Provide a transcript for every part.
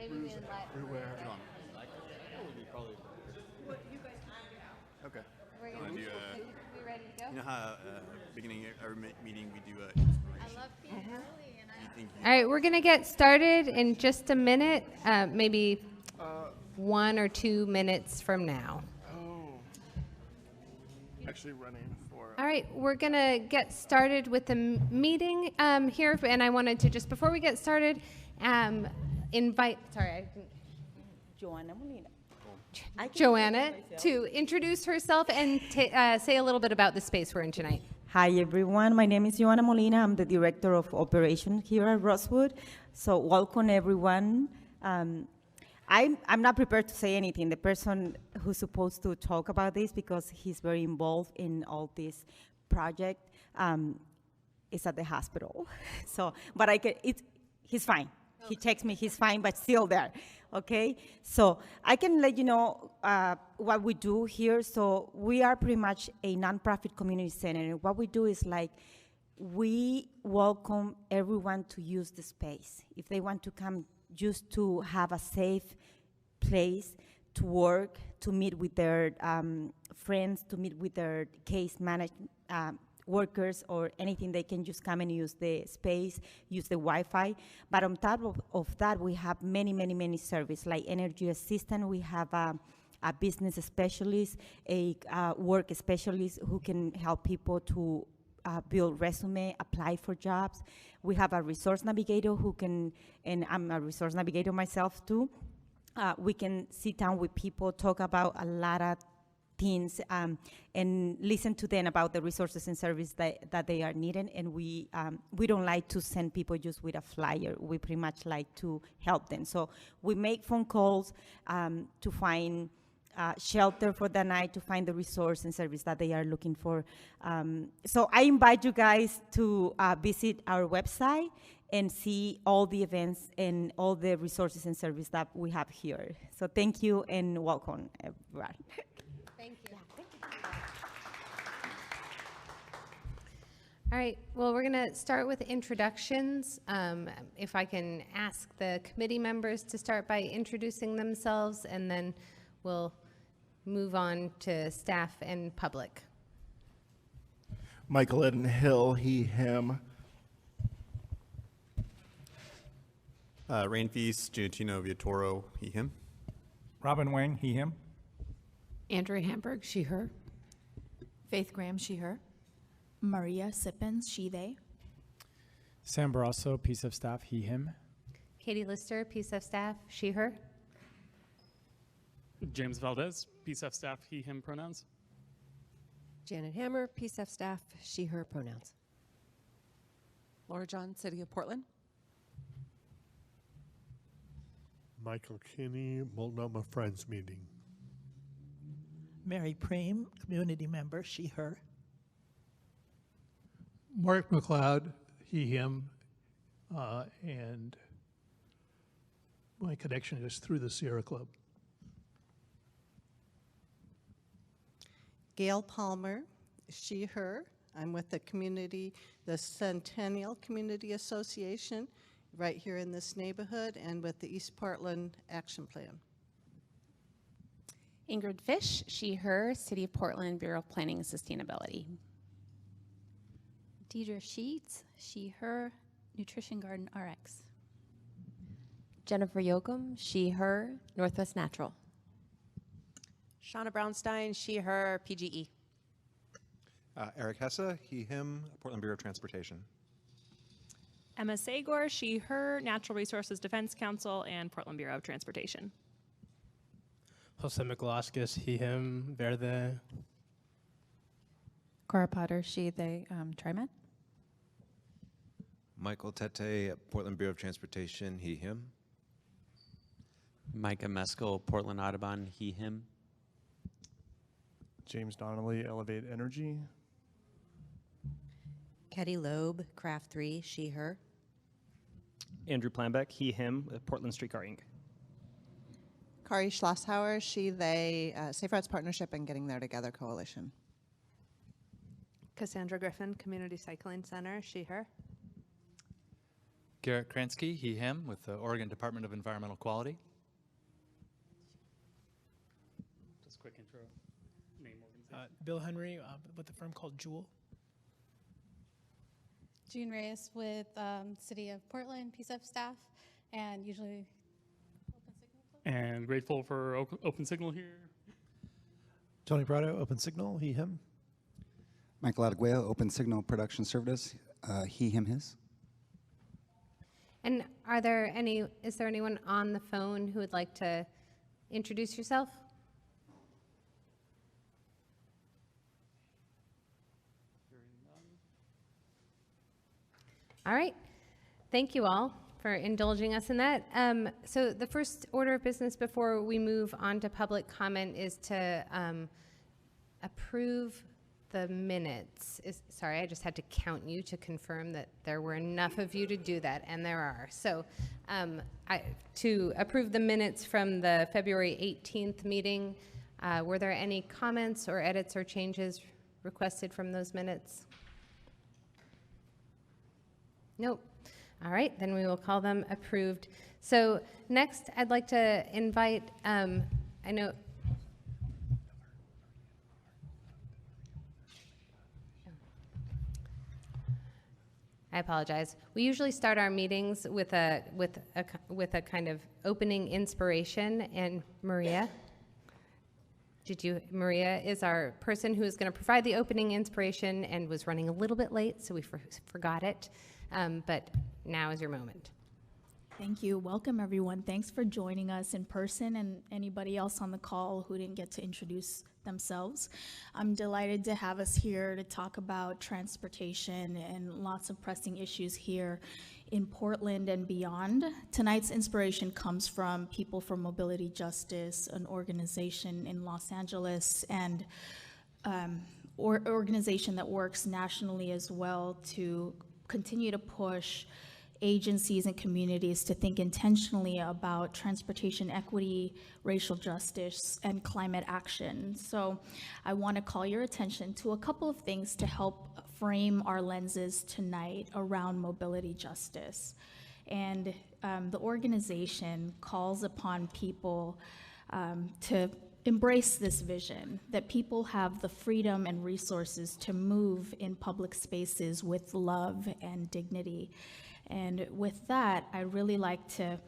Maybe we didn't Where? Okay. We're gonna we ready to go? You know how beginning of our meeting we do a I love being early. All right, we're going to get started in just a minute, maybe 1 or 2 minutes from now. Oh. Actually running for... All right, we're going to get started with the meeting here, and I wanted to just, before we get started, invite, sorry, I didn't, Joanna to introduce herself and say a little bit about the space we're in tonight. Hi, everyone. My name is Joanna Molina. I'm the Director of Operations here at Rosewood. So welcome, everyone. I'm not prepared to say anything. The person who's supposed to talk about this, because he's very involved in all this project, is at the hospital. So, but he's fine. He texts me, he's fine, but still there, okay? So I can let you know what we do here. So we are pretty much a nonprofit community center. And what we do is we welcome everyone to use the space. If they want to come just to have a safe place to work, to meet with their friends, to meet with their case management workers or anything, they can just come and use the space, use the Wi-Fi. But on top of that, we have many services like energy assistant. We have a business specialist, a work specialist who can help people to build resume, apply for jobs. We have a resource navigator who can, and I'm a resource navigator myself too. We can sit down with people, talk about a lot of things, and listen to them about the resources and service that they are needing. And we don't like to send people just with a flyer. We pretty much like to help them. So we make phone calls to find shelter for the night, to find the resource and service that they are looking for. So I invite you guys to visit our website and see all the events and all the resources and service that we have here. So thank you and welcome, everyone. Thank you. All right, well, we're going to start with introductions. If I can ask the committee members to start by introducing themselves, and then we'll move on to staff and public. Michael Eden Hill, he, him. Rain Feast, Giantino Viatoro, he, him. Robin Wang, he, him. Andrea Hamburg, she, her. Faith Graham, she, her. Maria Sippins, she, they. Sam Barroso, PCEF staff, he, him. Katie Lister, PCEF staff, she, her. James Valdez, PCEF staff, he, him pronouns. Janet Hammer, PCEF staff, she, her pronouns. Laura John, City of Portland. Michael Kinney, Multnomah Friends Meeting. Mary Preem, community member, she, her. Mark McLeod, he, him, and my connection is through the Sierra Club. Gail Palmer, she, her. I'm with the Centennial Community Association right here in this neighborhood, and with the East Portland Action Plan. Ingrid Fish, she, her, City of Portland Bureau of Planning and Sustainability. Deidre Sheets, she, her, Nutrition Garden RX. Jennifer Yoakum, she, her, Northwest Natural. Shauna Brownstein, she, her, PGE. Eric Hesse, he, him, Portland Bureau of Transportation. Emma Sagor, she, her, Natural Resources Defense Council and Portland Bureau of Transportation. Jose Mikalaskis, he, him, Verde. Cora Potter, she, they, TriMet. Michael Tete, Portland Bureau of Transportation, he, him. Micah Meskel, Portland Audubon, he, him. James Donnelly, Elevate Energy. Ketty Loeb, Craft 3, she, her. Andrew Planbeck, he, him, Portland Streetcar Inc. Kari Schlosshauer, she, they, Safe Routes Partnership and Getting There Together Coalition. Cassandra Griffin, Community Cycling Center, she, her. Garrett Kransky, he, him, with the Oregon Department of Environmental Quality. Just quick intro. Name, organization. Bill Henry with a firm called Jewel. June Reyes with City of Portland, PCEF staff, and usually And grateful for Open Signal here. Tony Prado, Open Signal, he, him. Michael Adegueo, Open Signal Production Service, he, him, his. And is there anyone on the phone who would like to introduce yourself? All right. Thank you all for indulging us in that. So the first order of business before we move on to public comment is to approve the minutes. Sorry, I just had to count you to confirm that there were enough of you to do that, and there are. So to approve the minutes from the February 18th meeting, were there any comments or edits or changes requested from those minutes? Nope. All right, then we will call them approved. So next, I'd like to invite, I know. I apologize. We usually start our meetings with a kind of opening inspiration, and Maria is our person who is going to provide the opening inspiration and was running a little bit late, so we forgot it. But now is your moment. Thank you. Welcome, everyone. Thanks for joining us in person and anybody else on the call who didn't get to introduce themselves. I'm delighted to have us here to talk about transportation and lots of pressing issues here in Portland and beyond. Tonight's inspiration comes from People for Mobility Justice, an organization in Los Angeles, and organization that works nationally as well to continue to push agencies and communities to think intentionally about transportation equity, racial justice, and climate action. So I want to call your attention to a couple of things to help frame our lenses tonight around mobility justice. And the organization calls upon people to embrace this vision that people have the freedom and resources to move in public spaces with love and dignity. And with that, I really like to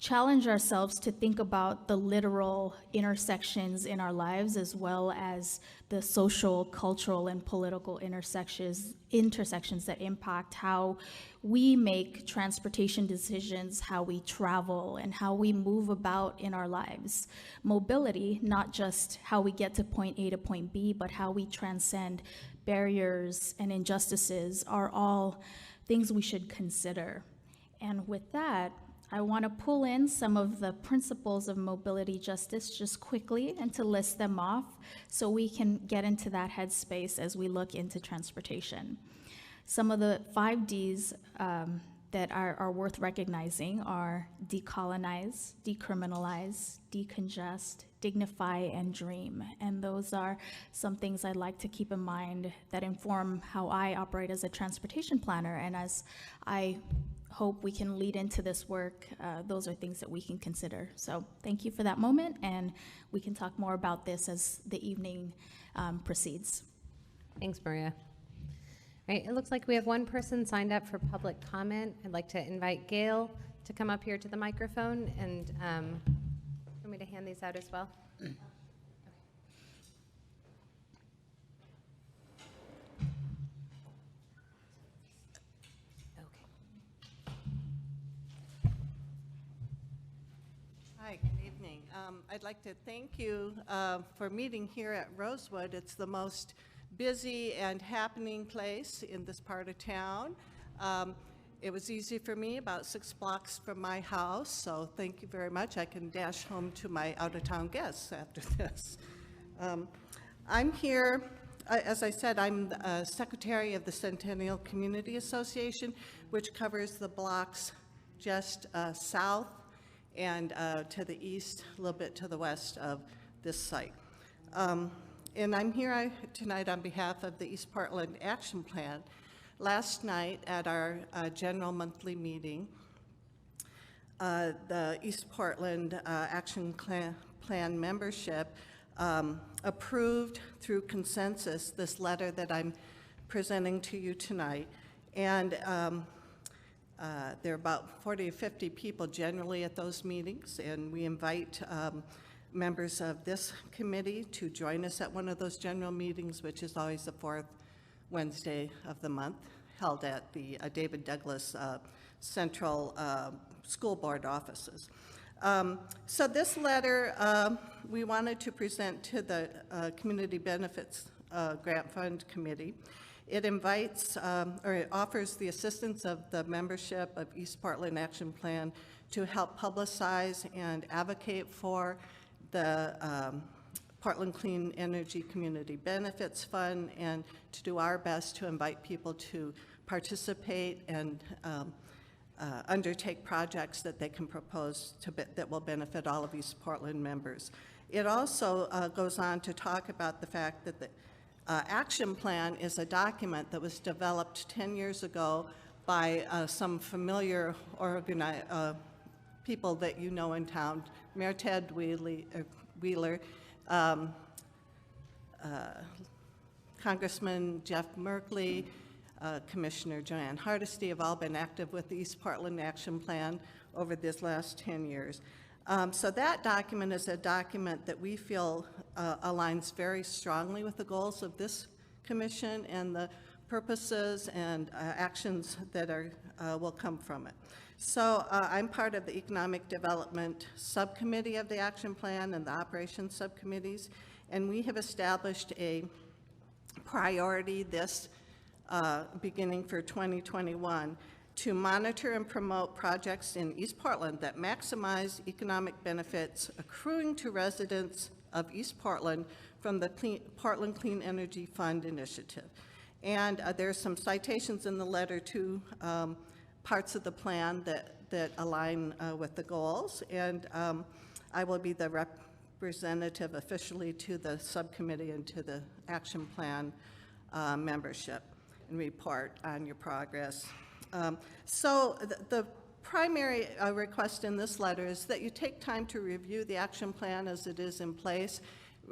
challenge ourselves to think about the literal intersections in our lives, as well as the social, cultural, and political intersections that impact how we make transportation decisions, how we travel, and how we move about in our lives. Mobility, not just how we get to point A to point B, but how we transcend barriers and injustices, are all things we should consider. And with that, I want to pull in some of the principles of mobility justice just quickly and to list them off so we can get into that headspace as we look into transportation. Some of the 5 Ds that are worth recognizing are decolonize, decriminalize, decongest, dignify, and dream. And those are some things I'd like to keep in mind that inform how I operate as a transportation planner. And as I hope we can lead into this work, those are things that we can consider. So thank you for that moment, and we can talk more about this as the evening proceeds. Thanks, Maria. All right, it looks like we have one person signed up for public comment. I'd like to invite Gail to come up here to the microphone and for me to hand these out as well. Hi, good evening. I'd like to thank you for meeting here at Rosewood. It's the most busy and happening place in this part of town. It was easy for me, about 6 blocks from my house, so thank you very much. I can dash home to my out-of-town guests after this. I'm here, as I said, I'm the secretary of the Centennial Community Association, which covers the blocks just south and to the east, a little bit to the west of this site. And I'm here tonight on behalf of the East Portland Action Plan. last night at our general monthly meeting, the East Portland Action Plan membership approved through consensus this letter that I'm presenting to you tonight. And there are about 40 or 50 people generally at those meetings, and we invite members of this committee to join us at one of those general meetings, which is always the fourth Wednesday of the month, held at the David Douglas Central School Board offices. So this letter we wanted to present to the Community Benefits Grant Fund Committee. It invites, or it offers the assistance of the membership of East Portland Action Plan to help publicize and advocate for the Portland Clean Energy Community Benefits Fund, and to do our best to invite people to participate and undertake projects that they can propose that will benefit all of East Portland members. It also goes on to talk about the fact that the action plan is a document that was developed 10 years ago by some familiar people that you know in town, Mayor Ted Wheeler, Congressman Jeff Merkley, Commissioner Joanne Hardesty have all been active with the East Portland Action Plan over this last 10 years. So that document is a document that we feel aligns very strongly with the goals of this commission and the purposes and actions that will come from it. So I'm part of the Economic Development Subcommittee of the Action Plan and the Operations Subcommittees, and we have established a priority this beginning for 2021 to monitor and promote projects in East Portland that maximize economic benefits accruing to residents of East Portland from the Portland Clean Energy Fund initiative. And there's some citations in the letter to parts of the plan that align with the goals, and I will be the representative officially to the subcommittee and to the action plan membership and report on your progress. So the primary request in this letter is that you take time to review the action plan as it is in place.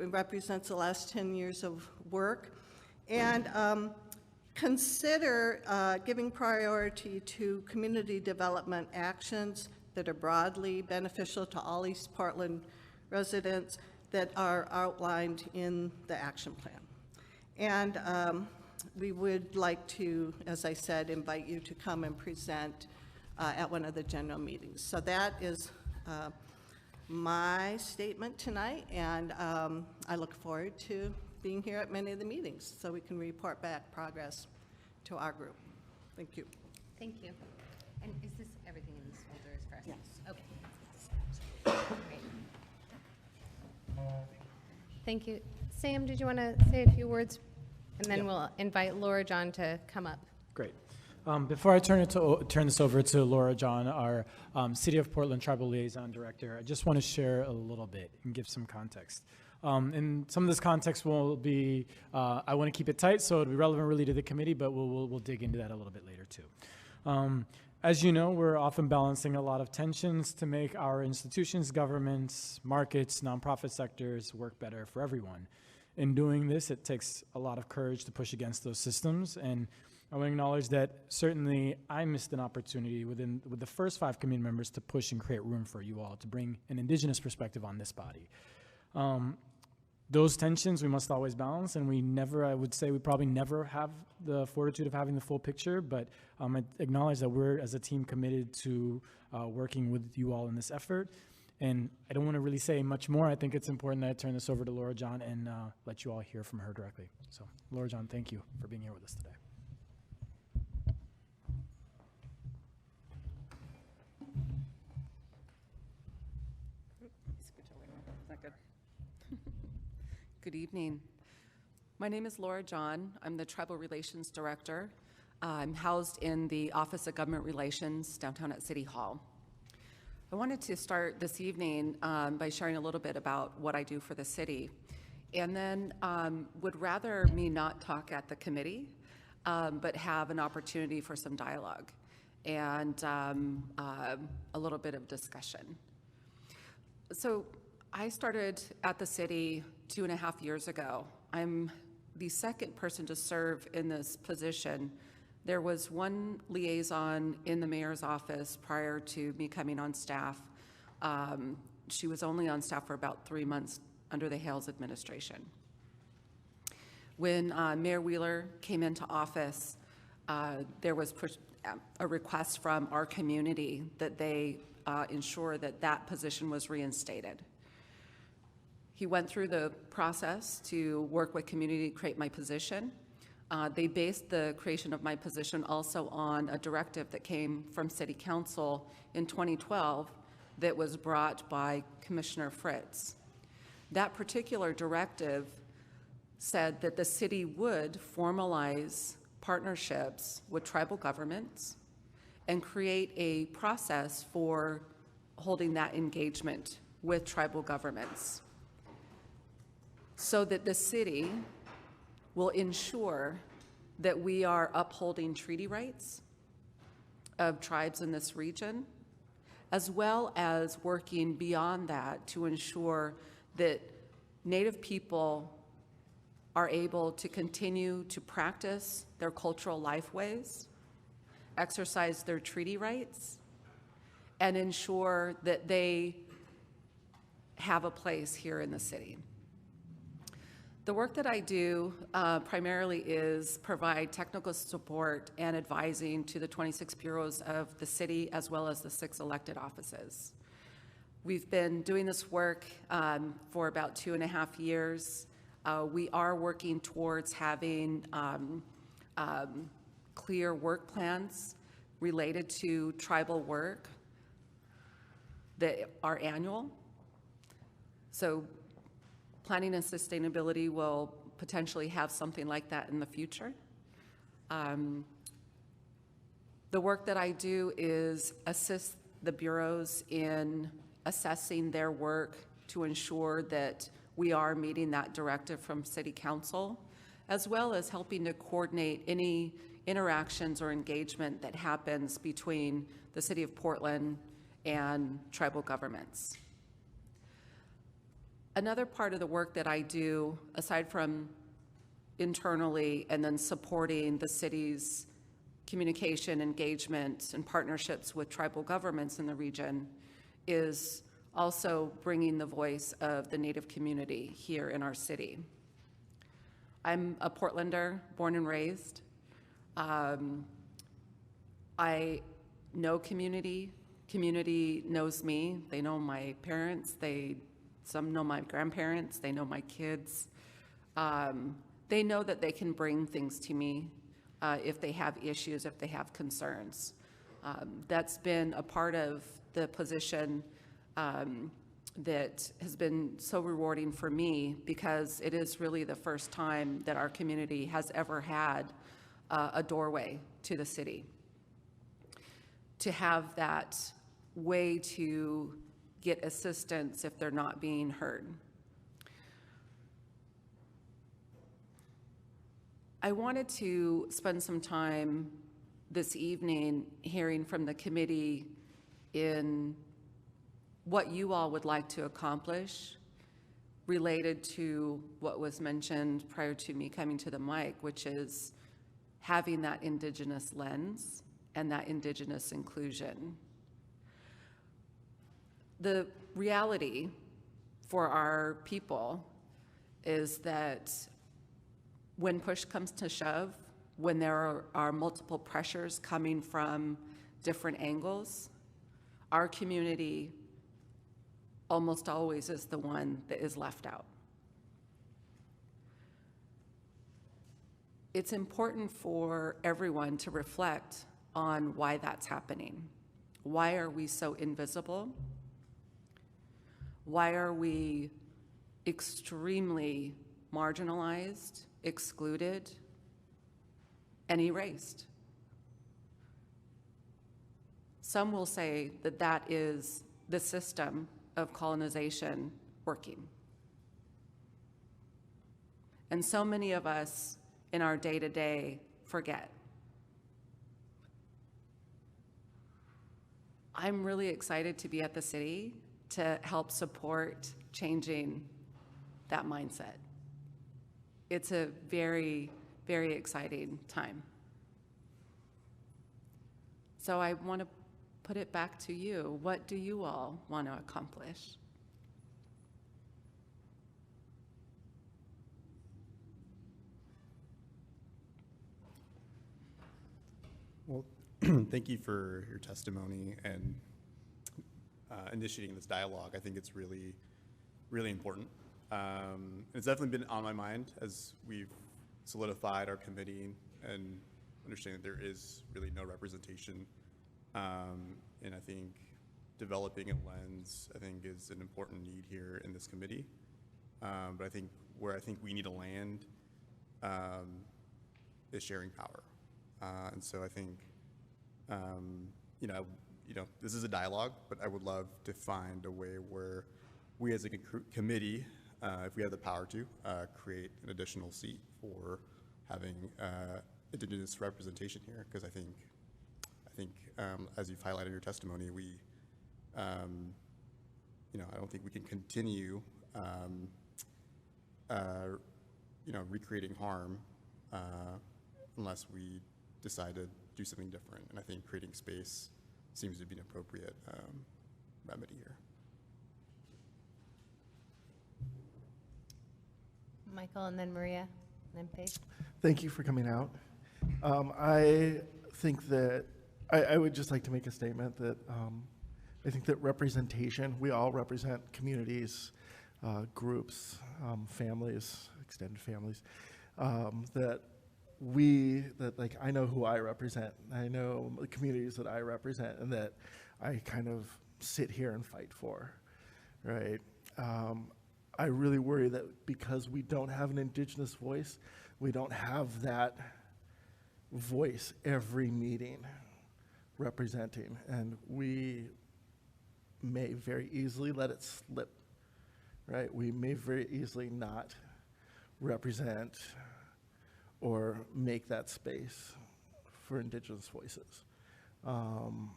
It represents the last 10 years of work, and consider giving priority to community development actions that are broadly beneficial to all East Portland residents that are outlined in the action plan. And we would like to, as I said, invite you to come and present at one of the general meetings. So that is my statement tonight, and I look forward to being here at many of the meetings so we can report back progress to our group. Thank you. Thank you. And is this everything in this folder is for us? Yes. Okay. Great. Thank you. Sam, did you want to say a few words? And then we'll invite Laura John to come up. Great. Before I turn this over to Laura John, our City of Portland Tribal Liaison Director, I just want to share a little bit and give some context. And some of this context will be, I want to keep it tight, so it'll be relevant really to the committee, but we'll dig into that a little bit later too. As you know, we're often balancing a lot of tensions to make our institutions, governments, markets, nonprofit sectors work better for everyone. In doing this, it takes a lot of courage to push against those systems, and I want to acknowledge that certainly I missed an opportunity with the first 5 committee members to push and create room for you all to bring an Indigenous perspective on this body. Those tensions we must always balance, and I would say we probably never have the fortitude of having the full picture, but I acknowledge that we're as a team committed to working with you all in this effort. And I don't want to really say much more. I think it's important that I turn this over to Laura John and let you all hear from her directly. So Laura John, thank you for being here with us today. Good evening. My name is Laura John. I'm the Tribal Relations Director. I'm housed in the Office of Government Relations downtown at City Hall. I wanted to start this evening by sharing a little bit about what I do for the city, and then would rather me not talk at the committee. but have an opportunity for some dialogue and a little bit of discussion. So I started at the city 2.5 years ago. I'm the second person to serve in this position. There was one liaison in the mayor's office prior to me coming on staff. She was only on staff for about 3 months under the Hales administration. When Mayor Wheeler came into office, there was a request from our community that they ensure that that position was reinstated. He went through the process to work with community to create my position. They based the creation of my position also on a directive that came from City Council in 2012 that was brought by Commissioner Fritz. That particular directive said that the city would formalize partnerships with tribal governments and create a process for holding that engagement with tribal governments so that the city will ensure that we are upholding treaty rights of tribes in this region, as well as working beyond that to ensure that Native people are able to continue to practice their cultural lifeways, exercise their treaty rights, and ensure that they have a place here in the city. The work that I do primarily is provide technical support and advising to the 26 bureaus of the city, as well as the 6 elected offices. We've been doing this work for about 2.5 years. We are working towards having clear work plans related to tribal work that are annual. So planning and sustainability will potentially have something like that in the future. The work that I do is assist the bureaus in assessing their work to ensure that we are meeting that directive from City Council, as well as helping to coordinate any interactions or engagement that happens between the City of Portland and tribal governments. Another part of the work that I do, aside from internally and then supporting the city's communication, engagement, and partnerships with tribal governments in the region, is also bringing the voice of the Native community here in our city. I'm a Portlander, born and raised. I know community. Community knows me. They know my parents. Some know my grandparents. They know my kids. They know that they can bring things to me if they have issues, if they have concerns. That's been a part of the position that has been so rewarding for me, because it is really the first time that our community has ever had a doorway to the city. To have that way to get assistance if they're not being heard. I wanted to spend some time this evening hearing from the committee in what you all would like to accomplish related to what was mentioned prior to me coming to the mic, which is having that Indigenous lens and that Indigenous inclusion. The reality for our people is that when push comes to shove, when there are multiple pressures coming from different angles, our community almost always is the one that is left out. It's important for everyone to reflect on why that's happening. Why are we so invisible? Why are we extremely marginalized, excluded, and erased? Some will say that that is the system of colonization working. And so many of us in our day-to-day forget. I'm really excited to be at the city to help support changing that mindset. It's a very, very exciting time. So I want to put it back to you. What do you all want to accomplish? Well, thank you for your testimony and initiating this dialogue. I think it's really, really important. It's definitely been on my mind as we've solidified our committee and understand that there is really no representation. And I think developing a lens, I think, is an important need here in this committee. But I think where I think we need to land is sharing power. And so I think, this is a dialogue, but I would love to find a way where we as a committee, if we have the power to, create an additional seat for having Indigenous representation here, because I think, as you've highlighted in your testimony, I don't think we can continue, recreating harm unless we decide to do something different. And I think creating space seems to be an appropriate remedy here. Michael, and then Maria, and then Paige. Thank you for coming out. I think that I would just like to make a statement that I think that representation, we all represent communities, groups, families, extended families, that I know who I represent. I know the communities that I represent and that I kind of sit here and fight for, right? I really worry that because we don't have an Indigenous voice, we don't have that voice every meeting representing, and we may very easily let it slip, right? We may very easily not represent or make that space for Indigenous voices. And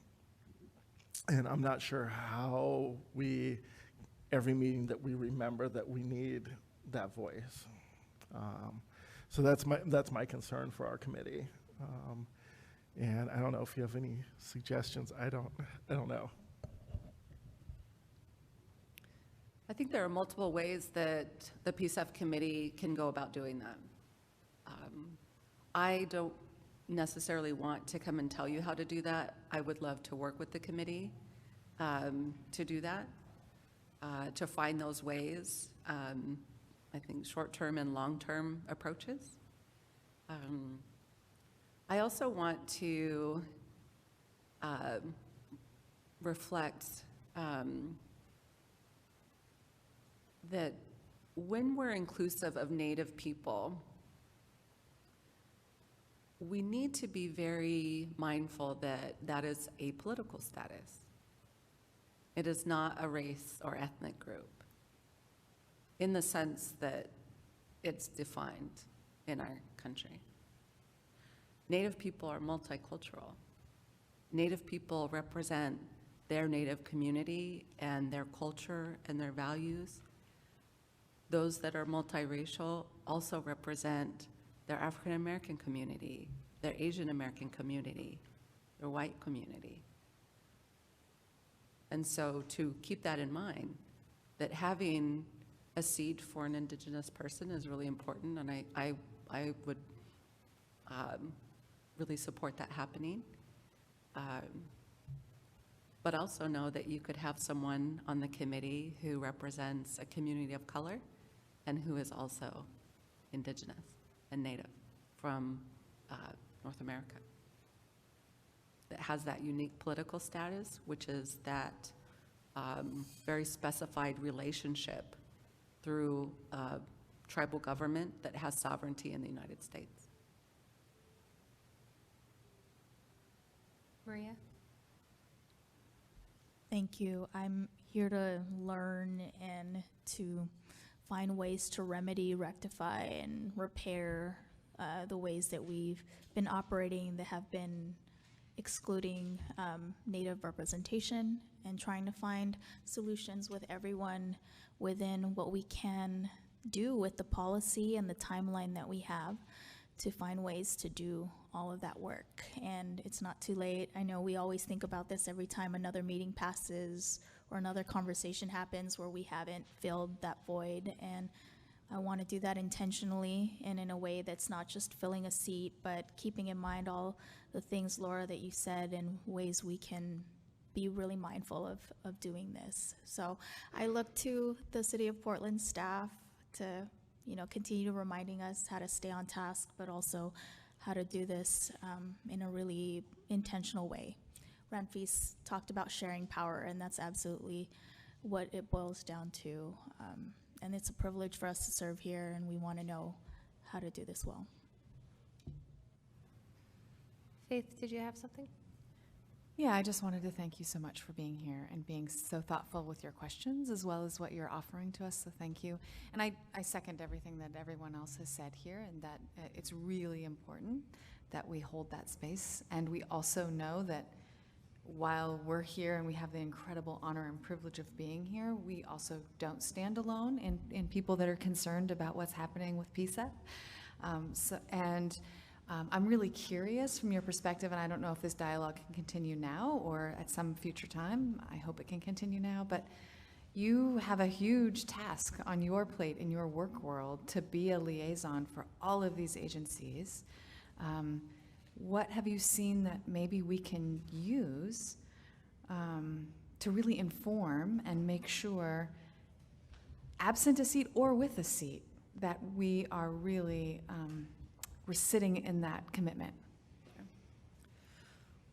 I'm not sure how every meeting that we remember that we need that voice. So that's my concern for our committee. And I don't know if you have any suggestions. I don't know. I think there are multiple ways that the PCEF committee can go about doing that. I don't necessarily want to come and tell you how to do that. I would love to work with the committee to do that, to find those ways. I think short-term and long-term approaches. I also want to reflect that when we're inclusive of Native people, we need to be very mindful that that is a political status. It is not a race or ethnic group in the sense that it's defined in our country. Native people are multicultural. Native people represent their Native community and their culture and their values. Those that are multiracial also represent their African American community, their Asian American community, their white community. And so to keep that in mind, that having a seat for an Indigenous person is really important, and I would really support that happening. But also know that you could have someone on the committee who represents a community of color and who is also Indigenous and Native from North America, that has that unique political status, which is that very specified relationship through tribal government that has sovereignty in the United States. Maria? Thank you. I'm here to learn and to find ways to remedy, rectify, and repair the ways that we've been operating that have been excluding Native representation and trying to find solutions with everyone within what we can do with the policy and the timeline that we have to find ways to do all of that work. And it's not too late. I know we always think about this every time another meeting passes or another conversation happens where we haven't filled that void. And I want to do that intentionally and in a way that's not just filling a seat, but keeping in mind all the things, Laura, that you said and ways we can be really mindful of doing this. So I look to the City of Portland staff to, you know, continue reminding us how to stay on task, but also how to do this in a really intentional way. Ranfis talked about sharing power, and that's absolutely what it boils down to. And it's a privilege for us to serve here, and we want to know how to do this well. Faith, did you have something? Yeah, I just wanted to thank you so much for being here and being so thoughtful with your questions as well as what you're offering to us, so thank you. And I second everything that everyone else has said here, and that it's really important that we hold that space. And we also know that while we're here and we have the incredible honor and privilege of being here, we also don't stand alone in people that are concerned about what's happening with PCEF. I'm really curious from your perspective, and I don't know if this dialogue can continue now or at some future time. I hope it can continue now, but you have a huge task on your plate in your work world to be a liaison for all of these agencies. What have you seen that maybe we can use to really inform and make sure, absent a seat or with a seat, that we are really we're sitting in that commitment?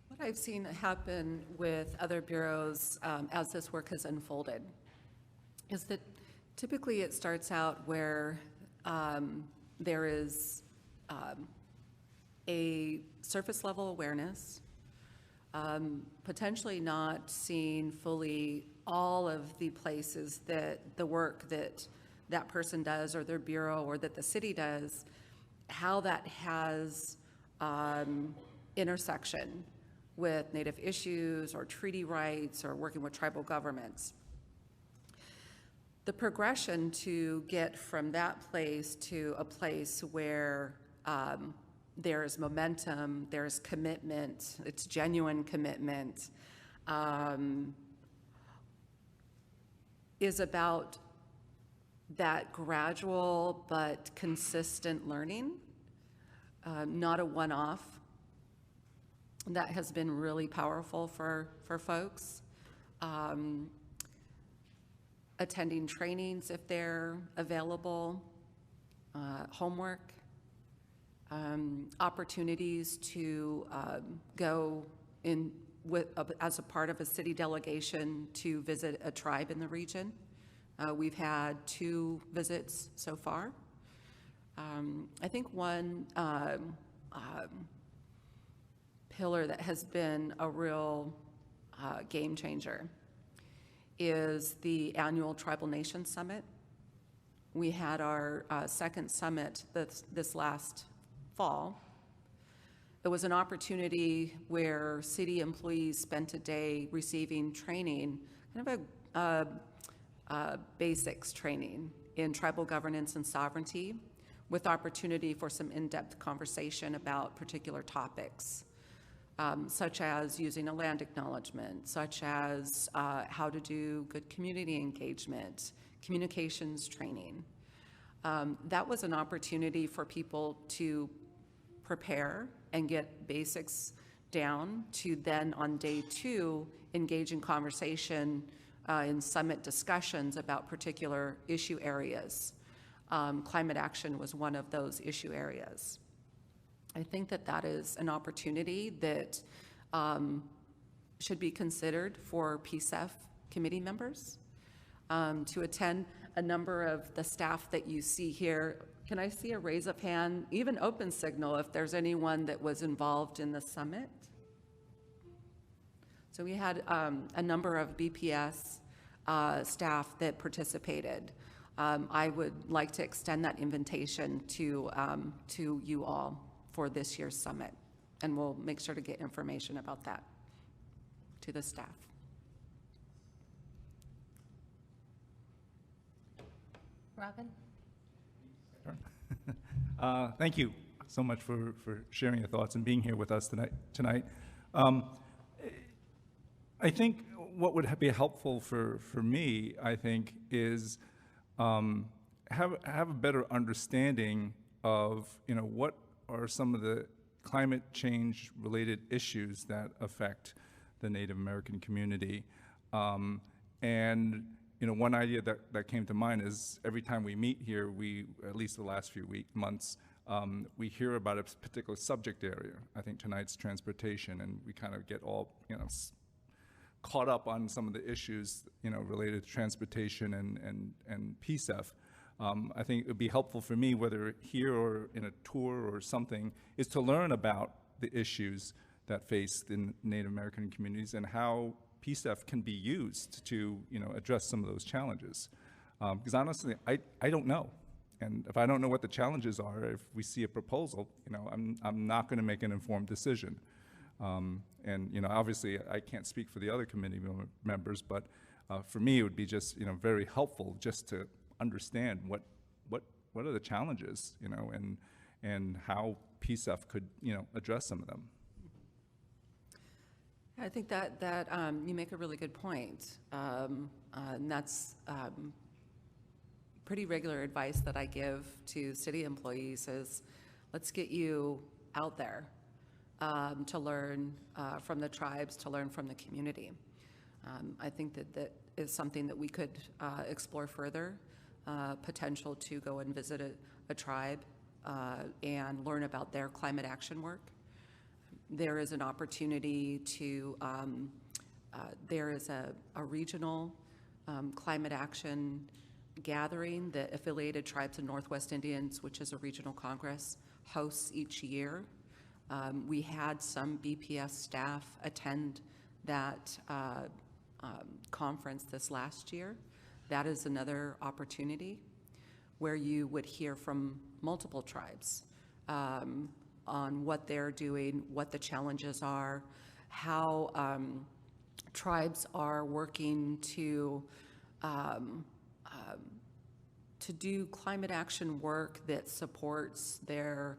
What I've seen happen with other bureaus as this work has unfolded is that typically it starts out where there is a surface level awareness, potentially not seeing fully all of the places that the work that that person does or their bureau or that the city does, how that has intersection with Native issues or treaty rights or working with tribal governments. The progression to get from that place to a place where there's momentum, there's commitment, it's genuine commitment, is about that gradual but consistent learning, not a one-off. That has been really powerful for folks. Attending trainings if they're available, homework, opportunities to go in as a part of a city delegation to visit a tribe in the region. We've had 2 visits so far. I think one pillar that has been a real game changer is the annual Tribal Nation Summit. We had our second summit this last fall. It was an opportunity where city employees spent a day receiving training, kind of a basics training in tribal governance and sovereignty, with opportunity for some in-depth conversation about particular topics, such as using a land acknowledgement, such as how to do good community engagement, communications training. That was an opportunity for people to prepare and get basics down to then on day 2 engage in conversation in summit discussions about particular issue areas. Climate action was one of those issue areas. I think that that is an opportunity that should be considered for PCEF committee members to attend. A number of the staff that you see here, can I see a raise of hand, even open signal if there's anyone that was involved in the summit? So we had a number of BPS staff that participated. I would like to extend that invitation to you all for this year's summit, and we'll make sure to get information about that to the staff. Robin? Thank you so much for sharing your thoughts and being here with us tonight. I think what would be helpful for me, I think, is have a better understanding of, what are some of the climate change related issues that affect the Native American community. And one idea that came to mind is every time we meet here, at least the last few months, we hear about a particular subject area. I think tonight's transportation, and we kind of get all, caught up on some of the issues, related to transportation and PCEF. I think it would be helpful for me, whether here or in a tour or something, is to learn about the issues that face the Native American communities and how PCEF can be used to, address some of those challenges. Because honestly, I don't know. And if I don't know what the challenges are, if we see a proposal, I'm not going to make an informed decision. And obviously, I can't speak for the other committee members, but for me, it would be just, very helpful just to understand what are the challenges, and how PCEF could, address some of them. I think that you make a really good point, and that's pretty regular advice that I give to city employees is, let's get you out there to learn from the tribes, to learn from the community. I think that is something that we could explore further, potential to go and visit a tribe and learn about their climate action work. There is an opportunity to, there is a regional climate action gathering that Affiliated Tribes of Northwest Indians, which is a regional congress, hosts each year. We had some BPS staff attend that conference this last year. That is another opportunity where you would hear from multiple tribes on what they're doing, what the challenges are, how tribes are working to do climate action work that supports their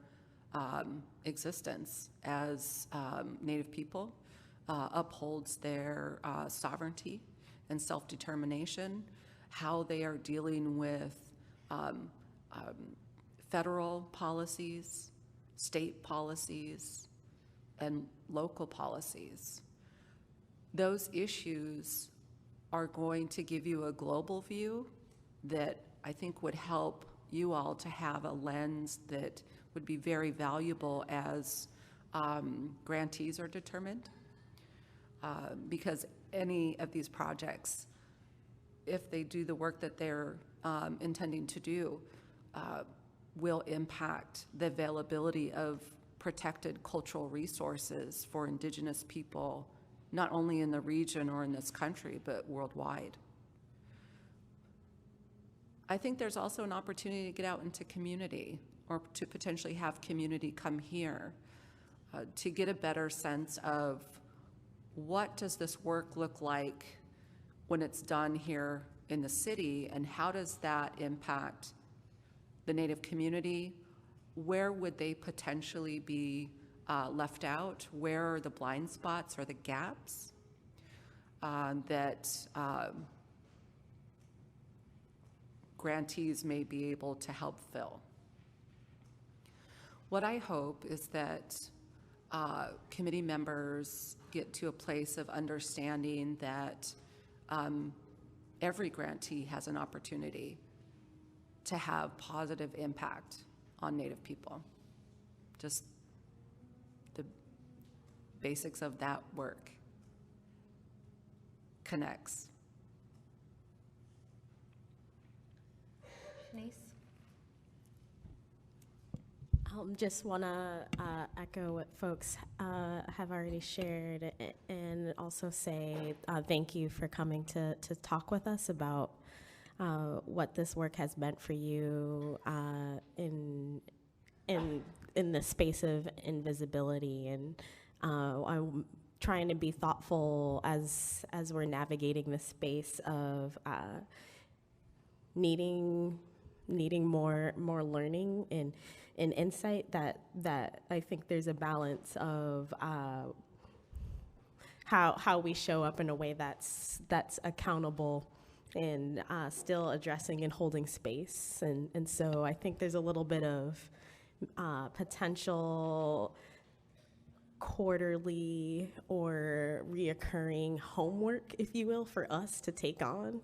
existence as Native people, upholds their sovereignty and self-determination, how they are dealing with federal policies, state policies, and local policies. Those issues are going to give you a global view that I think would help you all to have a lens that would be very valuable as grantees are determined. Because any of these projects, if they do the work that they're intending to do, will impact the availability of protected cultural resources for Indigenous people, not only in the region or in this country, but worldwide. I think there's also an opportunity to get out into community, or to potentially have community come here to get a better sense of what does this work look like when it's done here in the city, and how does that impact the Native community? Where would they potentially be left out? Where are the blind spots or the gaps that grantees may be able to help fill? What I hope is that committee members get to a place of understanding that every grantee has an opportunity to have positive impact on Native people. Just the basics of that work connects. Shanice? Just want to echo what folks have already shared, and also say thank you for coming to talk with us about what this work has meant for you in the space of invisibility, and I'm trying to be thoughtful as we're navigating the space of needing more learning and insight, that I think there's a balance of how we show up in a way that's accountable and still addressing and holding space. And so I think there's a little bit of potential quarterly or reoccurring homework, if you will, for us to take on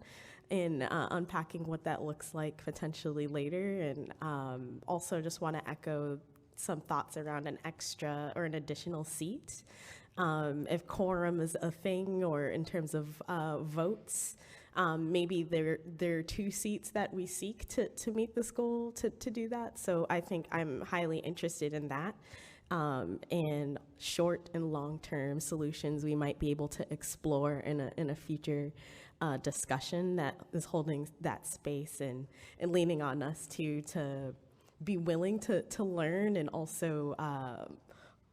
in unpacking what that looks like potentially later. And also just want to echo some thoughts around an extra or an additional seat. If quorum is a thing, or in terms of votes, maybe there are 2 seats that we seek to meet this goal to do that. So I think I'm highly interested in that. And short and long-term solutions we might be able to explore in a future discussion that is holding that space and leaning on us to be willing to learn, and also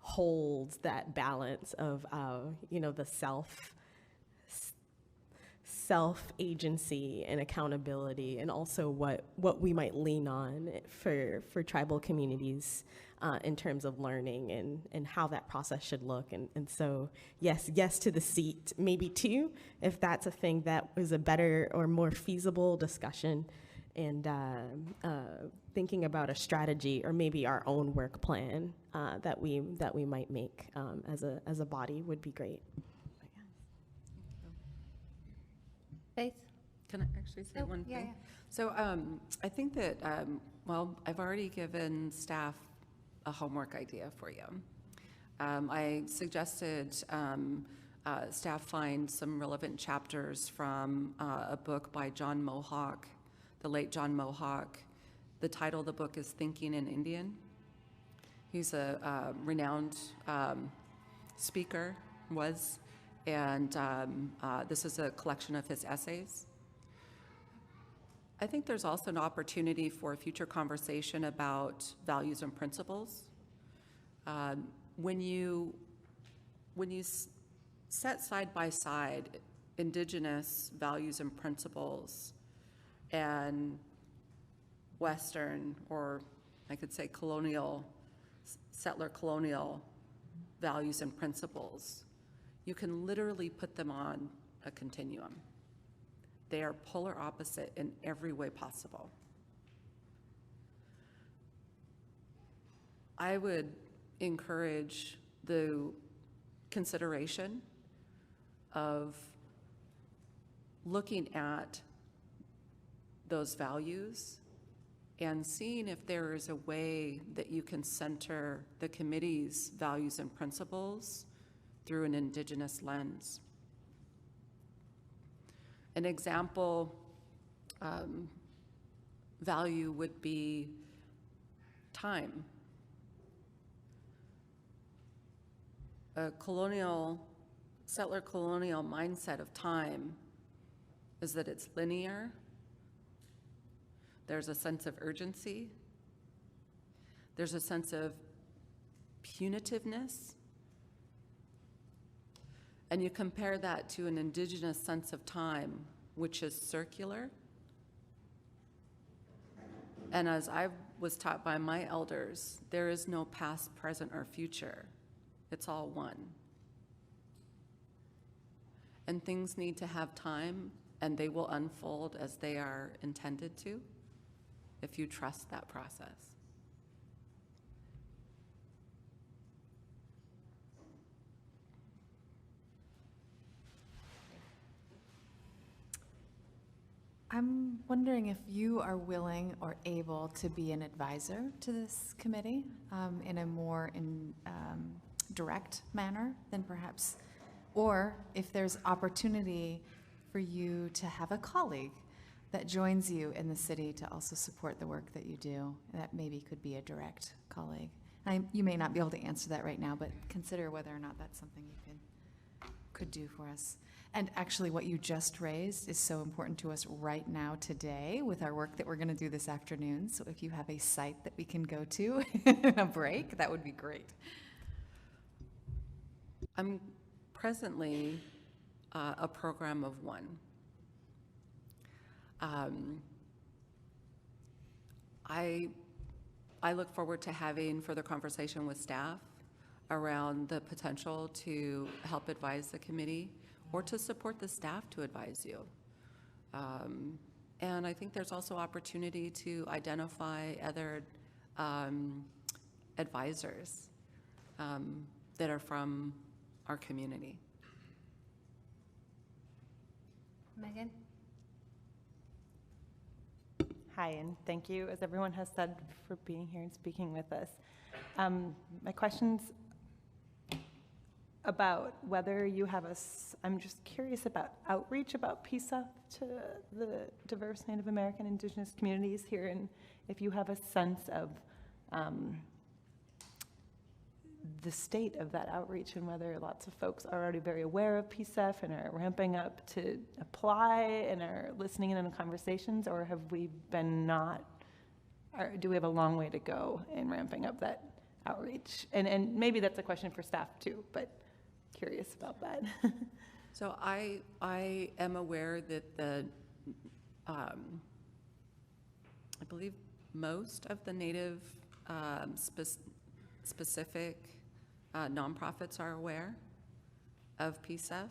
hold that balance of the self agency and accountability, and also what we might lean on for tribal communities in terms of learning and how that process should look. And so yes to the seat, maybe 2 if that's a thing that is a better or more feasible discussion, and thinking about a strategy or maybe our own work plan that we might make as a body would be great. Faith? Can I actually say one thing? Yeah. So I think that, I've already given staff a homework idea for you. I suggested staff find some relevant chapters from a book by John Mohawk, the late John Mohawk. The title of the book is Thinking in Indian. He's a renowned speaker, and this is a collection of his essays. I think there's also an opportunity for a future conversation about values and principles. When you set side by side indigenous values and principles and Western, or I could say colonial, settler colonial values and principles, you can literally put them on a continuum. They are polar opposite in every way possible. I would encourage the consideration of looking at those values and seeing if there is a way that you can center the committee's values and principles through an Indigenous lens. An example value would be time. A settler colonial mindset of time is that it's linear. There's a sense of urgency. There's a sense of punitiveness. And you compare that to an Indigenous sense of time, which is circular. And as I was taught by my elders, there is no past, present, or future. It's all one. And things need to have time, and they will unfold as they are intended to, if you trust that process. I'm wondering if you are willing or able to be an advisor to this committee in a more direct manner than perhaps, or if there's opportunity for you to have a colleague that joins you in the city to also support the work that you do. That maybe could be a direct colleague. You may not be able to answer that right now, but consider whether or not that's something you could could do for us. And actually, what you just raised is so important to us right now today with our work that we're going to do this afternoon. So if you have a site that we can go to in a break, that would be great. I'm presently a program of one. I look forward to having further conversation with staff around the potential to help advise the committee or to support the staff to advise you. And I think there's also opportunity to identify other advisors that are from our community. Megan? Hi, and thank you, as everyone has said, for being here and speaking with us. My question's about whether you have I'm just curious about outreach about PCEF to the diverse Native American Indigenous communities here, and if you have a sense of the state of that outreach and whether lots of folks are already very aware of PCEF and are ramping up to apply and are listening in on conversations, or have we been do we have a long way to go in ramping up that outreach? And maybe that's a question for staff too, but curious about that. So I am aware that I believe most of the Native specific nonprofits are aware of PCEF.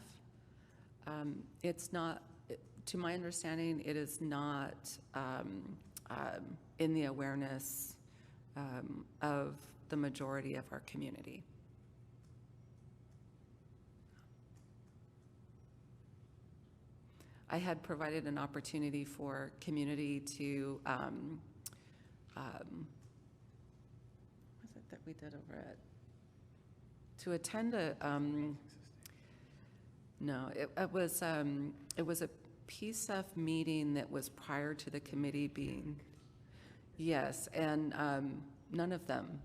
It's not, to my understanding, it is not in the awareness of the majority of our community. I had provided an opportunity for community to, what was it that we did over at, to attend a, no, it was a PCEF meeting that was prior to the committee being, yes, and none of them.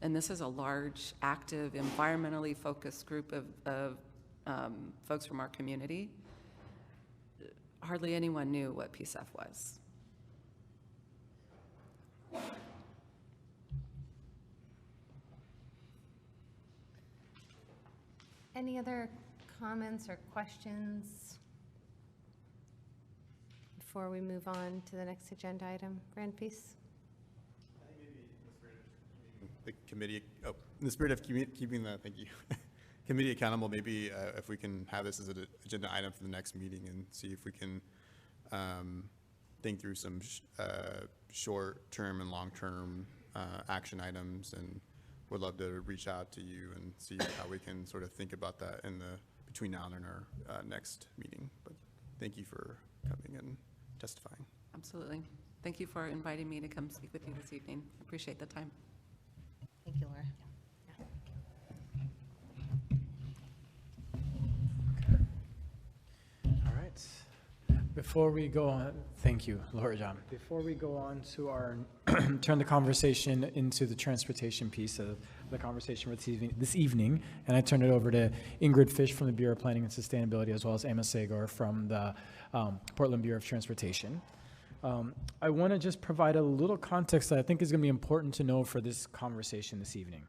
And this is a large, active, environmentally focused group of folks from our community. Hardly anyone knew what PCEF was. Any other comments or questions before we move on to the next agenda item? Grand Peace? The committee, in the spirit of keeping the, thank you, committee accountable, maybe if we can have this as an agenda item for the next meeting and see if we can think through some short-term and long-term action items, and would love to reach out to you and see how we can sort of think about that in between now and our next meeting. But thank you for coming and testifying. Absolutely. Thank you for inviting me to come speak with you this evening. I appreciate the time. Thank you, Laura. All right. Before we go on, thank you, Laura John. Before we go on to our, turn the conversation into the transportation piece of the conversation this evening, and I turn it over to Ingrid Fish from the Bureau of Planning and Sustainability, as well as Emma Sagor from the Portland Bureau of Transportation. I want to just provide a little context that I think is going to be important to know for this conversation this evening.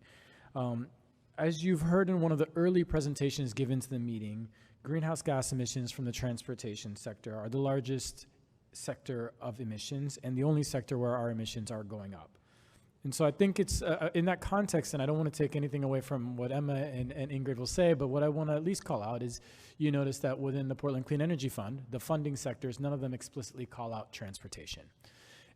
As you've heard in one of the early presentations given to the meeting, greenhouse gas emissions from the transportation sector are the largest sector of emissions and the only sector where our emissions are going up. And so I think it's in that context, and I don't want to take anything away from what Emma and Ingrid will say, but what I want to at least call out is you notice that within the Portland Clean Energy Fund, the funding sectors, none of them explicitly call out transportation.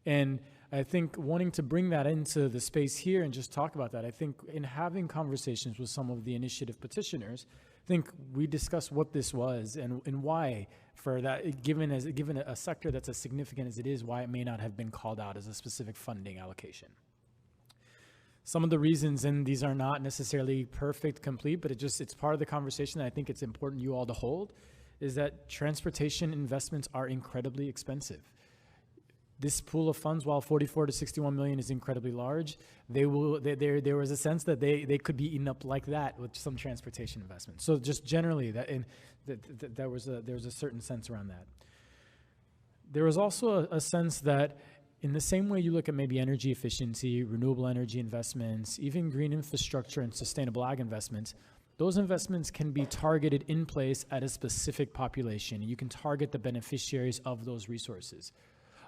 And I think wanting to bring that into the space here and just talk about that, I think in having conversations with some of the initiative petitioners, I think we discussed what this was and why for that, given a sector that's as significant as it is, why it may not have been called out as a specific funding allocation. Some of the reasons, and these are not necessarily perfect, complete, but it's part of the conversation that I think it's important you all to hold, is that transportation investments are incredibly expensive. this pool of funds, while 44 to 61 million is incredibly large, there was a sense that they could be eaten up like that with some transportation investment. So just generally, there was a certain sense around that. There was also a sense that in the same way you look at maybe energy efficiency, renewable energy investments, even green infrastructure and sustainable ag investments, those investments can be targeted in place at a specific population. You can target the beneficiaries of those resources.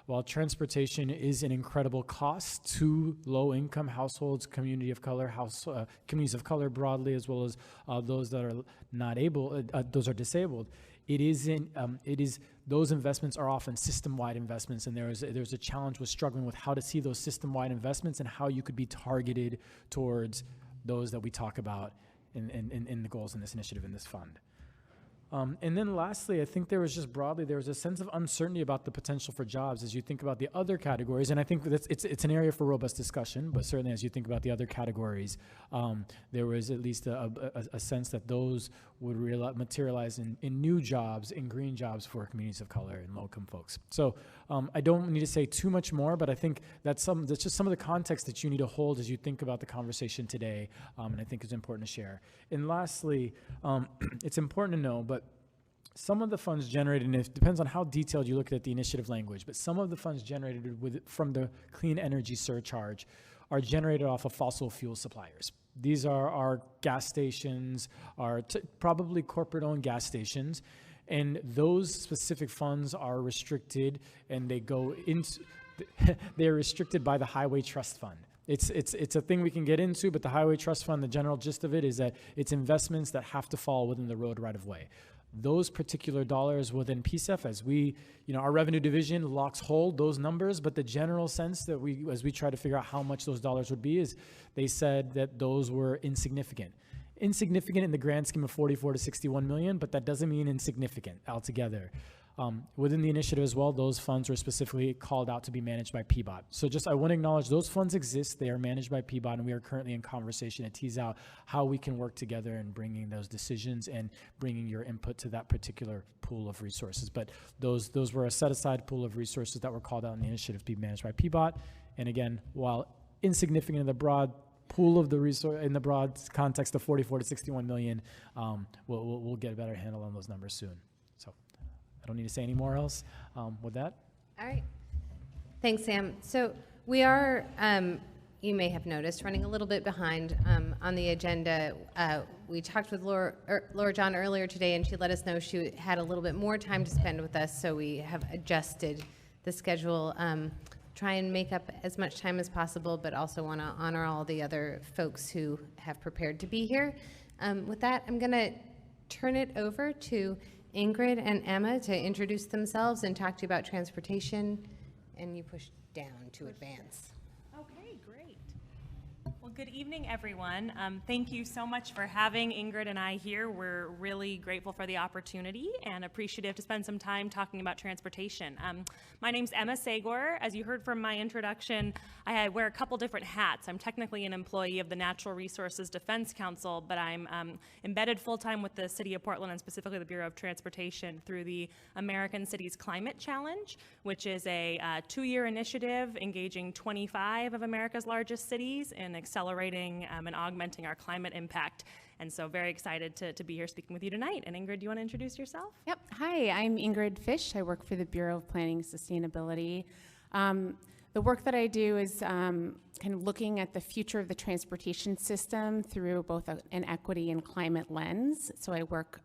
While transportation is an incredible cost to low-income households, communities of color broadly, as well as those that are not able, those are disabled, those investments are often system-wide investments, and there's a challenge with struggling with how to see those system-wide investments and how you could be targeted towards those that we talk about in the goals in this initiative, in this fund. And then lastly, I think there was a sense of uncertainty about the potential for jobs as you think about the other categories. And I think it's an area for robust discussion, but certainly as you think about the other categories, there was at least a sense that those would materialize in new jobs, in green jobs for communities of color and low-income folks. So I don't need to say too much more, but I think that's just some of the context that you need to hold as you think about the conversation today, and I think is important to share. And lastly, it's important to know, but some of the funds generated, and it depends on how detailed you look at the initiative language, but some of the funds generated from the clean energy surcharge are generated off of fossil fuel suppliers. These are our gas stations, probably corporate-owned gas stations, and those specific funds are restricted, and they're restricted by the Highway Trust Fund. It's a thing we can get into, but the Highway Trust Fund, the general gist of it is that it's investments that have to fall within the road right-of-way. Those particular dollars within PCEF, as our revenue division locks hold those numbers, but the general sense that as we try to figure out how much those dollars would be is they said that those were insignificant. Insignificant in the grand scheme of 44 to 61 million, but that doesn't mean insignificant altogether. Within the initiative as well, those funds were specifically called out to be managed by PBOT. So I want to acknowledge those funds exist. They are managed by PBOT, and we are currently in conversation to tease out how we can work together in bringing those decisions and bringing your input to that particular pool of resources. But those were a set-aside pool of resources that were called out in the initiative to be managed by PBOT. And again, while insignificant in the broad pool of the resource, in the broad context of 44 to 61 million, we'll get a better handle on those numbers soon. I don't need to say any more else with that. All right. Thanks, Sam. So we are, you may have noticed, running a little bit behind on the agenda. We talked with Laura John earlier today, and she let us know she had a little bit more time to spend with us, so we have adjusted the schedule. Try and make up as much time as possible, but also want to honor all the other folks who have prepared to be here. With that, I'm going to turn it over to Ingrid and Emma to introduce themselves and talk to you about transportation, and you push down to advance. Okay, great. Well, good evening, everyone. Thank you so much for having Ingrid and I here. We're really grateful for the opportunity and appreciative to spend some time talking about transportation. My name's Emma Sagor. As you heard from my introduction, I wear a couple different hats. I'm technically an employee of the Natural Resources Defense Council, but I'm embedded full-time with the City of Portland and specifically the Bureau of Transportation through the American Cities Climate Challenge, which is a 2-year initiative engaging 25 of America's largest cities in accelerating and augmenting our climate impact. And so very excited to be here speaking with you tonight. And Ingrid, do you want to introduce yourself? Yep. Hi, I'm Ingrid Fish. I work for the Bureau of Planning and Sustainability. The work that I do is kind of looking at the future of the transportation system through both an equity and climate lens. So I work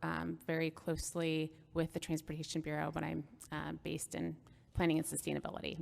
very closely with the Transportation Bureau, but I'm based in planning and sustainability.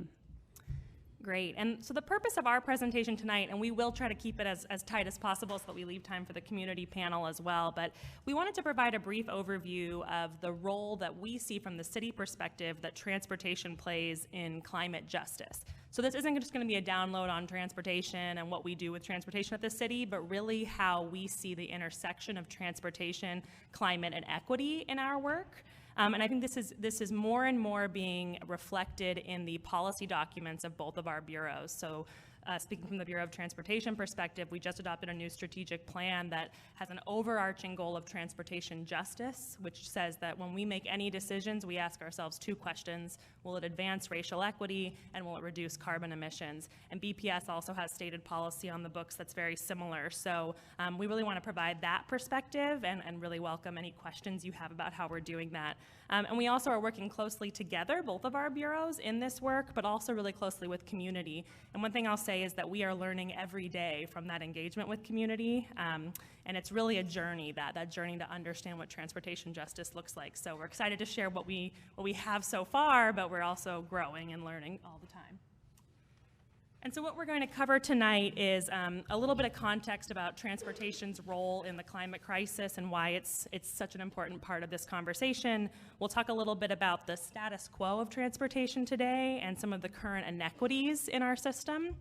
Great. And so the purpose of our presentation tonight, and we will try to keep it as tight as possible so that we leave time for the community panel as well, but we wanted to provide a brief overview of the role that we see from the city perspective that transportation plays in climate justice. So this isn't just going to be a download on transportation and what we do with transportation at the city, but really how we see the intersection of transportation, climate, and equity in our work. And I think this is more and more being reflected in the policy documents of both of our bureaus. So speaking from the Bureau of Transportation perspective, we just adopted a new strategic plan that has an overarching goal of transportation justice, which says that when we make any decisions, we ask ourselves two questions. Will it advance racial equity, and will it reduce carbon emissions? And BPS also has stated policy on the books that's very similar. So we really want to provide that perspective and really welcome any questions you have about how we're doing that. And we also are working closely together, both of our bureaus, in this work, but also really closely with community. And one thing I'll say is that we are learning every day from that engagement with community. And it's really a journey, that journey to understand what transportation justice looks like. So we're excited to share what we have so far, but we're also growing and learning all the time. And so what we're going to cover tonight is a little bit of context about transportation's role in the climate crisis and why it's such an important part of this conversation. We'll talk a little bit about the status quo of transportation today and some of the current inequities in our system.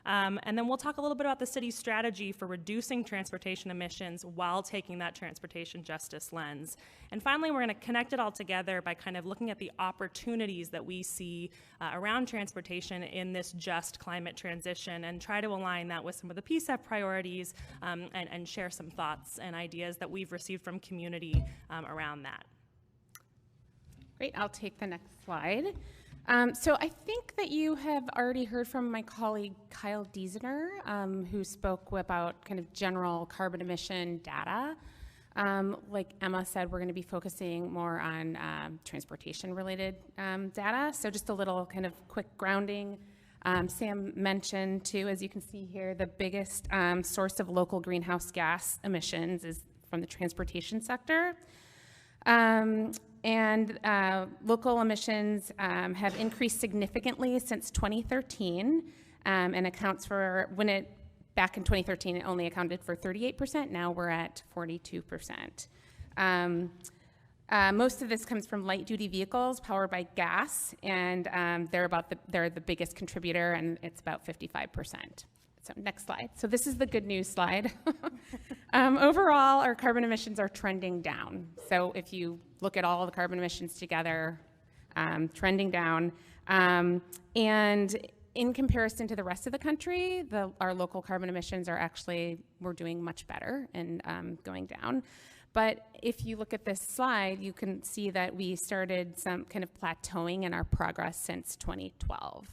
And then we'll talk a little bit about the city's strategy for reducing transportation emissions while taking that transportation justice lens. And finally, we're going to connect it all together by kind of looking at the opportunities that we see around transportation in this just climate transition and try to align that with some of the PCEF priorities and share some thoughts and ideas that we've received from community around that. Great, I'll take the next slide. So I think that you have already heard from my colleague Kyle Diesener, who spoke about kind of general carbon emission data. Like Emma said, we're going to be focusing more on transportation-related data. So just a little kind of quick grounding. Sam mentioned too, as you can see here, the biggest source of local greenhouse gas emissions is from the transportation sector. And local emissions have increased significantly since 2013 and accounts for, back in 2013, it only accounted for 38%. Now we're at 42%. Most of this comes from light-duty vehicles powered by gas, and they're the biggest contributor, and it's about 55%. So next slide. So this is the good news slide. Overall, our carbon emissions are trending down. So if you look at all the carbon emissions together, trending down. And in comparison to the rest of the country, our local carbon emissions are actually, we're doing much better and going down. But if you look at this slide, you can see that we started some kind of plateauing in our progress since 2012.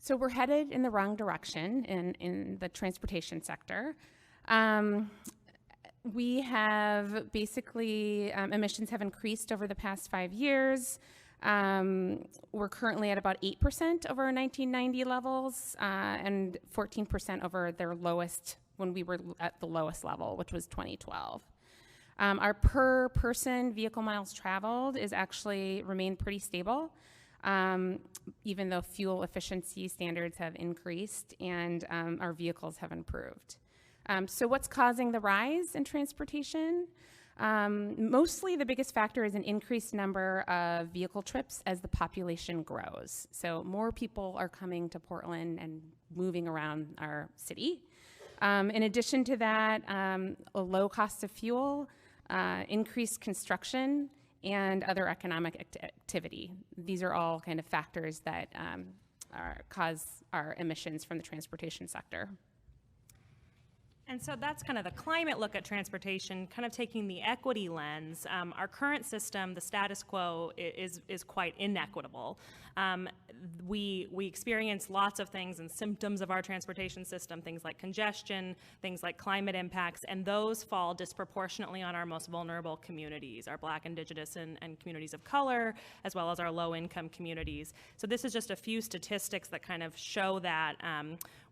So we're headed in the wrong direction in the transportation sector. We have basically, emissions have increased over the past 5 years. We're currently at about 8% over our 1990 levels and 14% over their lowest, when we were at the lowest level, which was 2012. Our per person vehicle miles traveled is actually remained pretty stable. Even though fuel efficiency standards have increased and our vehicles have improved. So what's causing the rise in transportation? Mostly the biggest factor is an increased number of vehicle trips as the population grows. So more people are coming to Portland and moving around our city. In addition to that, a low cost of fuel, increased construction, and other economic activity. These are all kind of factors that cause our emissions from the transportation sector. And so that's kind of the climate look at transportation, kind of taking the equity lens. Our current system, the status quo, is quite inequitable. We experience lots of things and symptoms of our transportation system, things like congestion, things like climate impacts, and those fall disproportionately on our most vulnerable communities, our Black, Indigenous, and communities of color, as well as our low-income communities. So this is just a few statistics that kind of show that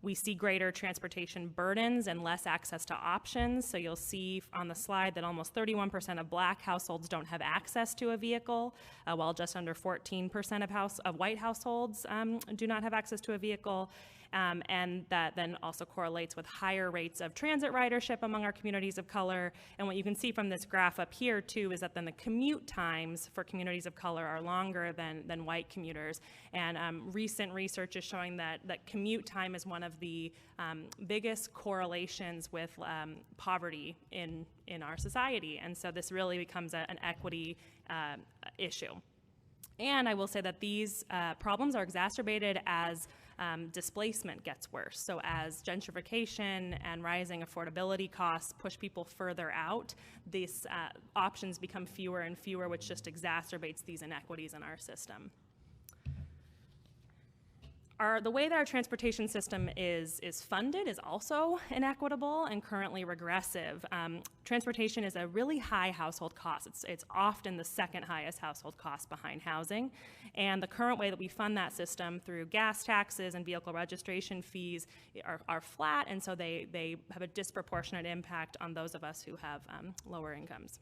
we see greater transportation burdens and less access to options. So you'll see on the slide that almost 31% of Black households don't have access to a vehicle, while just under 14% of white households do not have access to a vehicle. And that then also correlates with higher rates of transit ridership among our communities of color. And what you can see from this graph up here too is that then the commute times for communities of color are longer than white commuters. And recent research is showing that commute time is one of the biggest correlations with poverty in our society. And so this really becomes an equity issue. And I will say that these problems are exacerbated as displacement gets worse. So as gentrification and rising affordability costs push people further out, these options become fewer and fewer, which just exacerbates these inequities in our system. The way that our transportation system is funded is also inequitable and currently regressive. Transportation is a really high household cost. It's often the second highest household cost behind housing. And the current way that we fund that system through gas taxes and vehicle registration fees are flat, and so they have a disproportionate impact on those of us who have lower incomes.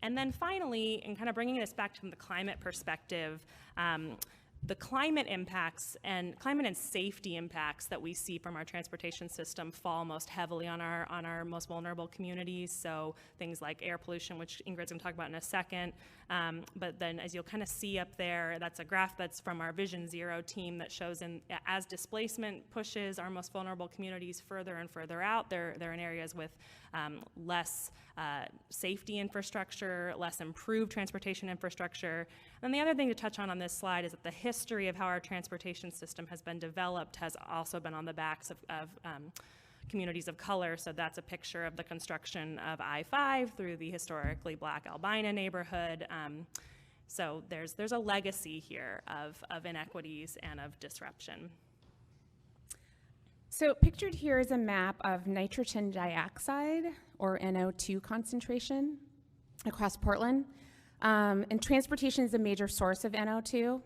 And then finally, and kind of bringing this back to the climate perspective, the climate impacts and climate and safety impacts that we see from our transportation system fall most heavily on our most vulnerable communities. So things like air pollution, which Ingrid's going to talk about in a second. But then, as you'll kind of see up there, that's a graph that's from our Vision Zero team that shows as displacement pushes our most vulnerable communities further and further out, they're in areas with less safety infrastructure, less improved transportation infrastructure. And the other thing to touch on this slide is that the history of how our transportation system has been developed has also been on the backs of communities of color. So that's a picture of the construction of I-5 through the historically Black Albina neighborhood. So there's a legacy here of inequities and of disruption. So pictured here is a map of nitrogen dioxide, or NO2 concentration, across Portland. And transportation is a major source of NO2.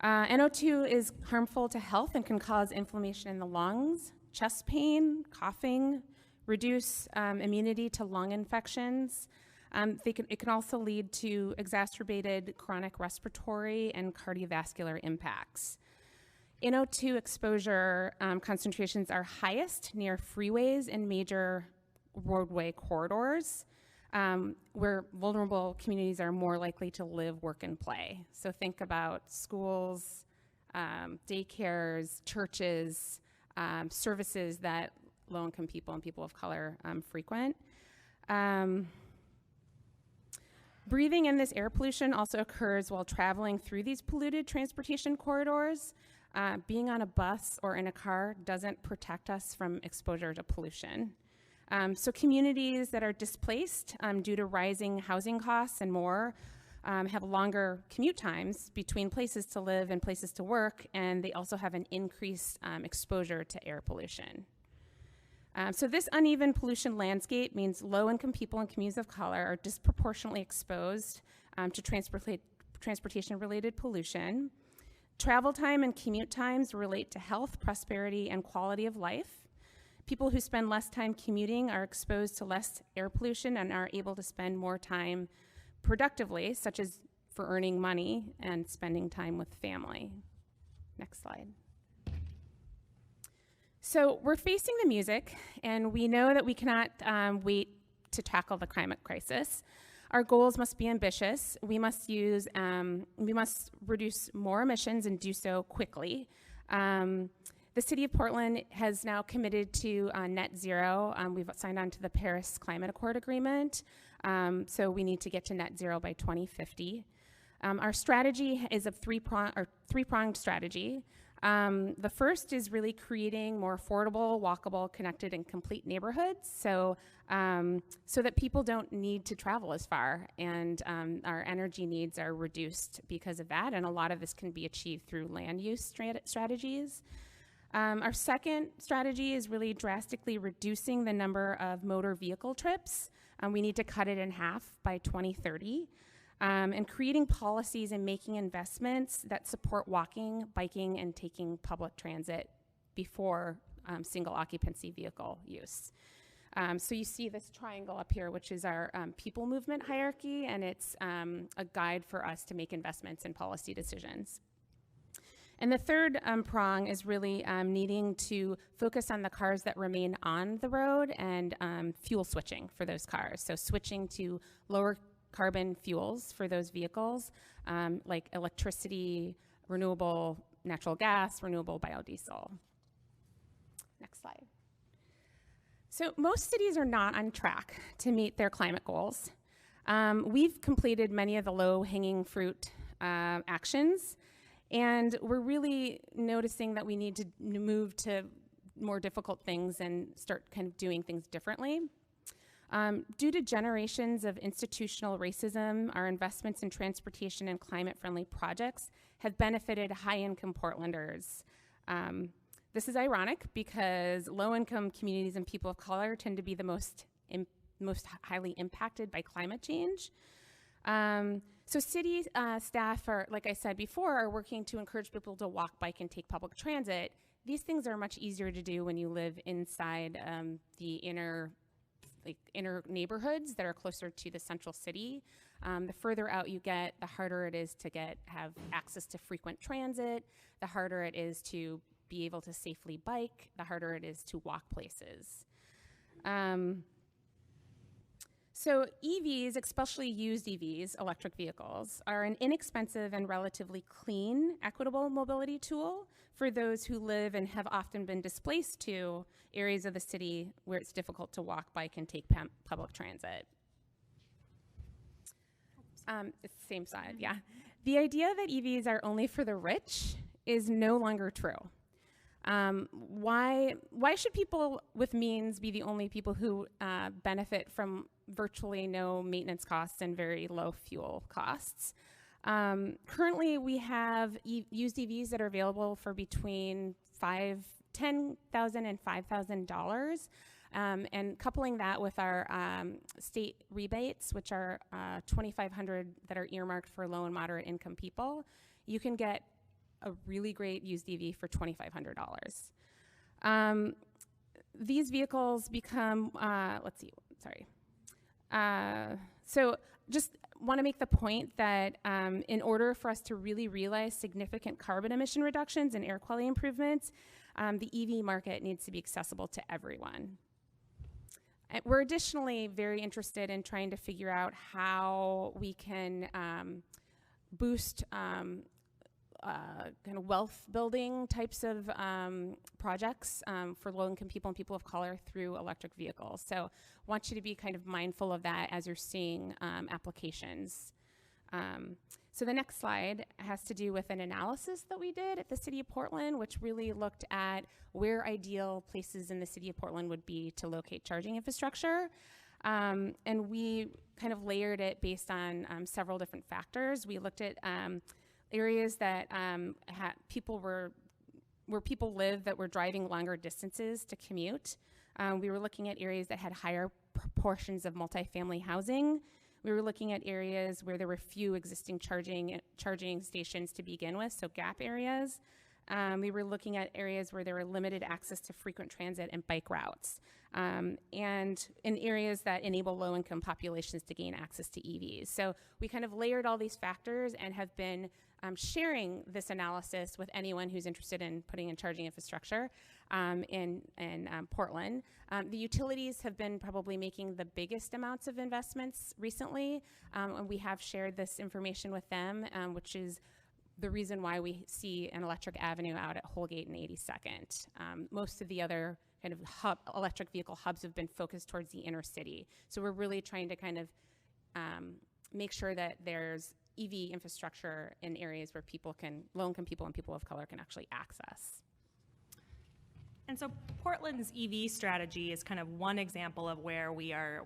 NO2 is harmful to health and can cause inflammation in the lungs, chest pain, coughing, reduce immunity to lung infections. It can also lead to exacerbated chronic respiratory and cardiovascular impacts. NO2 exposure concentrations are highest near freeways and major roadway corridors, where vulnerable communities are more likely to live, work, and play. So think about schools, daycares, churches, services that low-income people and people of color frequent. Breathing in this air pollution also occurs while traveling through these polluted transportation corridors. Being on a bus or in a car doesn't protect us from exposure to pollution. So communities that are displaced due to rising housing costs and more have longer commute times between places to live and places to work, and they also have an increased exposure to air pollution. So this uneven pollution landscape means low-income people and communities of color are disproportionately exposed to transportation-related pollution. Travel time and commute times relate to health, prosperity, and quality of life. People who spend less time commuting are exposed to less air pollution and are able to spend more time productively, such as for earning money and spending time with family. Next slide. So we're facing the music, and we know that we cannot wait to tackle the climate crisis. Our goals must be ambitious. We must reduce more emissions and do so quickly. The City of Portland has now committed to net zero. We've signed on to the Paris Climate Accord agreement, so we need to get to net zero by 2050. Our strategy is a three-pronged strategy. The first is really creating more affordable, walkable, connected, and complete neighborhoods, so that people don't need to travel as far, and our energy needs are reduced because of that, and a lot of this can be achieved through land use strategies. Our second strategy is really drastically reducing the number of motor vehicle trips. We need to cut it in half by 2030. And creating policies and making investments that support walking, biking, and taking public transit before single occupancy vehicle use. So you see this triangle up here, which is our people movement hierarchy, and it's a guide for us to make investments in policy decisions. And the third prong is really needing to focus on the cars that remain on the road and fuel switching for those cars. So switching to lower carbon fuels for those vehicles, like electricity, renewable natural gas, renewable biodiesel. Next slide. So most cities are not on track to meet their climate goals. We've completed many of the low-hanging fruit actions. And we're really noticing that we need to move to more difficult things and start kind of doing things differently. Due to generations of institutional racism, our investments in transportation and climate-friendly projects have benefited high-income Portlanders. This is ironic because low-income communities and people of color tend to be the most highly impacted by climate change. So city staff are, like I said before, are working to encourage people to walk, bike, and take public transit. These things are much easier to do when you live inside the inner neighborhoods that are closer to the central city. The further out you get, the harder it is to have access to frequent transit, the harder it is to be able to safely bike, the harder it is to walk places. So EVs, especially used EVs, electric vehicles, are an inexpensive and relatively clean, equitable mobility tool for those who live and have often been displaced to areas of the city where it's difficult to walk, bike, and take public transit. It's the same side, yeah. The idea that EVs are only for the rich is no longer true. Why should people with means be the only people who benefit from virtually no maintenance costs and very low fuel costs? Currently, we have used EVs that are available for between $10,000 and $5,000. And coupling that with our state rebates, which are $2,500 that are earmarked for low and moderate income people, you can get a really great used EV for $2,500. These vehicles become, so just want to make the point that in order for us to really realize significant carbon emission reductions and air quality improvements, the EV market needs to be accessible to everyone. We're additionally very interested in trying to figure out how we can boost kind of wealth building types of projects for low-income people and people of color through electric vehicles. So want you to be kind of mindful of that as you're seeing applications. So the next slide has to do with an analysis that we did at the City of Portland, which really looked at where ideal places in the City of Portland would be to locate charging infrastructure. And we kind of layered it based on several different factors. We looked at areas that where people live that were driving longer distances to commute. We were looking at areas that had higher proportions of multifamily housing. We were looking at areas where there were few existing charging stations to begin with, so gap areas. We were looking at areas where there were limited access to frequent transit and bike routes, and in areas that enable low-income populations to gain access to EVs. So we kind of layered all these factors and have been sharing this analysis with anyone who's interested in putting in charging infrastructure in Portland. The utilities have been probably making the biggest amounts of investments recently, and we have shared this information with them, which is the reason why we see an electric avenue out at Holgate and 82nd. Most of the other kind of electric vehicle hubs have been focused towards the inner city. So we're really trying to kind of make sure that there's EV infrastructure in areas where low-income people and people of color can actually access. And so Portland's EV strategy is kind of one example of where we are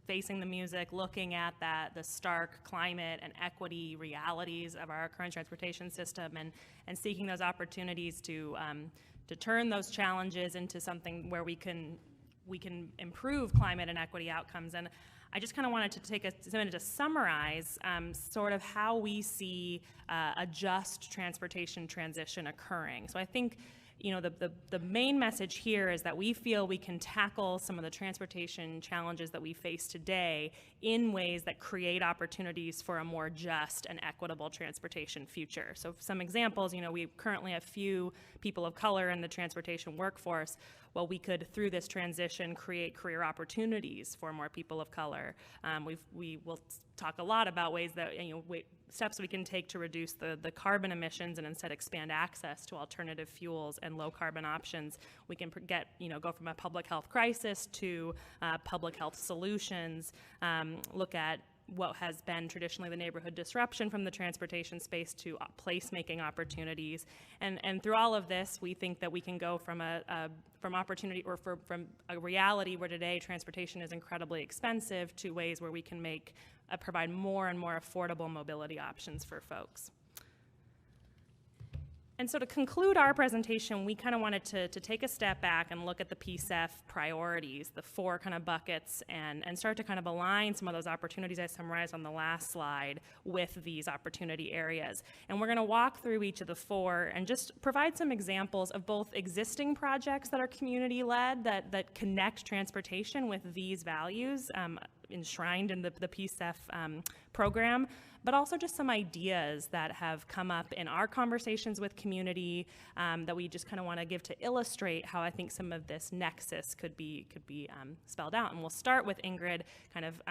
facing the music, looking at the stark climate and equity realities of our current transportation system, and seeking those opportunities to turn those challenges into something where we can improve climate and equity outcomes. And I just kind of wanted to take a minute to summarize sort of how we see a just transportation transition occurring. So I think, you know, the main message here is that we feel we can tackle some of the transportation challenges that we face today in ways that create opportunities for a more just and equitable transportation future. So some examples, you know, we currently have few people of color in the transportation workforce. Well, we could, through this transition, create career opportunities for more people of color. We will talk a lot about ways that, you know, steps we can take to reduce the carbon emissions and instead expand access to alternative fuels and low carbon options. We can go from a public health crisis to public health solutions, look at what has been traditionally the neighborhood disruption from the transportation space to placemaking opportunities. And through all of this, we think that we can go from from a reality where today transportation is incredibly expensive to ways where we can provide more and more affordable mobility options for folks. And so to conclude our presentation, we kind of wanted to take a step back and look at the PCEF priorities, the 4 kind of buckets, and start to kind of align some of those opportunities I summarized on the last slide with these opportunity areas. And we're going to walk through each of the 4 and just provide some examples of both existing projects that are community-led that connect transportation with these values enshrined in the PCEF program, but also just some ideas that have come up in our conversations with community that we just kind of want to give to illustrate how I think some of this nexus could be spelled out. And we'll start with Ingrid kind of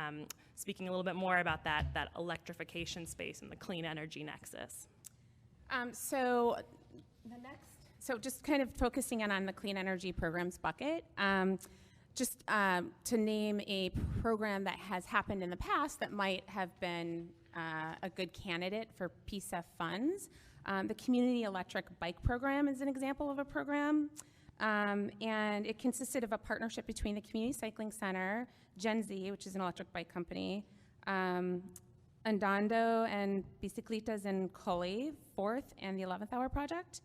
speaking a little bit more about that electrification space and the clean energy nexus. So just kind of focusing in on the clean energy programs bucket. Just to name a program that has happened in the past that might have been a good candidate for PCEF funds. The Community Electric Bike Program is an example of a program, and it consisted of a partnership between the Community Cycling Center, Gen Z, which is an electric bike company, Andando and Bicicletas en Coli, 4th and the 11th Hour Project.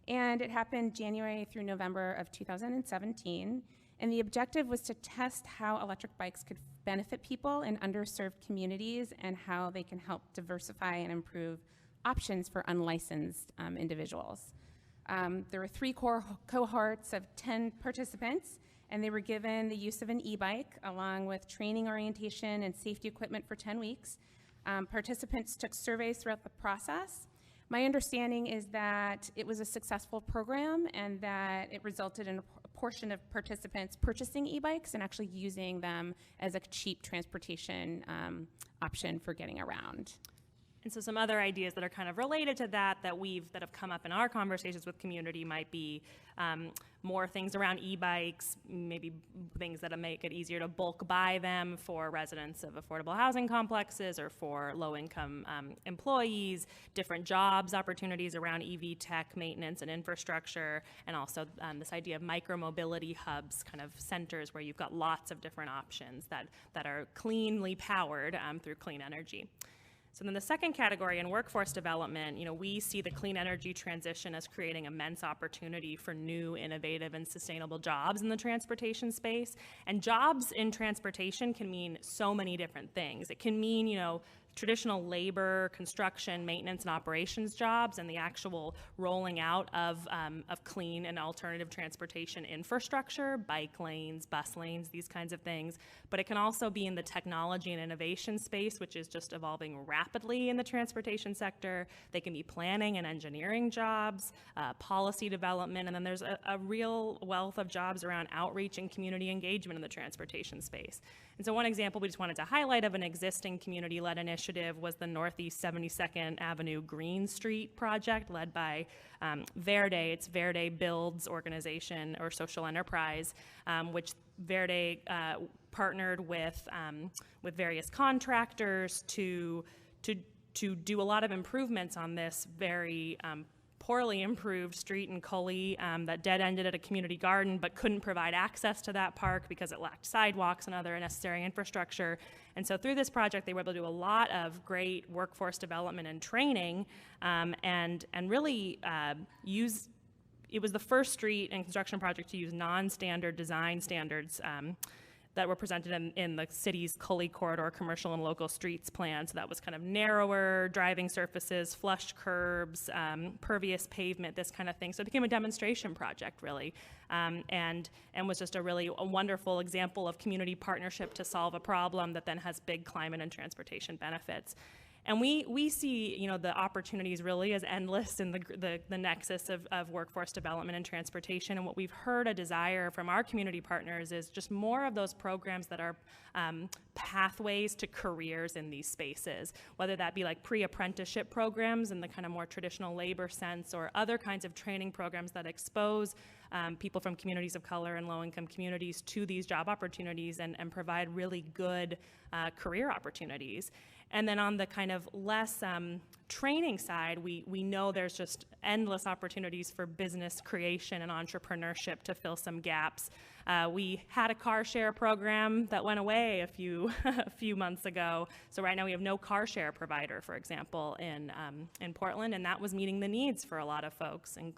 And it happened January through November of 2017. And the objective was to test how electric bikes could benefit people in underserved communities and how they can help diversify and improve options for unlicensed individuals. There were 3 cohorts of 10 participants, and they were given the use of an e-bike along with training, orientation, and safety equipment for 10 weeks. Participants took surveys throughout the process. My understanding is that it was a successful program and that it resulted in a portion of participants purchasing e-bikes and actually using them as a cheap transportation option for getting around. And so some other ideas that are kind of related to that have come up in our conversations with community might be more things around e-bikes, maybe things that make it easier to bulk buy them for residents of affordable housing complexes or for low-income employees, different jobs opportunities around EV tech maintenance and infrastructure, and also this idea of micro-mobility hubs, kind of centers where you've got lots of different options that are cleanly powered through clean energy. So then the second category in workforce development, we see the clean energy transition as creating immense opportunity for new, innovative, and sustainable jobs in the transportation space. And jobs in transportation can mean so many different things. It can mean, traditional labor, construction, maintenance, and operations jobs, and the actual rolling out of clean and alternative transportation infrastructure, bike lanes, bus lanes, these kinds of things. But it can also be in the technology and innovation space, which is just evolving rapidly in the transportation sector. They can be planning and engineering jobs, policy development, and then there's a real wealth of jobs around outreach and community engagement in the transportation space. And so one example we just wanted to highlight of an existing community-led initiative was the Northeast 72nd Avenue Green Street project led by Verde. It's Verde Builds organization or social enterprise, which Verde partnered with various contractors to do a lot of improvements on this very poorly improved street in Cully that dead-ended at a community garden but couldn't provide access to that park because it lacked sidewalks and other necessary infrastructure. And so through this project, they were able to do a lot of great workforce development and training and really it was the first street and construction project to use non-standard design standards that were presented in the city's Cully Corridor Commercial and Local Streets Plan. So that was kind of narrower driving surfaces, flush curbs, pervious pavement, this kind of thing. So it became a demonstration project, really, and was just a wonderful example of community partnership to solve a problem that then has big climate and transportation benefits. And we see, you know, the opportunities really as endless in the nexus of workforce development and transportation. And what we've heard a desire from our community partners is just more of those programs that are pathways to careers in these spaces, whether that be like pre-apprenticeship programs in the kind of more traditional labor sense, or other kinds of training programs that expose people from communities of color and low-income communities to these job opportunities and provide really good career opportunities. And then on the kind of less training side, we know there's just endless opportunities for business creation and entrepreneurship to fill some gaps. We had a car share program that went away a few months ago. So right now we have no car share provider, for example, in Portland, and that was meeting the needs for a lot of folks, and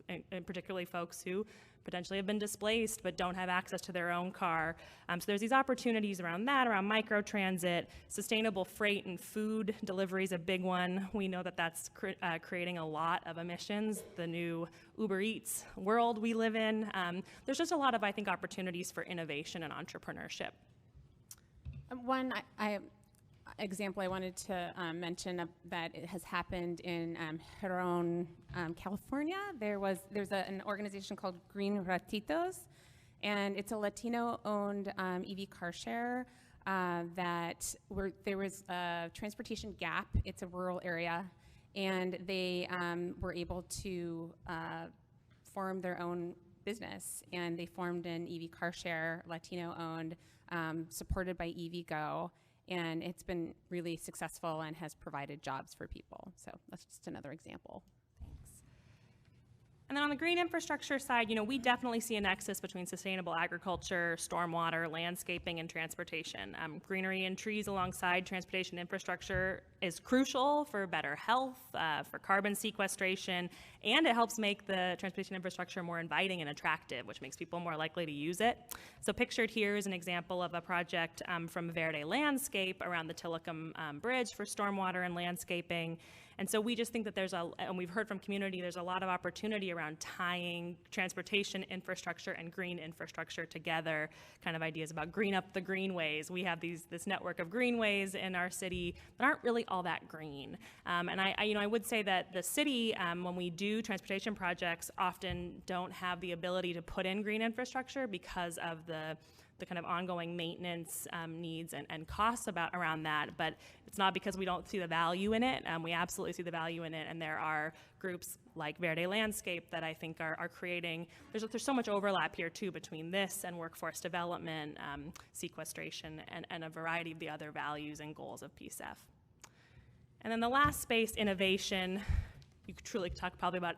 particularly folks who potentially have been displaced but don't have access to their own car. So there's these opportunities around that, around microtransit. Sustainable freight and food delivery is a big one. We know that that's creating a lot of emissions, the new Uber Eats world we live in. There's just a lot of, I think, opportunities for innovation and entrepreneurship. One example I wanted to mention that it has happened in Huron, California. There's an organization called Green Ratitos, and it's a Latino-owned EV car share there was a transportation gap. It's a rural area, and they were able to form their own business, and they formed an EV car share, Latino-owned, supported by EVgo. And it's been really successful and has provided jobs for people. So that's just another example. Thanks. And then on the green infrastructure side, you know, we definitely see a nexus between sustainable agriculture, stormwater, landscaping, and transportation. Greenery and trees alongside transportation infrastructure is crucial for better health, for carbon sequestration, and it helps make the transportation infrastructure more inviting and attractive, which makes people more likely to use it. So pictured here is an example of a project from Verde Landscape around the Tillicum Bridge for stormwater and landscaping. And so we just think that and we've heard from community, there's a lot of opportunity around tying transportation infrastructure and green infrastructure together, kind of ideas about green up the greenways. We have this network of greenways in our city that aren't really all that green. And I would say that the city, when we do transportation projects, often don't have the ability to put in green infrastructure because of the kind of ongoing maintenance needs and costs around that, but it's not because we don't see the value in it. We absolutely see the value in it, and there are groups like Verde Landscape that I think are creating, there's so much overlap here too between this and workforce development, sequestration, and a variety of the other values and goals of PCEF. And then the last space, innovation, you could truly talk probably about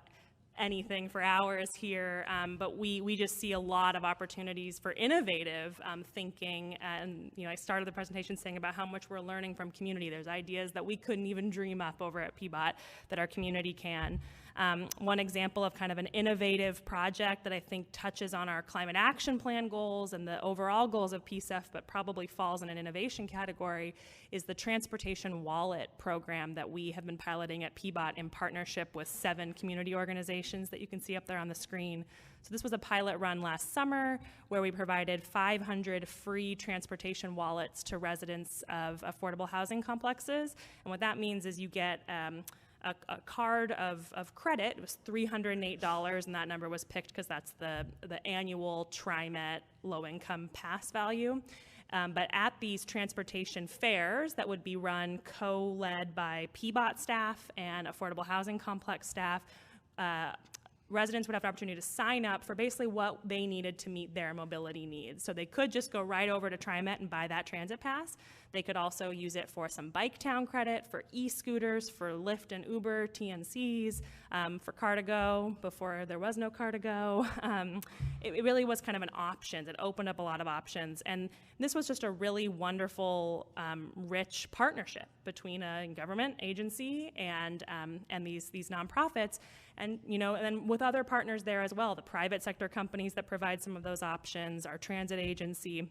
anything for hours here, but we just see a lot of opportunities for innovative thinking. And you know, I started the presentation saying about how much we're learning from community. There's ideas that we couldn't even dream up over at PBOT that our community can. One example of kind of an innovative project that I think touches on our climate action plan goals and the overall goals of PCEF, but probably falls in an innovation category, is the Transportation Wallet program that we have been piloting at PBOT in partnership with 7 community organizations that you can see up there on the screen. So this was a pilot run last summer where we provided 500 free transportation wallets to residents of affordable housing complexes. And what that means is you get a card of credit. It was $308, and that number was picked because that's the annual TriMet low-income pass value. But at these transportation fairs that would be run co-led by PBOT staff and affordable housing complex staff, residents would have the opportunity to sign up for basically what they needed to meet their mobility needs. So they could just go right over to TriMet and buy that transit pass. They could also use it for some bike town credit, for e-scooters, for Lyft and Uber, TNCs, for Car2Go before there was no Car2Go. It really was kind of an option. It opened up a lot of options. And this was just a really wonderful, rich partnership between a government agency and these nonprofits. And, you know, and then with other partners there as well, the private sector companies that provide some of those options, our transit agency.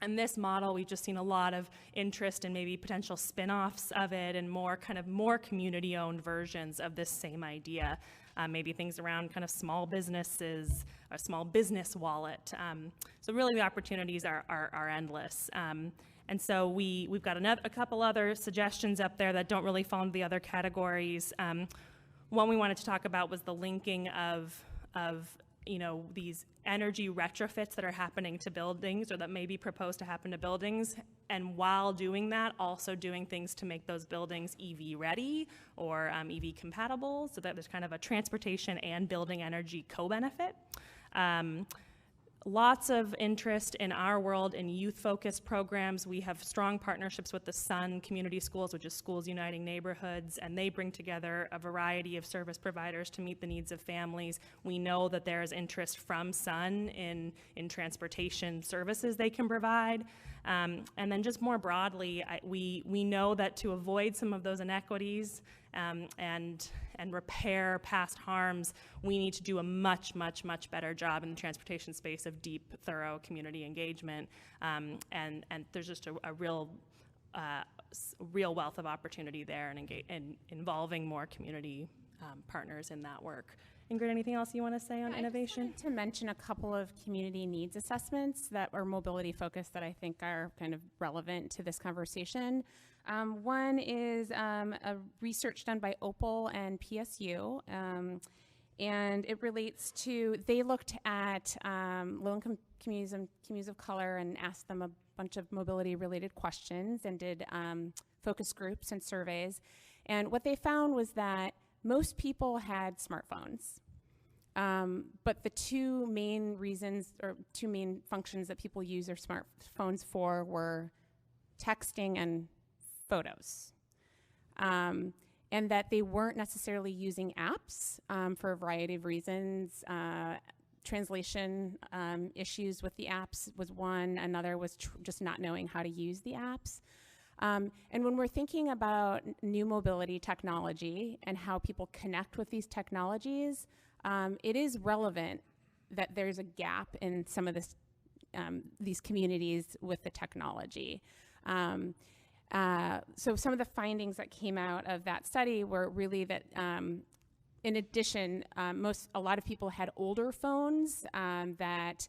And this model, we've just seen a lot of interest in maybe potential spin-offs of it and more community-owned versions of this same idea. Maybe things around kind of small businesses, a small business wallet. So really the opportunities are endless. And so we've got a couple other suggestions up there that don't really fall into the other categories. One we wanted to talk about was the linking of these energy retrofits that are happening to buildings or that may be proposed to happen to buildings, and while doing that, also doing things to make those buildings EV ready or EV compatible, so that there's kind of a transportation and building energy co-benefit. Lots of interest in our world in youth-focused programs. We have strong partnerships with the SUN Community Schools, which is Schools Uniting Neighborhoods, and they bring together a variety of service providers to meet the needs of families. We know that there is interest from SUN in transportation services they can provide. And then just more broadly, we know that to avoid some of those inequities and repair past harms, we need to do a much, much, much better job in the transportation space of deep, thorough community engagement. And there's just a real wealth of opportunity there and involving more community partners in that work. Ingrid, anything else you want to say on innovation? I just wanted to mention a couple of community needs assessments that are mobility focused that I think are kind of relevant to this conversation. One is a research done by Opal and PSU, and it relates to, they looked at low-income communities and communities of color and asked them a bunch of mobility-related questions and did focus groups and surveys. And what they found was that most people had smartphones, but the two main reasons or two main functions that people use their smartphones for were texting and photos, and that they weren't necessarily using apps for a variety of reasons. Translation issues with the apps was one. Another was just not knowing how to use the apps. And when we're thinking about new mobility technology and how people connect with these technologies, it is relevant that there's a gap in some of this, these communities with the technology. So some of the findings that came out of that study were really that, in addition, a lot of people had older phones that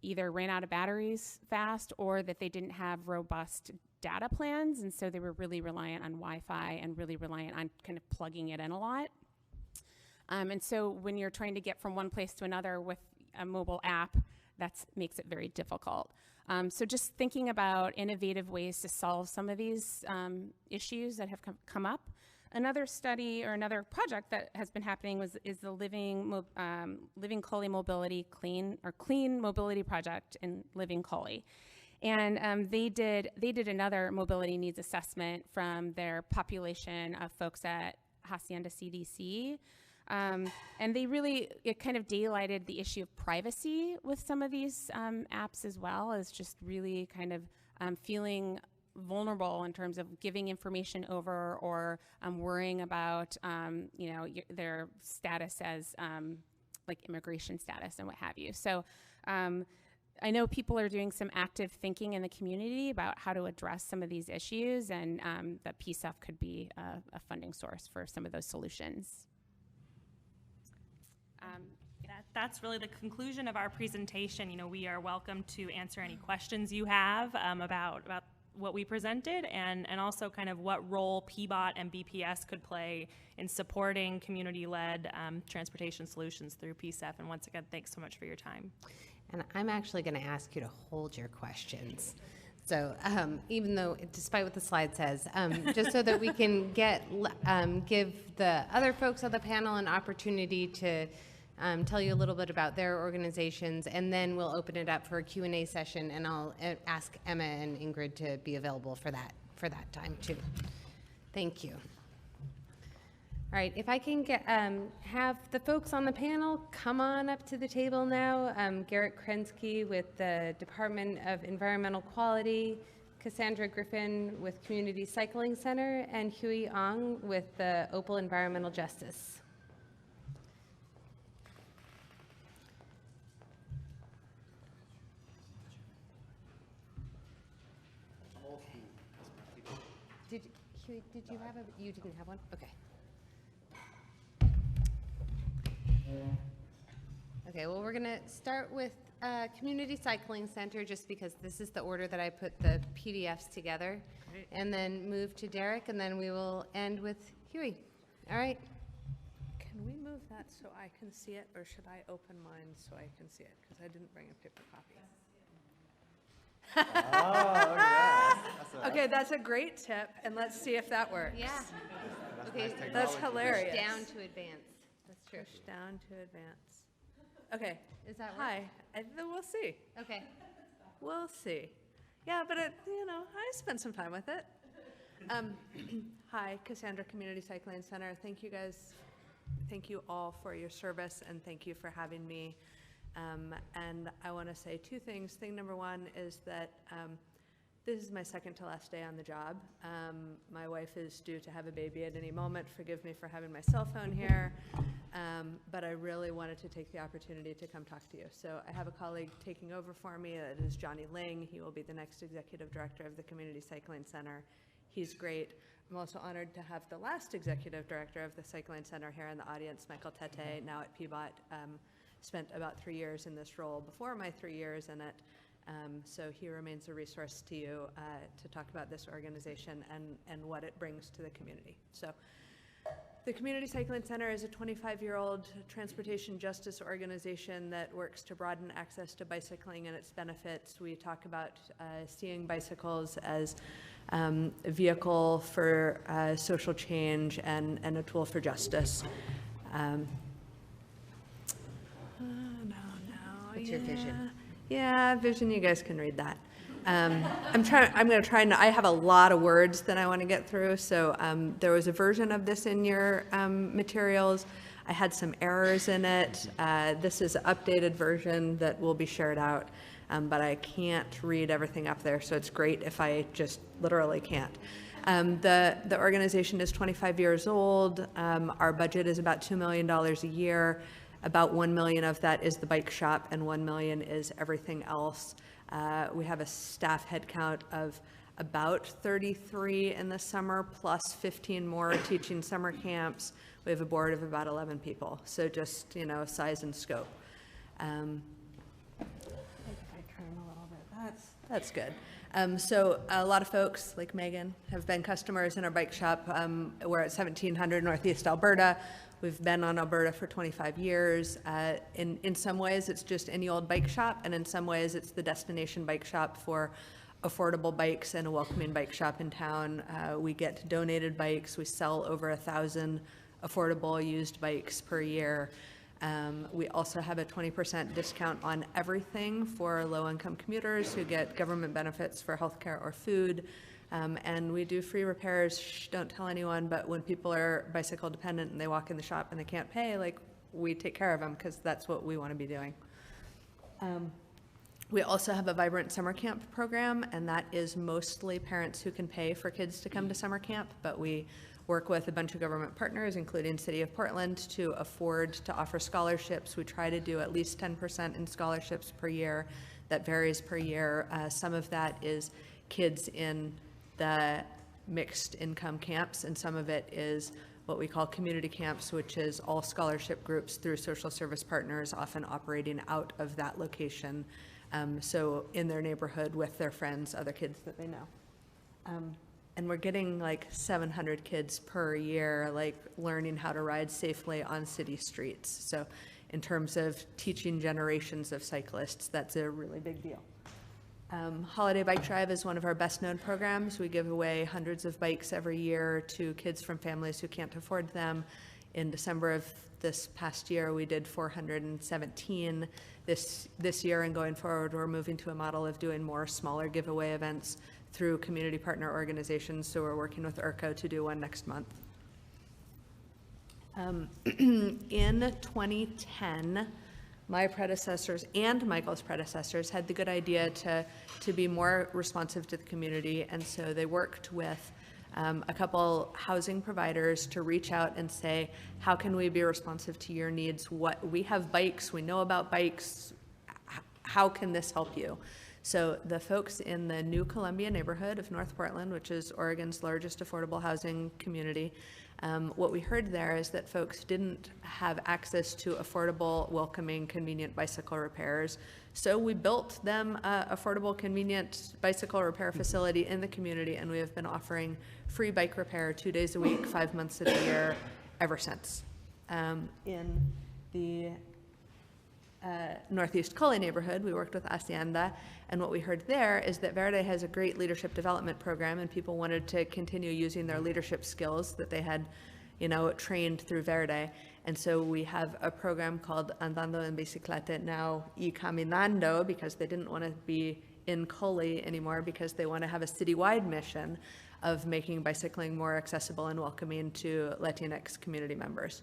either ran out of batteries fast or that they didn't have robust data plans, and so they were really reliant on Wi-Fi and really reliant on kind of plugging it in a lot. And so when you're trying to get from one place to another with a mobile app, that makes it very difficult. So just thinking about innovative ways to solve some of these issues that have come up. Another study or another project that has been happening is the Living Coley Mobility Clean Mobility Project in Living Coley. And they did another mobility needs assessment from their population of folks at Hacienda CDC. And it kind of daylighted the issue of privacy with some of these apps as well, as just really kind of feeling vulnerable in terms of giving information over or worrying about their status as like immigration status and what have you. So I know people are doing some active thinking in the community about how to address some of these issues, and that PCEF could be a funding source for some of those solutions. That's really the conclusion of our presentation. We are welcome to answer any questions you have about what we presented, and also kind of what role PBOT and BPS could play in supporting community-led transportation solutions through PCEF. And once again, thanks so much for your time. And I'm actually going to ask you to hold your questions. So even though, despite what the slide says, just so that we can give the other folks on the panel an opportunity to tell you a little bit about their organizations, and then we'll open it up for a Q&A session, and I'll ask Emma and Ingrid to be available for that time too. Thank you. All right, if I can have the folks on the panel come on up to the table now. Garrett Krensky with the Department of Environmental Quality, Cassandra Griffin with Community Cycling Center, and Huey Ong with the Opal Environmental Justice. Did you have you didn't have one? Okay. Okay, well, we're going to start with Community Cycling Center, just because this is the order that I put the PDFs together. Great. And then move to Derek, and then we will end with Huey. All right. Can we move that so I can see it, or should I open mine so I can see it? Because I didn't bring a paper copy. Oh, look at that. Okay, that's a great tip, and let's see if that works. Yeah. Okay, That's hilarious. Push down to advance. That's true. Push down to advance. Okay. Is that Hi. We'll see. Okay. We'll see. Yeah, but I spent some time with it. Hi, Cassandra Community Cycling Center. Thank you guys. Thank you all for your service, and thank you for having me. And I want to say two things. Thing number one is that this is my second to last day on the job. My wife is due to have a baby at any moment. Forgive me for having my cell phone here. But I really wanted to take the opportunity to come talk to you. So I have a colleague taking over for me. That is Johnny Ling. He will be the next executive director of the Community Cycling Center. He's great. I'm also honored to have the last executive director of the Cycling Center here in the audience, Michael Tete, now at PBOT. Spent about 3 years in this role before my 3 years in it. So he remains a resource to you to talk about this organization and what it brings to the community. So the Community Cycling Center is a 25-year-old transportation justice organization that works to broaden access to bicycling and its benefits. We talk about seeing bicycles as a vehicle for social change and a tool for justice. What's your vision? Yeah, vision, you guys can read that. I'm going to try, I have a lot of words that I want to get through, so there was a version of this in your materials. I had some errors in it. This is an updated version that will be shared out, but I can't read everything up there, so it's great if I just literally can't. The organization is 25 years old. Our budget is about $2 million a year. About 1 million of that is the bike shop, and 1 million is everything else. We have a staff headcount of about 33 in the summer, plus 15 more teaching summer camps. We have a board of about 11 people. So just, size and scope. If I turn a little bit, that's good. So a lot of folks, like Megan, have been customers in our bike shop. We're at 1700 Northeast Alberta. We've been on Alberta for 25 years. In some ways, it's just any old bike shop, and in some ways, it's the destination bike shop for affordable bikes and a welcoming bike shop in town. We get donated bikes. We sell over 1,000 affordable used bikes per year. We also have a 20% discount on everything for low-income commuters who get government benefits for healthcare or food. And we do free repairs. Shh, don't tell anyone, but when people are bicycle dependent and they walk in the shop and they can't pay, we take care of them because that's what we want to be doing. We also have a vibrant summer camp program, and that is mostly parents who can pay for kids to come to summer camp, but we work with a bunch of government partners, including City of Portland, to afford to offer scholarships. We try to do at least 10% in scholarships per year. That varies per year. Some of that is kids in the mixed income camps, and some of it is what we call community camps, which is all scholarship groups through social service partners, often operating out of that location. So in their neighborhood with their friends, other kids that they know. And we're getting 700 kids per year, learning how to ride safely on city streets. So in terms of teaching generations of cyclists, that's a really big deal. Holiday Bike Drive is one of our best known programs. We give away hundreds of bikes every year to kids from families who can't afford them. In December of this past year, we did 417. This year and going forward, we're moving to a model of doing more smaller giveaway events through community partner organizations. So we're working with ERCO to do one next month. In 2010, my predecessors and Michael's predecessors had the good idea to be more responsive to the community, and so they worked with a couple housing providers to reach out and say, how can we be responsive to your needs? We have bikes, we know about bikes, how can this help you? So the folks in the New Columbia neighborhood of North Portland, which is Oregon's largest affordable housing community, What we heard there is that folks didn't have access to affordable, welcoming, convenient bicycle repairs. So we built them an affordable, convenient bicycle repair facility in the community, and we have been offering free bike repair 2 days a week, 5 months of the year, ever since. In the Northeast Cully neighborhood, we worked with Hacienda, and what we heard there is that Verde has a great leadership development program, and people wanted to continue using their leadership skills that they had, trained through Verde. And so we have a program called Andando en Bicicleta, now y-Caminando, because they didn't want to be in Cully anymore, because they want to have a citywide mission of making bicycling more accessible and welcoming to Latinx community members.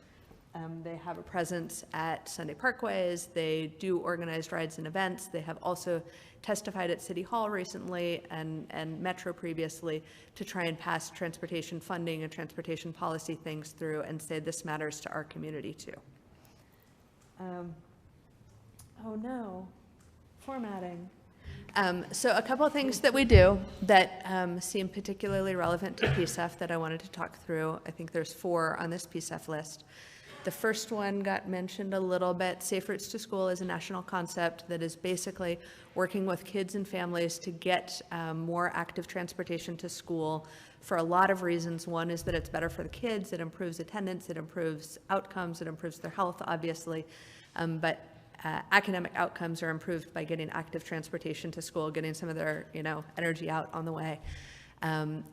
They have a presence at Sunday Parkways. They do organized rides and events. They have also testified at City Hall recently and Metro previously to try and pass transportation funding and transportation policy things through and say this matters to our community too. Oh no, formatting. So a couple of things that we do that seem particularly relevant to PCEF that I wanted to talk through. I think there's 4 on this PCEF list. The first one got mentioned a little bit. Safe Routes to School is a national concept that is basically working with kids and families to get more active transportation to school for a lot of reasons. One is that it's better for the kids, it improves attendance, it improves outcomes, it improves their health, obviously. But academic outcomes are improved by getting active transportation to school, getting some of their energy out on the way.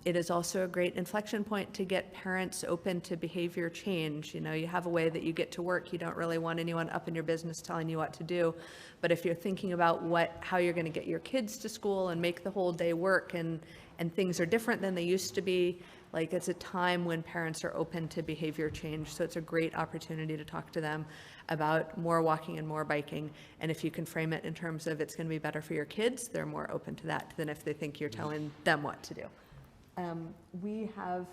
It is also a great inflection point to get parents open to behavior change. You have a way that you get to work. You don't really want anyone up in your business telling you what to do. But if you're thinking about how you're going to get your kids to school and make the whole day work and things are different than they used to be, like it's a time when parents are open to behavior change. So it's a great opportunity to talk to them about more walking and more biking. And if you can frame it in terms of it's going to be better for your kids, they're more open to that than if they think you're telling them what to do. We have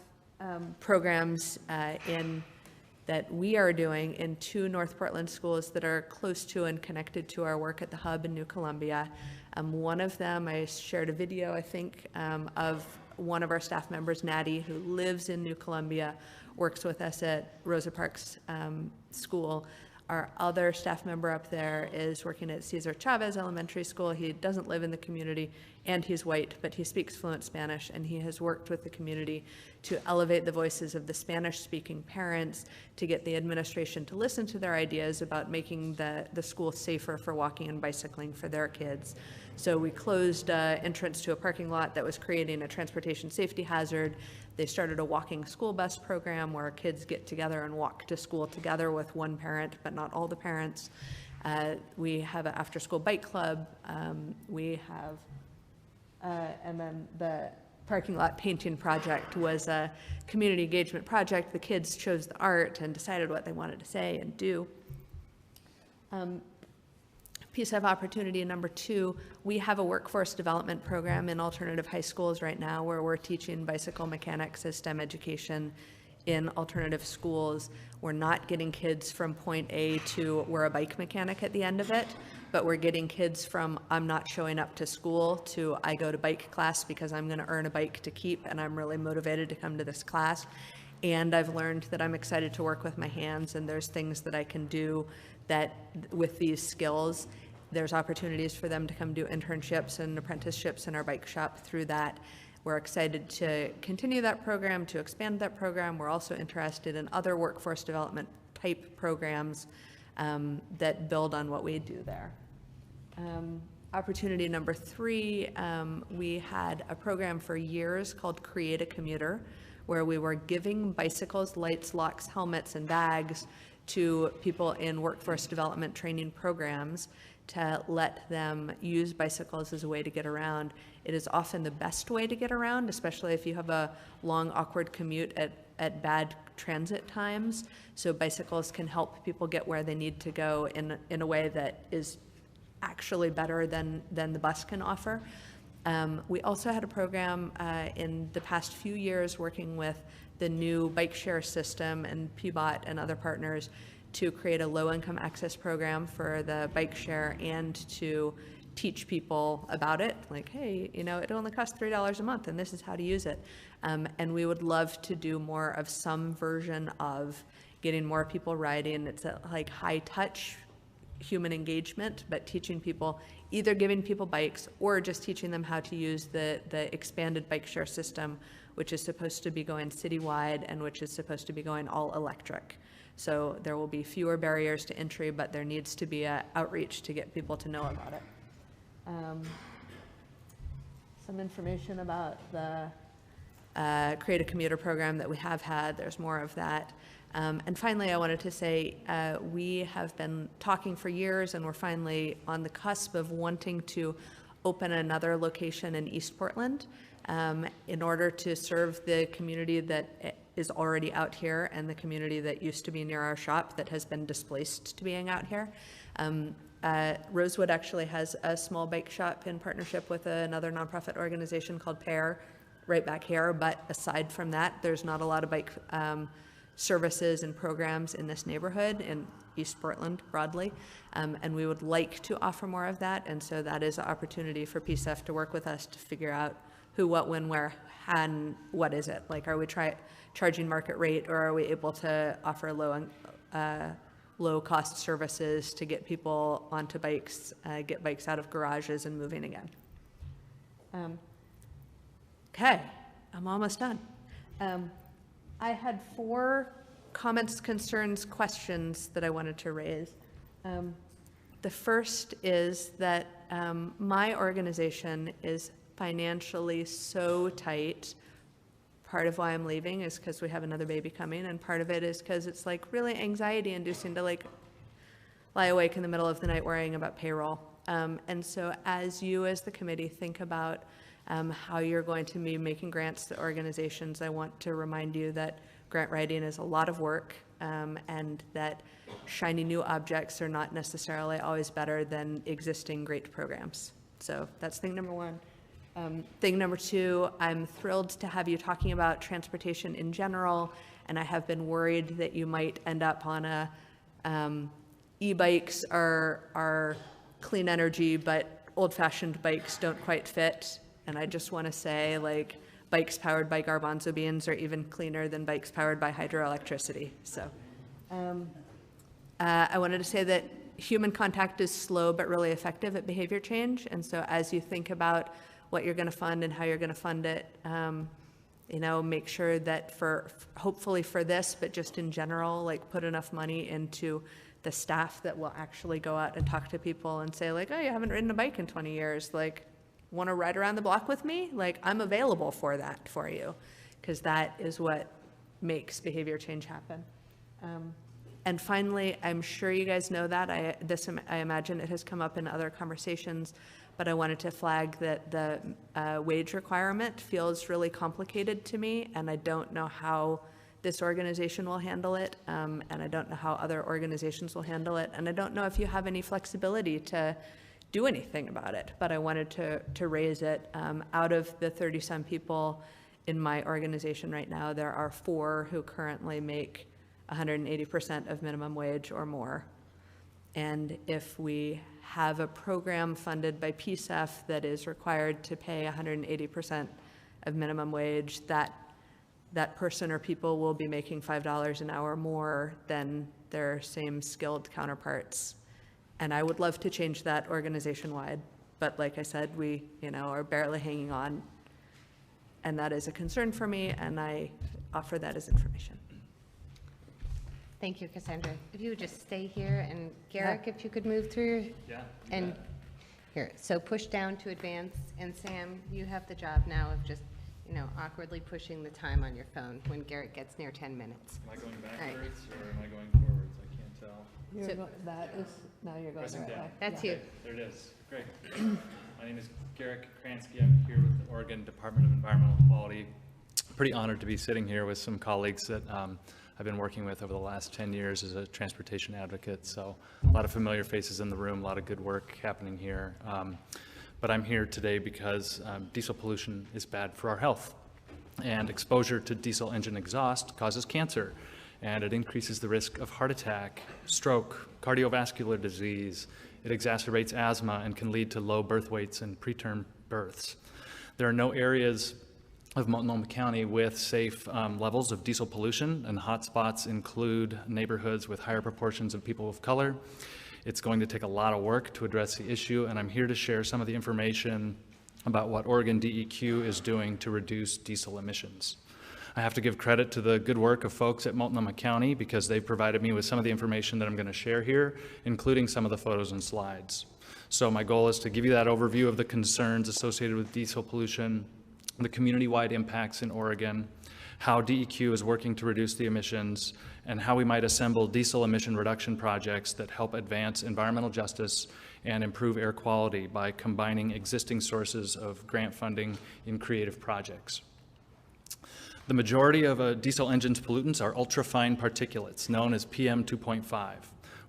programs that we are doing in 2 North Portland schools that are close to and connected to our work at the Hub in New Columbia. One of them, I shared a video, I think, of one of our staff members, Natty, who lives in New Columbia, works with us at Rosa Parks School. Our other staff member up there is working at Cesar Chavez Elementary School. He doesn't live in the community, and he's white, but he speaks fluent Spanish, and he has worked with the community to elevate the voices of the Spanish-speaking parents, to get the administration to listen to their ideas about making the school safer for walking and bicycling for their kids. So we closed entrance to a parking lot that was creating a transportation safety hazard. They started a walking school bus program where kids get together and walk to school together with one parent, but not all the parents. We have an after-school bike club. We have, and then the parking lot painting project was a community engagement project. The kids chose the art and decided what they wanted to say and do. PCEF opportunity number 2, we have a workforce development program in alternative high schools right now where we're teaching bicycle mechanics as STEM education in alternative schools. We're not getting kids from point A to we're a bike mechanic at the end of it, but we're getting kids from I'm not showing up to school to I go to bike class because I'm going to earn a bike to keep and I'm really motivated to come to this class. And I've learned that I'm excited to work with my hands, and there's things that I can do that with these skills. There's opportunities for them to come do internships and apprenticeships in our bike shop through that. We're excited to continue that program, to expand that program. We're also interested in other workforce development type programs that build on what we do there. Opportunity number 3, we had a program for years called Create a Commuter, where we were giving bicycles, lights, locks, helmets, and bags to people in workforce development training programs to let them use bicycles as a way to get around. It is often the best way to get around, especially if you have a long, awkward commute at bad transit times. So bicycles can help people get where they need to go in a way that is actually better than the bus can offer. We also had a program in the past few years working with the new bike share system and PBOT and other partners to create a low-income access program for the bike share and to teach people about it, like, hey, you know, it only costs $3 a month and this is how to use it. And we would love to do more of some version of getting more people riding. It's a, like, high touch human engagement, but teaching people, either giving people bikes or just teaching them how to use the expanded bike share system, which is supposed to be going citywide and which is supposed to be going all electric. So there will be fewer barriers to entry, but there needs to be a outreach to get people to know about it. Some information about the Create a Commuter program that we have had. There's more of that. And finally, I wanted to say we have been talking for years, and we're finally on the cusp of wanting to open another location in East Portland in order to serve the community that is already out here and the community that used to be near our shop that has been displaced to being out here. Rosewood actually has a small bike shop in partnership with another nonprofit organization called PAIR right back here, but aside from that, there's not a lot of bike services and programs in this neighborhood in East Portland broadly, and we would like to offer more of that, and so that is an opportunity for PCEF to work with us to figure out who, what, when, where, and what is it. Like, are we charging market rate, or are we able to offer low-cost services to get people onto bikes, get bikes out of garages and moving again. Okay, I'm almost done. I had 4 comments, concerns, questions that I wanted to raise. The first is that my organization is financially so tight. Part of why I'm leaving is because we have another baby coming, and part of it is because it's like really anxiety inducing to like lie awake in the middle of the night worrying about payroll. And so as you as the committee think about how you're going to be making grants to organizations, I want to remind you that grant writing is a lot of work, and that shiny new objects are not necessarily always better than existing great programs. So that's thing number 1. Thing number 2, I'm thrilled to have you talking about transportation in general, and I have been worried that you might end up on a e-bikes are clean energy, but old-fashioned bikes don't quite fit. And I just want to say, like, bikes powered by garbanzo beans are even cleaner than bikes powered by hydroelectricity. So I wanted to say that human contact is slow but really effective at behavior change. And so as you think about what you're going to fund and how you're going to fund it, you know, make sure that hopefully for this, but just in general, like, put enough money into the staff that will actually go out and talk to people and say, like, oh, you haven't ridden a bike in 20 years. Like, want to ride around the block with me? Like, I'm available for that for you, because that is what makes behavior change happen. And finally, I'm sure you guys know that. I imagine it has come up in other conversations, but I wanted to flag that the wage requirement feels really complicated to me, and I don't know how this organization will handle it, and I don't know how other organizations will handle it, and I don't know if you have any flexibility to do anything about it, but I wanted to raise it. Out of the 30-some people in my organization right now, there are 4 who currently make 180% of minimum wage or more. And if we have a program funded by PCEF that is required to pay 180% of minimum wage, that person or people will be making $5 an hour more than their same skilled counterparts. And I would love to change that organization-wide, but like I said, we, you know, are barely hanging on, and that is a concern for me, and I offer that as information. Thank you, Cassandra. If you would just stay here, and Garrick, if you could move through. Yeah. And here, so push down to advance, and Sam, you have the job now of just, you know, awkwardly pushing the time on your phone when Garrick gets near 10 minutes. Am I going Right. backwards or am I going forwards? I can't tell. That is, now you're going Pressing the right down. way. That's Okay, you. there it is. Great. My name is Garrick Kransky. I'm here with the Oregon Department of Environmental Quality. Pretty honored to be sitting here with some colleagues that I've been working with over the last 10 years as a transportation advocate. So a lot of familiar faces in the room, a lot of good work happening here. But I'm here today because diesel pollution is bad for our health. And exposure to diesel engine exhaust causes cancer, and it increases the risk of heart attack, stroke, cardiovascular disease. It exacerbates asthma and can lead to low birth weights and preterm births. There are no areas of Multnomah County with safe levels of diesel pollution, and hotspots include neighborhoods with higher proportions of people of color. It's going to take a lot of work to address the issue, and I'm here to share some of the information about what Oregon DEQ is doing to reduce diesel emissions. I have to give credit to the good work of folks at Multnomah County because they've provided me with some of the information that I'm going to share here, including some of the photos and slides. So my goal is to give you that overview of the concerns associated with diesel pollution, the community-wide impacts in Oregon, how DEQ is working to reduce the emissions, and how we might assemble diesel emission reduction projects that help advance environmental justice and improve air quality by combining existing sources of grant funding in creative projects. The majority of a diesel engine's pollutants are ultrafine particulates, known as PM 2.5,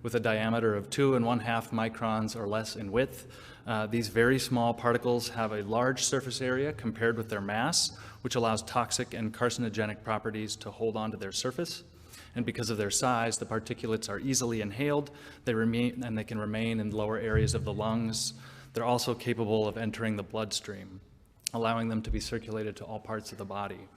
with a diameter of 2.5 microns or less in width. These very small particles have a large surface area compared with their mass, which allows toxic and carcinogenic properties to hold onto their surface. And because of their size, the particulates are easily inhaled. They can remain in lower areas of the lungs. They're also capable of entering the bloodstream, allowing them to be circulated to all parts of the body.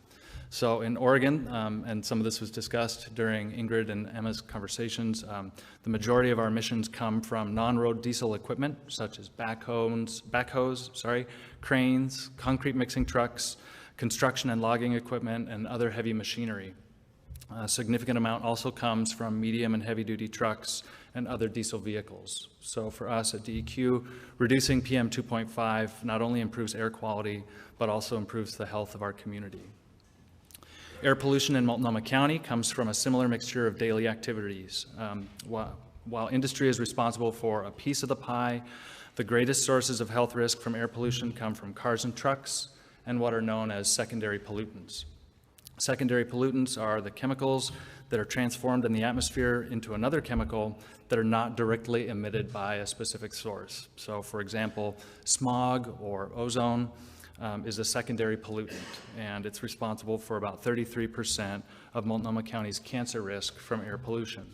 So in Oregon, and some of this was discussed during Ingrid and Emma's conversations, the majority of our emissions come from non-road diesel equipment, such as backhoes, cranes, concrete mixing trucks, construction and logging equipment, and other heavy machinery. A significant amount also comes from medium and heavy-duty trucks and other diesel vehicles. So for us at DEQ, reducing PM 2.5 not only improves air quality, but also improves the health of our community. Air pollution in Multnomah County comes from a similar mixture of daily activities. While industry is responsible for a piece of the pie, the greatest sources of health risk from air pollution come from cars and trucks and what are known as secondary pollutants. Secondary pollutants are the chemicals that are transformed in the atmosphere into another chemical that are not directly emitted by a specific source. So for example, smog or ozone is a secondary pollutant, and it's responsible for about 33% of Multnomah County's cancer risk from air pollution.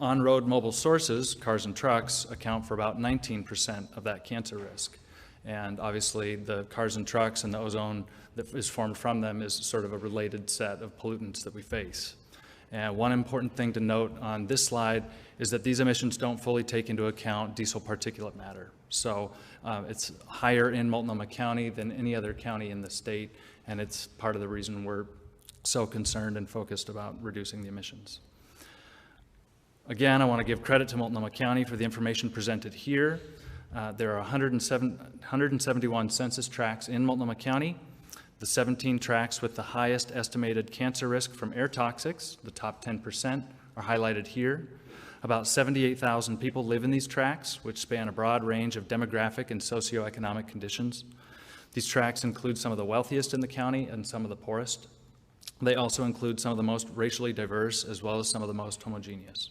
On-road mobile sources, cars and trucks, account for about 19% of that cancer risk. And obviously the cars and trucks and the ozone that is formed from them is sort of a related set of pollutants that we face. And one important thing to note on this slide is that these emissions don't fully take into account diesel particulate matter. So it's higher in Multnomah County than any other county in the state, and it's part of the reason we're so concerned and focused about reducing the emissions. Again, I want to give credit to Multnomah County for the information presented here. There are 171 census tracts in Multnomah County. The 17 tracts with the highest estimated cancer risk from air toxics, the top 10%, are highlighted here. About 78,000 people live in these tracts, which span a broad range of demographic and socioeconomic conditions. These tracts include some of the wealthiest in the county and some of the poorest. They also include some of the most racially diverse as well as some of the most homogeneous.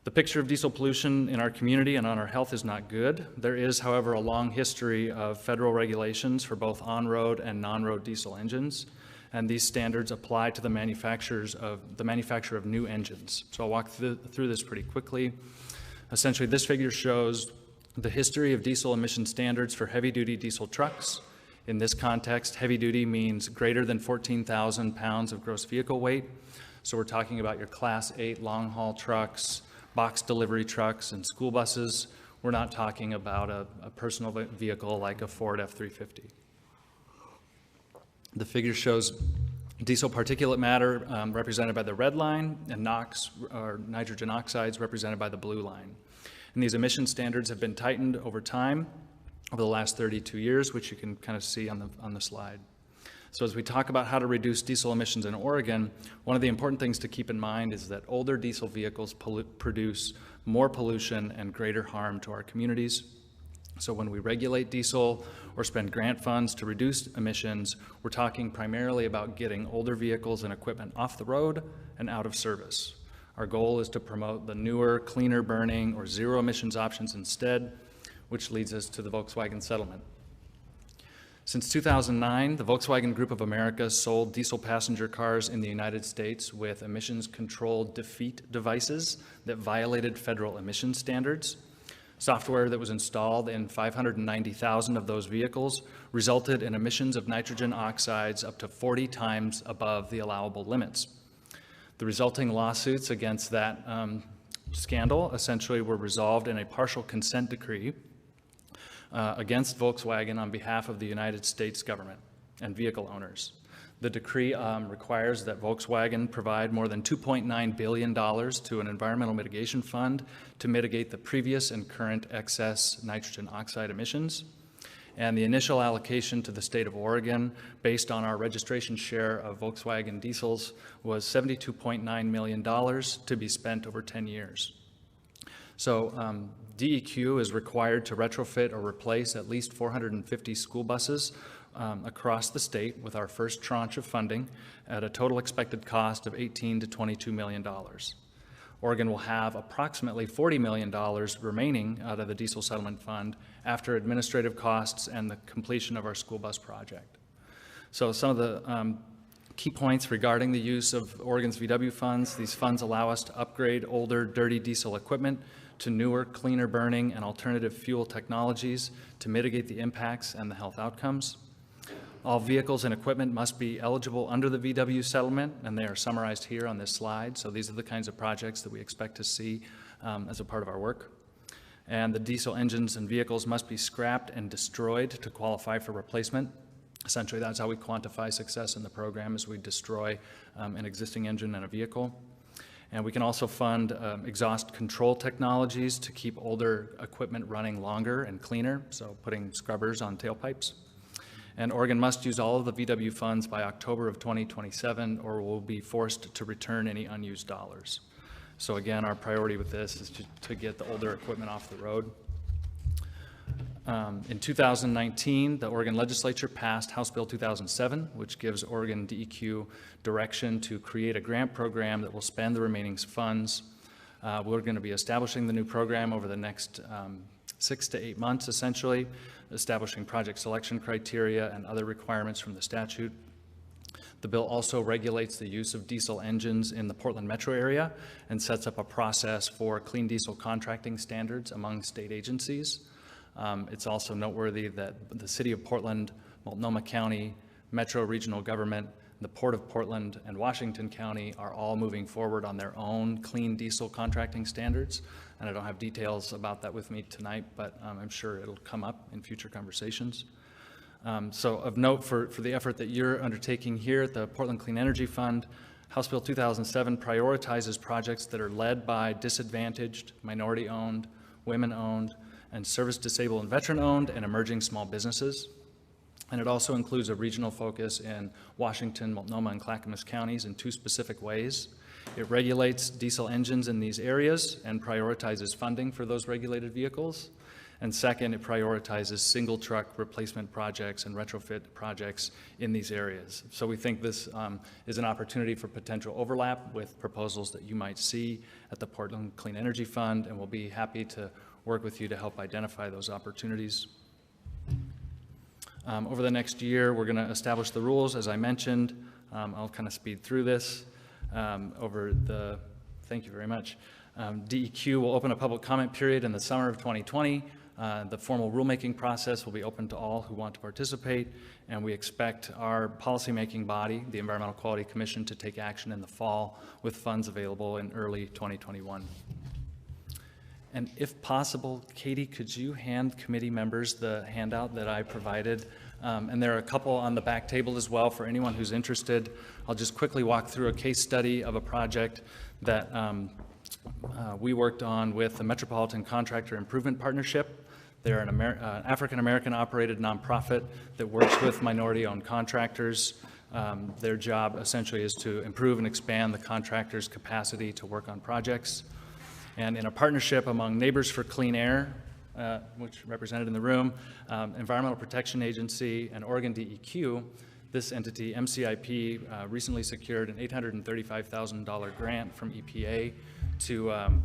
The picture of diesel pollution in our community and on our health is not good. There is, however, a long history of federal regulations for both on-road and non-road diesel engines, and these standards apply to the manufacture of new engines. So I'll walk through this pretty quickly. Essentially, this figure shows the history of diesel emission standards for heavy-duty diesel trucks. In this context, heavy-duty means greater than 14,000 pounds of gross vehicle weight. So we're talking about your Class 8 long-haul trucks, box delivery trucks, and school buses. We're not talking about a personal vehicle like a Ford F-350. The figure shows diesel particulate matter represented by the red line and NOx, or nitrogen oxides, represented by the blue line. And these emission standards have been tightened over time over the last 32 years, which you can kind of see on the slide. So as we talk about how to reduce diesel emissions in Oregon, one of the important things to keep in mind is that older diesel vehicles produce more pollution and greater harm to our communities. So when we regulate diesel or spend grant funds to reduce emissions, we're talking primarily about getting older vehicles and equipment off the road and out of service. Our goal is to promote the newer, cleaner burning or zero emissions options instead, which leads us to the Volkswagen settlement. Since 2009, the Volkswagen Group of America sold diesel passenger cars in the United States with emissions control defeat devices that violated federal emission standards. Software that was installed in 590,000 of those vehicles resulted in emissions of nitrogen oxides up to 40 times above the allowable limits. The resulting lawsuits against that scandal essentially were resolved in a partial consent decree against Volkswagen on behalf of the United States government and vehicle owners. The decree requires that Volkswagen provide more than $2.9 billion to an environmental mitigation fund to mitigate the previous and current excess nitrogen oxide emissions. And the initial allocation to the state of Oregon, based on our registration share of Volkswagen diesels, was $72.9 million to be spent over 10 years. So DEQ is required to retrofit or replace at least 450 school buses across the state with our first tranche of funding at a total expected cost of $18 to $22 million. Oregon will have approximately $40 million remaining out of the diesel settlement fund after administrative costs and the completion of our school bus project. So some of the key points regarding the use of Oregon's VW funds: these funds allow us to upgrade older, dirty diesel equipment to newer, cleaner burning and alternative fuel technologies to mitigate the impacts and the health outcomes. All vehicles and equipment must be eligible under the VW settlement, and they are summarized here on this slide. So these are the kinds of projects that we expect to see as a part of our work. And the diesel engines and vehicles must be scrapped and destroyed to qualify for replacement. Essentially, that's how we quantify success in the program, is we destroy an existing engine and a vehicle. And we can also fund exhaust control technologies to keep older equipment running longer and cleaner, so putting scrubbers on tailpipes. And Oregon must use all of the VW funds by October of 2027, or will be forced to return any unused dollars. So again, our priority with this is to get the older equipment off the road. In 2019, the Oregon legislature passed House Bill 2007, which gives Oregon DEQ direction to create a grant program that will spend the remaining funds. We're going to be establishing the new program over the next 6 to 8 months, essentially, establishing project selection criteria and other requirements from the statute. The bill also regulates the use of diesel engines in the Portland metro area and sets up a process for clean diesel contracting standards among state agencies. It's also noteworthy that the City of Portland, Multnomah County, Metro Regional Government, the Port of Portland, and Washington County are all moving forward on their own clean diesel contracting standards. And I don't have details about that with me tonight, but I'm sure it'll come up in future conversations. So of note for the effort that you're undertaking here at the Portland Clean Energy Fund, House Bill 2007 prioritizes projects that are led by disadvantaged, minority-owned, women-owned, and service-disabled and veteran-owned and emerging small businesses. And it also includes a regional focus in Washington, Multnomah, and Clackamas counties in 2 specific ways. It regulates diesel engines in these areas and prioritizes funding for those regulated vehicles. And second, it prioritizes single truck replacement projects and retrofit projects in these areas. So we think this is an opportunity for potential overlap with proposals that you might see at the Portland Clean Energy Fund, and we'll be happy to work with you to help identify those opportunities. Over the next year, we're going to establish the rules, as I mentioned. I'll kind of speed through this. Thank you very much. DEQ will open a public comment period in the summer of 2020. The formal rulemaking process will be open to all who want to participate, and we expect our policymaking body, the Environmental Quality Commission, to take action in the fall with funds available in early 2021. And if possible, Katie, could you hand committee members the handout that I provided? And there are a couple on the back table as well for anyone who's interested. I'll just quickly walk through a case study of a project that we worked on with the Metropolitan Contractor Improvement Partnership. They're an African-American operated nonprofit that works with minority-owned contractors. Their job essentially is to improve and expand the contractor's capacity to work on projects. And in a partnership among Neighbors for Clean Air, which represented in the room, Environmental Protection Agency, and Oregon DEQ, this entity, MCIP, recently secured an $835,000 grant from EPA to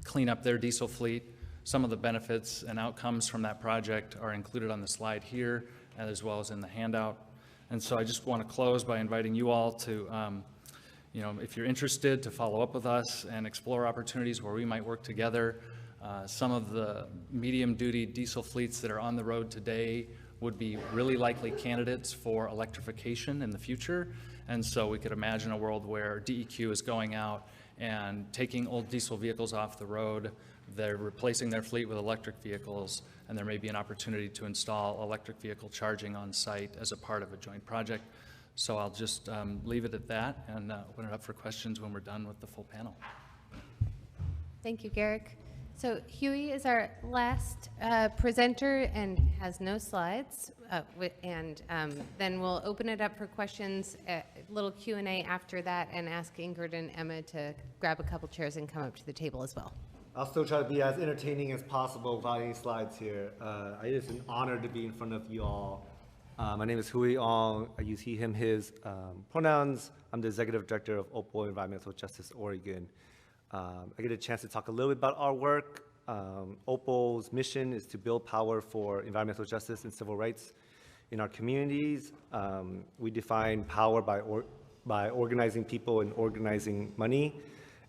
clean up their diesel fleet. Some of the benefits and outcomes from that project are included on the slide here. as well as in the handout. And so I just want to close by inviting you all to, if you're interested, to follow up with us and explore opportunities where we might work together. Some of the medium-duty diesel fleets that are on the road today would be really likely candidates for electrification in the future. And so we could imagine a world where DEQ is going out and taking old diesel vehicles off the road. They're replacing their fleet with electric vehicles, and there may be an opportunity to install electric vehicle charging on site as a part of a joint project. So I'll just leave it at that and open it up for questions when we're done with the full panel. Thank you, Garrick. So Huey is our last presenter and has no slides. Then we'll open it up for questions, a little Q&A after that, and ask Ingrid and Emma to grab a couple chairs and come up to the table as well. I'll still try to be as entertaining as possible without any slides here. It is an honor to be in front of you all. My name is Hui Ong. I use he, him, his pronouns. I'm the Executive Director of OPAL Environmental Justice Oregon. I get a chance to talk a little bit about our work. OPAL's mission is to build power for environmental justice and civil rights in our communities. We define power by organizing people and organizing money,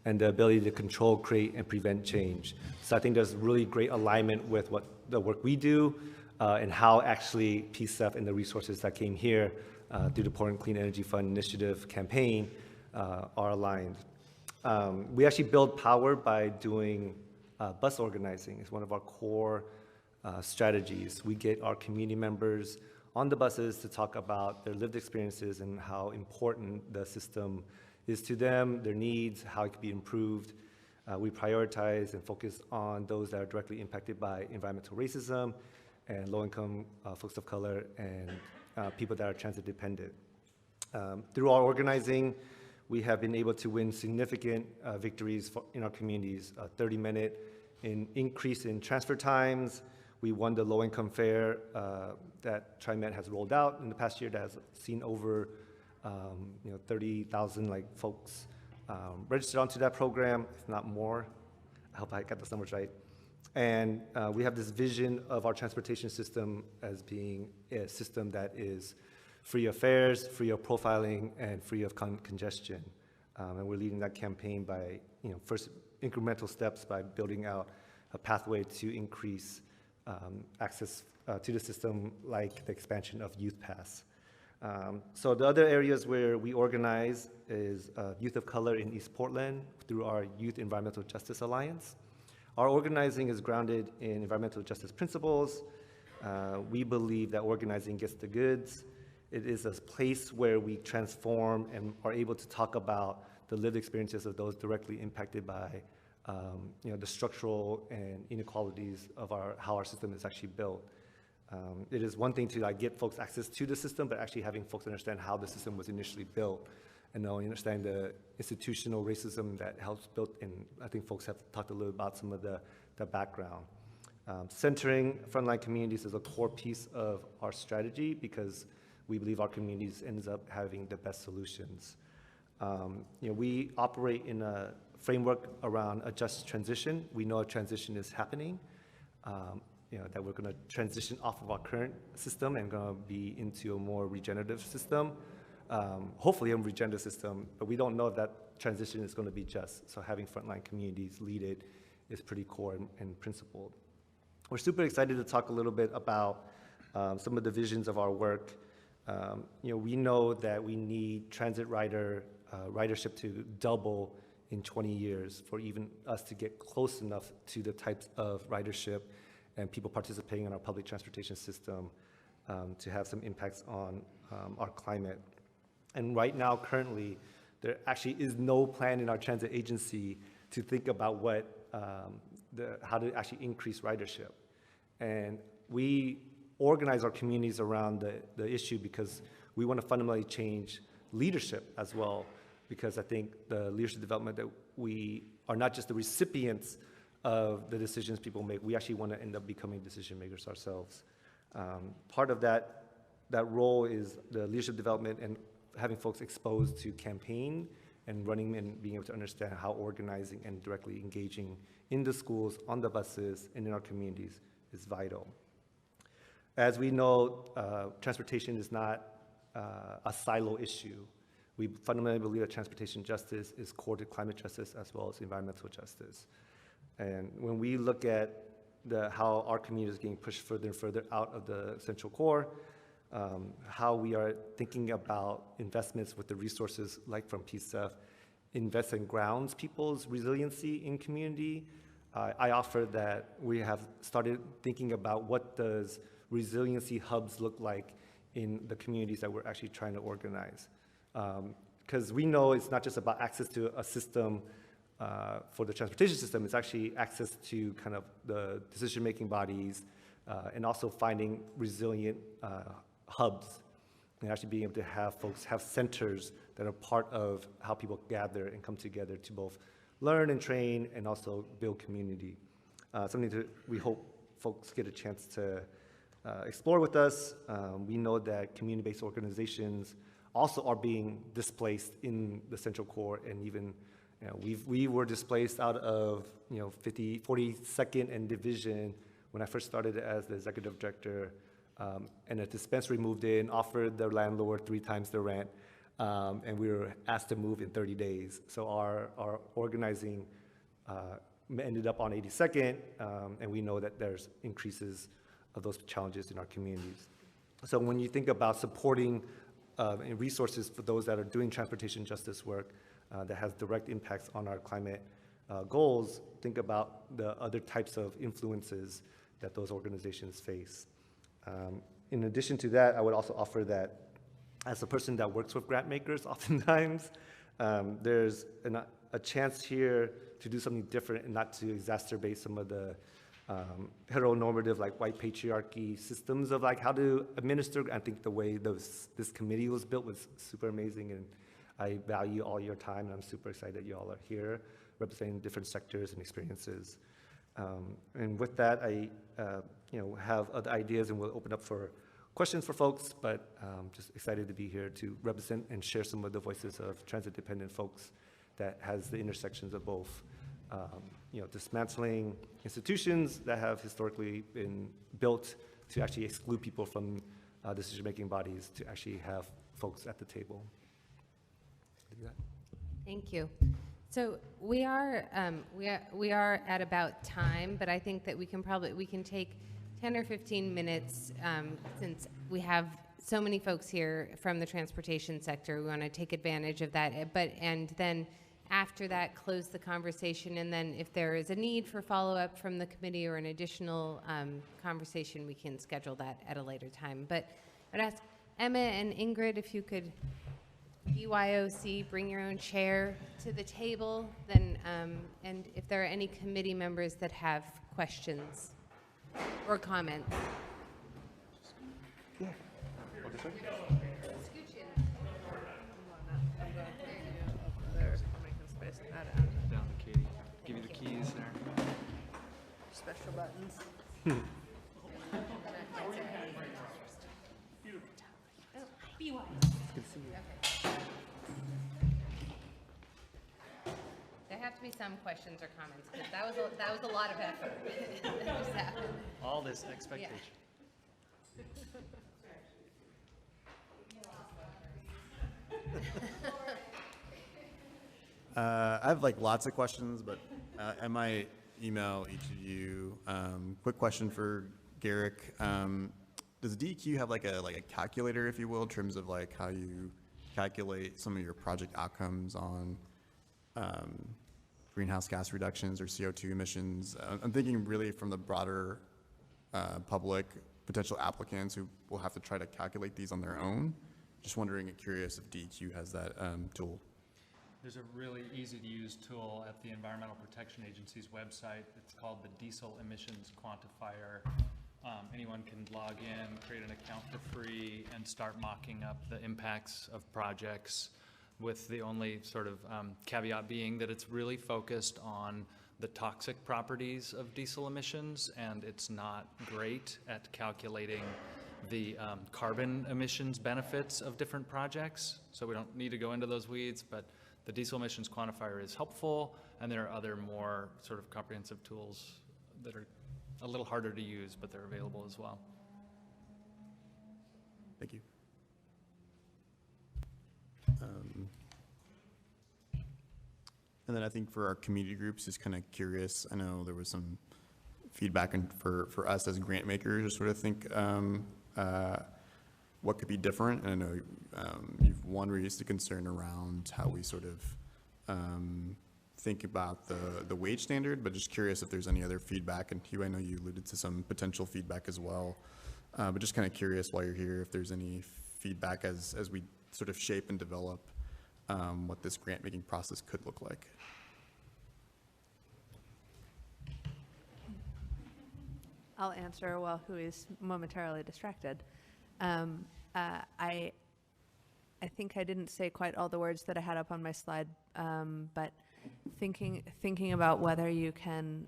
and the ability to control, create, and prevent change. So I think there's really great alignment with what the work we do and how actually PCEF and the resources that came here through the Portland Clean Energy Fund Initiative campaign are aligned. We actually build power by doing bus organizing. It's one of our core strategies. We get our community members on the buses to talk about their lived experiences and how important the system is to them, their needs, how it could be improved. We prioritize and focus on those that are directly impacted by environmental racism and low-income folks of color and people that are transit dependent. Through our organizing, we have been able to win significant victories in our communities. A 30-minute increase in transfer times. We won the low-income fare that TriMet has rolled out in the past year that has seen over 30,000 folks registered onto that program, if not more. I hope I got those numbers right. And we have this vision of our transportation system as being a system that is free of fares, free of profiling, and free of congestion. And we're leading that campaign by, first incremental steps by building out a pathway to increase access to the system, like the expansion of Youth Pass. So the other areas where we organize is youth of color in East Portland through our Youth Environmental Justice Alliance. Our organizing is grounded in environmental justice principles. We believe that organizing gets the goods. It is a place where we transform and are able to talk about the lived experiences of those directly impacted by the structural and inequalities of how our system is actually built. It is one thing to get folks access to the system, but actually having folks understand how the system was initially built and knowing, understand the institutional racism that helps build, and I think folks have talked a little about some of the background. Centering frontline communities is a core piece of our strategy because we believe our communities ends up having the best solutions. We operate in a framework around a just transition. We know a transition is happening. That we're going to transition off of our current system and going to be into a more regenerative system, hopefully a regenerative system, but we don't know if that transition is going to be just. So having frontline communities lead it is pretty core and principled. We're super excited to talk a little bit about some of the visions of our work. We know that we need transit ridership to double in 20 years for even us to get close enough to the types of ridership and people participating in our public transportation system to have some impacts on our climate. And right now, currently, there actually is no plan in our transit agency to think about how to actually increase ridership. And we organize our communities around the issue because we want to fundamentally change leadership as well, because I think the leadership development that we are not just the recipients of the decisions people make, we actually want to end up becoming decision makers ourselves. Part of that role is the leadership development and having folks exposed to campaign and running and being able to understand how organizing and directly engaging in the schools, on the buses, and in our communities is vital. As we know, transportation is not a silo issue. We fundamentally believe that transportation justice is core to climate justice as well as environmental justice. And when we look at how our community is getting pushed further and further out of the central core, how we are thinking about investments with the resources like from PCEF, invest in grounds people's resiliency in community. I offer that we have started thinking about what does resiliency hubs look like in the communities that we're actually trying to organize. Because we know it's not just about access to a system for the transportation system, it's actually access to kind of the decision-making bodies and also finding resilient hubs and actually being able to have folks have centers that are part of how people gather and come together to both learn and train and also build community. Something that we hope folks get a chance to explore with us. We know that community-based organizations also are being displaced in the central core, and even we were displaced out of 42nd and Division when I first started as the executive director, and a dispensary moved in, offered the landlord 3 times the rent, and we were asked to move in 30 days. So our organizing ended up on 82nd, and we know that there's increases of those challenges in our communities. So when you think about supporting resources for those that are doing transportation justice work that has direct impacts on our climate goals, think about the other types of influences that those organizations face. In addition to that, I would also offer that as a person that works with grant makers, oftentimes, there's a chance here to do something different and not to exacerbate some of the heteronormative, like white patriarchy systems of like how to administer. I think the way this committee was built was super amazing, and I value all your time, and I'm super excited that you all are here representing different sectors and experiences. And with that, I have other ideas, and we'll open up for questions for folks, but just excited to be here to represent and share some of the voices of transit-dependent folks that has the intersections of both dismantling institutions that have historically been built to actually exclude people from decision-making bodies to actually have folks at the table. Thank you. So we are at about time, but I think that we can take 10 or 15 minutes since we have so many folks here from the transportation sector. We want to take advantage of that, and then after that, close the conversation, and then if there is a need for follow-up from the committee or an additional conversation, we can schedule that at a later time. But I'd ask Emma and Ingrid if you could BYOC, bring your own chair to the table, then, and if there are any committee members that have questions or comments. Yeah. Down to Katie. Give you the keys there. Special buttons. Good to see you. There have to be some questions or comments, because that was a lot of effort. That just happened. All this expectation. I have like lots of questions, but I might email each of you. Quick question for Garrick. Does DEQ have like a calculator, if you will, in terms of like how you calculate some of your project outcomes on greenhouse gas reductions or CO2 emissions? I'm thinking really from the broader public, potential applicants who will have to try to calculate these on their own. Just wondering and curious if DEQ has that tool. There's a really easy to use tool at the Environmental Protection Agency's website. It's called the Diesel Emissions Quantifier. Anyone can log in, create an account for free, and start mocking up the impacts of projects, with the only sort of caveat being that it's really focused on the toxic properties of diesel emissions, and it's not great at calculating the carbon emissions benefits of different projects. So we don't need to go into those weeds, but the diesel emissions quantifier is helpful, and there are other more sort of comprehensive tools that are a little harder to use, but they're available as well. Thank you. And then I think for our community groups, just kind of curious, I know there was some feedback for us as grant makers to sort of think what could be different. And I know you've one raised a concern around how we sort of think about the wage standard, but just curious if there's any other feedback. And Hugh, I know you alluded to some potential feedback as well, but just kind of curious while you're here if there's any feedback as we sort of shape and develop what this grant making process could look like. I'll answer while Hui is momentarily distracted. I think I didn't say quite all the words that I had up on my slide, but thinking about whether you can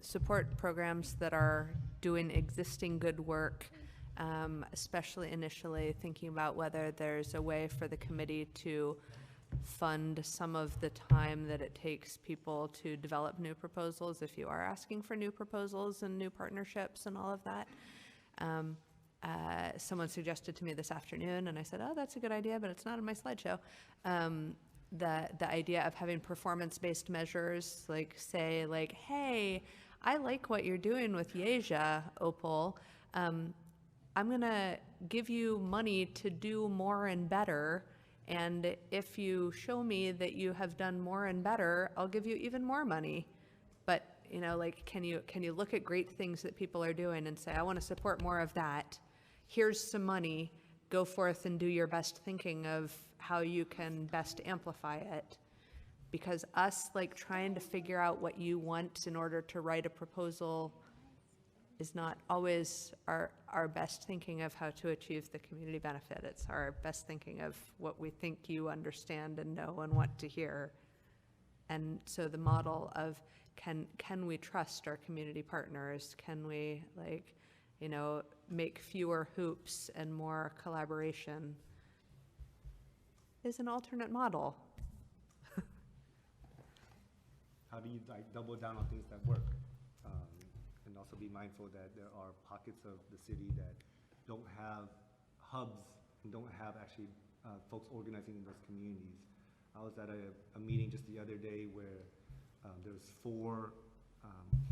support programs that are doing existing good work, especially initially thinking about whether there's a way for the committee to fund some of the time that it takes people to develop new proposals if you are asking for new proposals and new partnerships and all of that. Someone suggested to me this afternoon, and I said, oh, that's a good idea, but it's not in my slideshow. The idea of having performance-based measures, like say, like, hey, I like what you're doing with Yeja, Opal. I'm gonna give you money to do more and better, and if you show me that you have done more and better, I'll give you even more money. But you know, like, can you look at great things that people are doing and say, I want to support more of that. Here's some money. Go forth and do your best thinking of how you can best amplify it. Because us, like, trying to figure out what you want in order to write a proposal is not always our best thinking of how to achieve the community benefit. It's our best thinking of what we think you understand and know and want to hear. And so the model of can we trust our community partners? Can we, like, you know, make fewer hoops and more collaboration is an alternate model. How do you double down on things that work? And also be mindful that there are pockets of the city that don't have hubs and don't have actually folks organizing in those communities. I was at a meeting just the other day where there was 4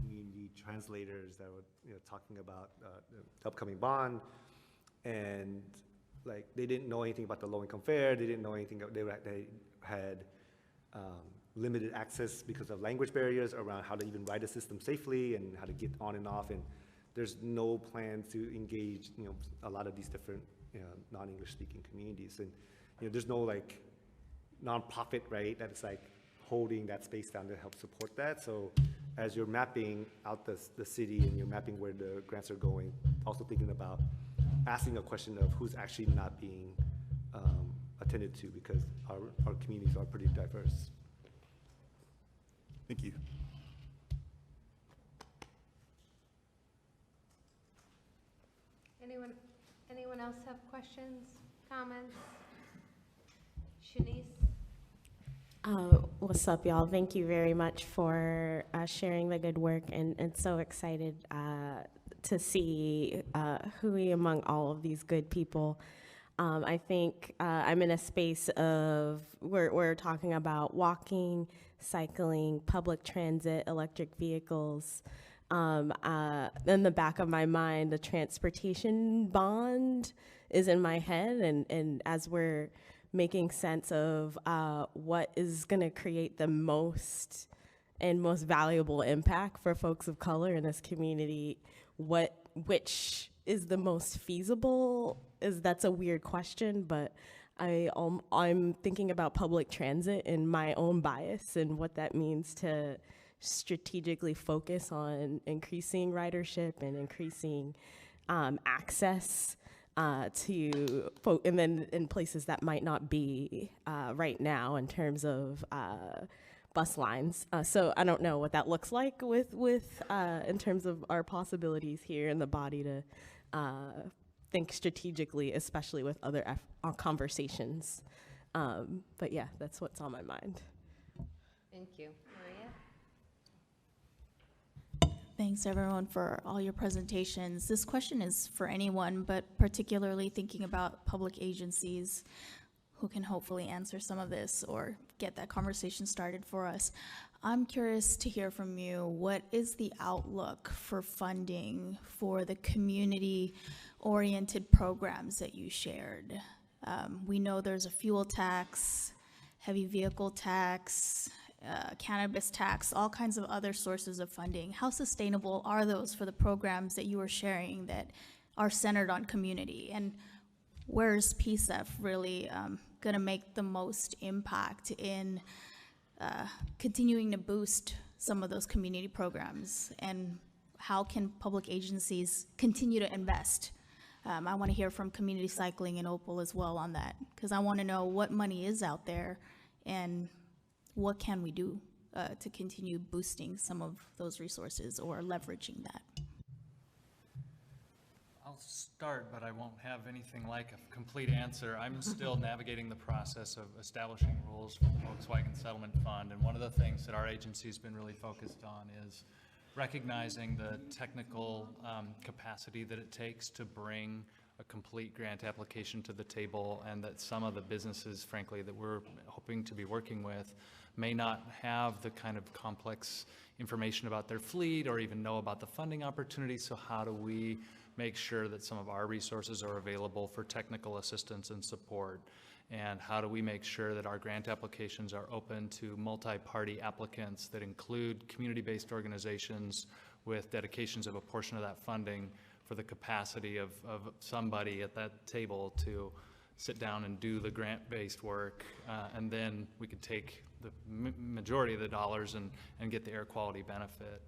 community translators that were talking about the upcoming bond, and like they didn't know anything about the low-income fare. They didn't know anything. They had limited access because of language barriers around how to even write a system safely and how to get on and off. And there's no plan to engage, you know, a lot of these different, you know, non-English speaking communities. And you know, there's no like nonprofit, right, that's like holding that space down to help support that. So as you're mapping out the city and you're mapping where the grants are going, also thinking about asking a question of who's actually not being attended to, because our communities are pretty diverse. Thank you. Anyone else have questions, comments? Shanice? What's up, y'all? Thank you very much for sharing the good work, and so excited to see Hui among all of these good people. I think I'm in a space of, we're talking about walking, cycling, public transit, electric vehicles. In the back of my mind, the transportation bond is in my head, and as we're making sense of what is going to create the most and most valuable impact for folks of color in this community, which is the most feasible, that's a weird question, but I'm thinking about public transit and my own bias and what that means to strategically focus on increasing ridership and increasing access to and then in places that might not be right now in terms of bus lines. So I don't know what that looks like with in terms of our possibilities here in the body to think strategically, especially with other conversations. But yeah, that's what's on my mind. Thank you. Maria? Thanks everyone for all your presentations. This question is for anyone, but particularly thinking about public agencies who can hopefully answer some of this or get that conversation started for us. I'm curious to hear from you. What is the outlook for funding for the community-oriented programs that you shared? We know there's a fuel tax, heavy vehicle tax, cannabis tax, all kinds of other sources of funding. How sustainable are those for the programs that you are sharing that are centered on community? And where's PCEF really going to make the most impact in continuing to boost some of those community programs? And how can public agencies continue to invest? I want to hear from Community Cycling and Opal as well on that, because I want to know what money is out there and what can we do to continue boosting some of those resources or leveraging that. I'll start, but I won't have anything like a complete answer. I'm still navigating the process of establishing rules for the Volkswagen Settlement Fund, and one of the things that our agency's been really focused on is recognizing the technical capacity that it takes to bring a complete grant application to the table, and that some of the businesses, frankly, that we're hoping to be working with may not have the kind of complex information about their fleet or even know about the funding opportunities. So how do we make sure that some of our resources are available for technical assistance and support? And how do we make sure that our grant applications are open to multi-party applicants that include community-based organizations with dedications of a portion of that funding for the capacity of somebody at that table to sit down and do the grant-based work, and then we could take the majority of the dollars and get the air quality benefit.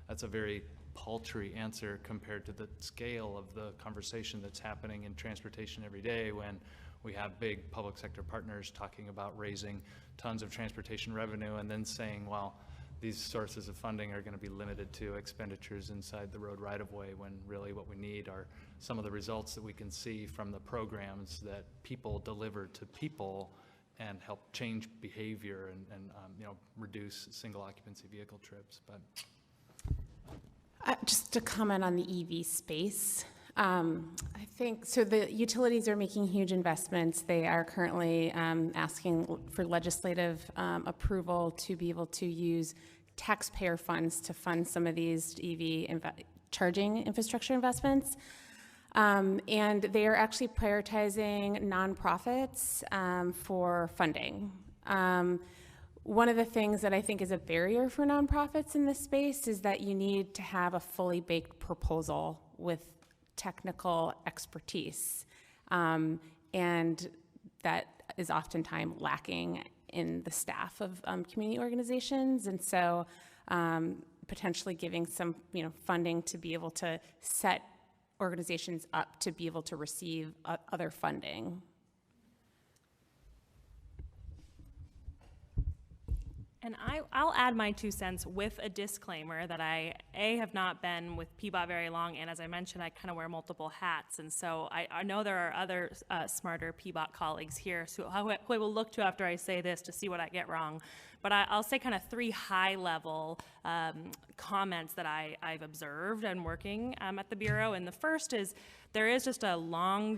That's a very paltry answer compared to the scale of the conversation that's happening in transportation every day, when we have big public sector partners talking about raising tons of transportation revenue and then saying, well, these sources of funding are going to be limited to expenditures inside the road right-of-way, when really what we need are some of the results that we can see from the programs that people deliver to people and help change behavior and you know, reduce single occupancy vehicle trips. But just to comment on the EV space, I think, so the utilities are making huge investments. They are currently asking for legislative approval to be able to use taxpayer funds to fund some of these EV charging infrastructure investments. And they are actually prioritizing nonprofits for funding. One of the things that I think is a barrier for nonprofits in this space is that you need to have a fully baked proposal with technical expertise. And that is oftentimes lacking in the staff of community organizations. And so potentially giving some funding to be able to set organizations up to be able to receive other funding. And I'll add my 2 cents with a disclaimer that I, have not been with PBOT very long, and as I mentioned, I kind of wear multiple hats, and so I know there are other smarter PBOT colleagues here who I will look to after I say this to see what I get wrong. But I'll say kind of 3 high-level comments that I've observed and working at the Bureau. And the first is there is just a long-term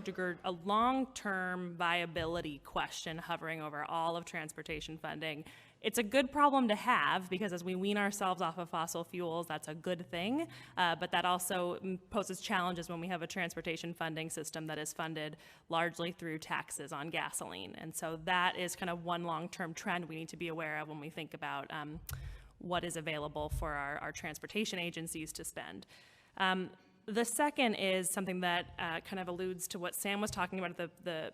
viability question hovering over all of transportation funding. It's a good problem to have, because as we wean ourselves off of fossil fuels, that's a good thing. But that also poses challenges when we have a transportation funding system that is funded largely through taxes on gasoline. And so that is kind of one long-term trend we need to be aware of when we think about what is available for our transportation agencies to spend. The second is something that kind of alludes to what Sam was talking about at the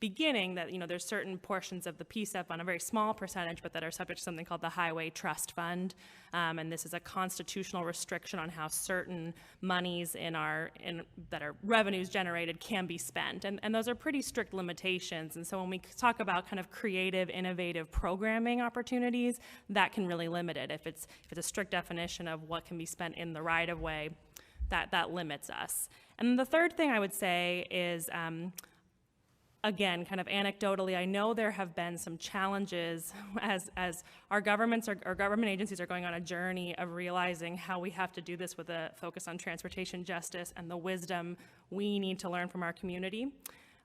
beginning, that there's certain portions of the PCEF on a very small percentage, but that are subject to something called the Highway Trust Fund, and this is a constitutional restriction on how certain monies that are revenues generated can be spent, and those are pretty strict limitations. And so when we talk about kind of creative, innovative programming opportunities, that can really limit it. If it's a strict definition of what can be spent in the right-of-way, that limits us. And the third thing I would say is again, kind of anecdotally, I know there have been some challenges as our government agencies are going on a journey of realizing how we have to do this with a focus on transportation justice and the wisdom we need to learn from our community.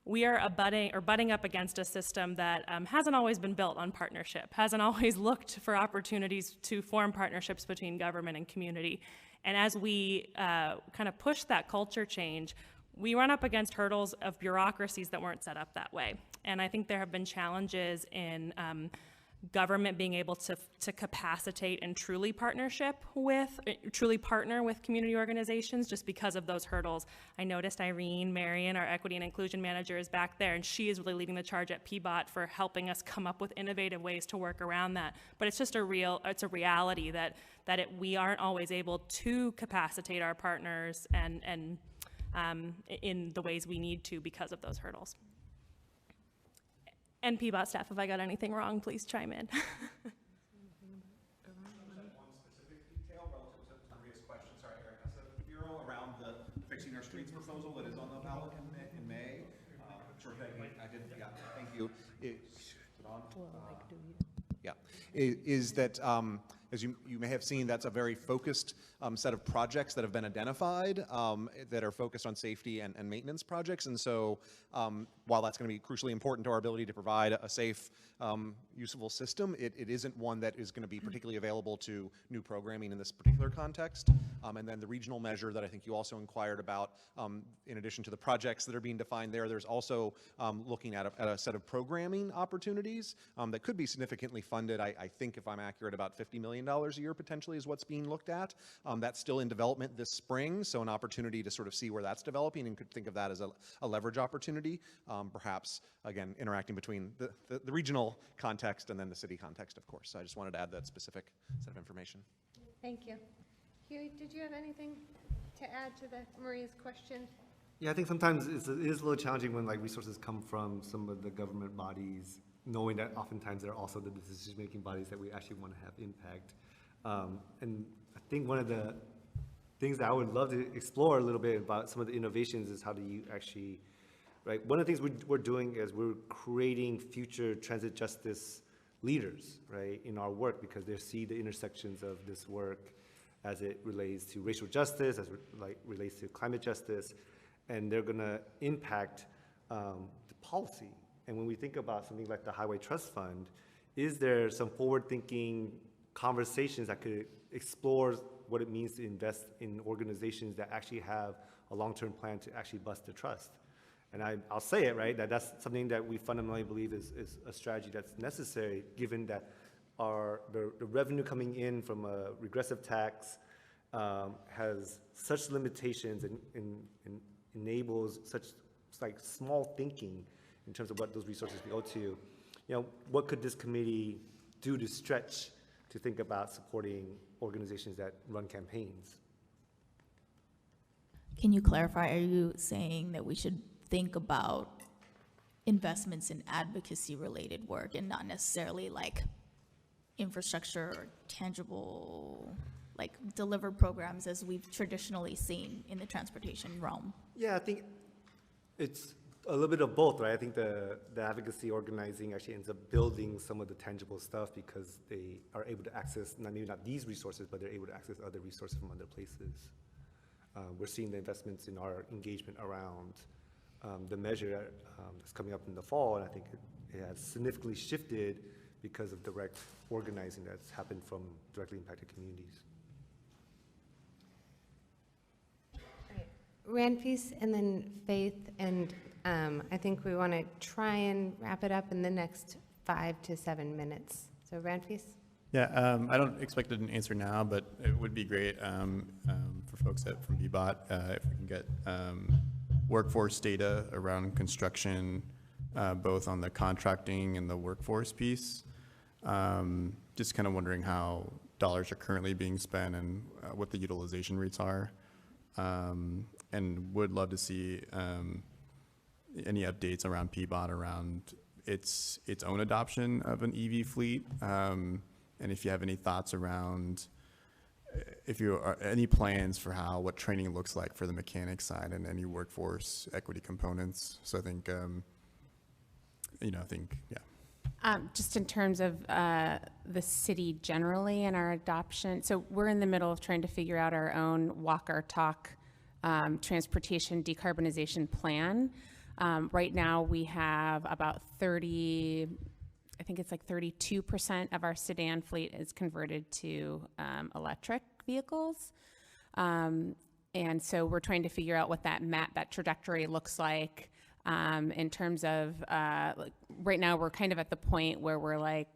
We are butting up against a system that hasn't always been built on partnership, hasn't always looked for opportunities to form partnerships between government and community. And as we kind of push that culture change, we run up against hurdles of bureaucracies that weren't set up that way. And I think there have been challenges in government being able to capacitate and truly partner with community organizations just because of those hurdles. I noticed Irene Marion, our equity and inclusion manager, is back there, and she is really leading the charge at PBOT for helping us come up with innovative ways to work around that. But it's just it's a reality that we aren't always able to capacitate our partners and in the ways we need to because of those hurdles. And PBOT staff, if I got anything wrong, please chime in. One specific detail relative to Maria's question, sorry, Eric, so the Bureau around the Fixing Our Streets proposal that is on the ballot in May. Sure, I did, yeah, thank you. Is that, as you may have seen, that's a very focused set of projects that have been identified that are focused on safety and maintenance projects. And so while that's going to be crucially important to our ability to provide a safe, usable system, it isn't one that is going to be particularly available to new programming in this particular context. And then the regional measure that I think you also inquired about, in addition to the projects that are being defined there's also looking at a set of programming opportunities that could be significantly funded. I think, if I'm accurate, about $50 million a year potentially is what's being looked at. That's still in development this spring, so an opportunity to sort of see where that's developing, and could think of that as a leverage opportunity, perhaps, again, interacting between the regional context and then the city context, of course. So I just wanted to add that specific set of information. Thank you. Huey, did you have anything to add to Maria's question? Yeah, I think sometimes it is a little challenging when resources come from some of the government bodies, knowing that oftentimes they're also the decision-making bodies that we actually want to have impact. And I think one of the things that I would love to explore a little bit about some of the innovations is how do you actually, right? One of the things we're doing is we're creating future transit justice leaders, right, in our work, because they see the intersections of this work as it relates to racial justice, as it relates to climate justice, and they're going to impact the policy. And when we think about something like the Highway Trust Fund, is there some forward-thinking conversations that could explore what it means to invest in organizations that actually have a long-term plan to actually bust the trust? And I'll say it, right, that's something that we fundamentally believe is a strategy that's necessary, given that the revenue coming in from a regressive tax has such limitations and enables such small thinking in terms of what those resources go to. What could this committee do to stretch to think about supporting organizations that run campaigns? Can you clarify, are you saying that we should think about investments in advocacy-related work and not necessarily infrastructure or tangible, deliver programs as we've traditionally seen in the transportation realm? Yeah, I think it's a little bit of both, right? I think the advocacy organizing actually ends up building some of the tangible stuff because they are able to access, maybe not these resources, but they're able to access other resources from other places. We're seeing the investments in our engagement around the measure that's coming up in the fall, and I think it has significantly shifted because of direct organizing that's happened from directly impacted communities. Ranfis and then Faith, and I think we want to try and wrap it up in the next 5 to 7 minutes. So Ranfis? Yeah, I don't expect an answer now, but it would be great for folks from BBOT if we can get workforce data around construction, both on the contracting and the workforce piece. Just kind of wondering how dollars are currently being spent and what the utilization rates are. And would love to see any updates around PBOT around its own adoption of an EV fleet. And if you have any thoughts around, if you are any plans for what training looks like for the mechanic side and any workforce equity components. So I think I think, yeah. Just in terms of the city generally and our adoption, so we're in the middle of trying to figure out our own walk our talk transportation decarbonization plan. Right now we have about 32% of our sedan fleet is converted to electric vehicles. And so we're trying to figure out what that trajectory looks like. In terms of, right now we're kind of at the point where we're like,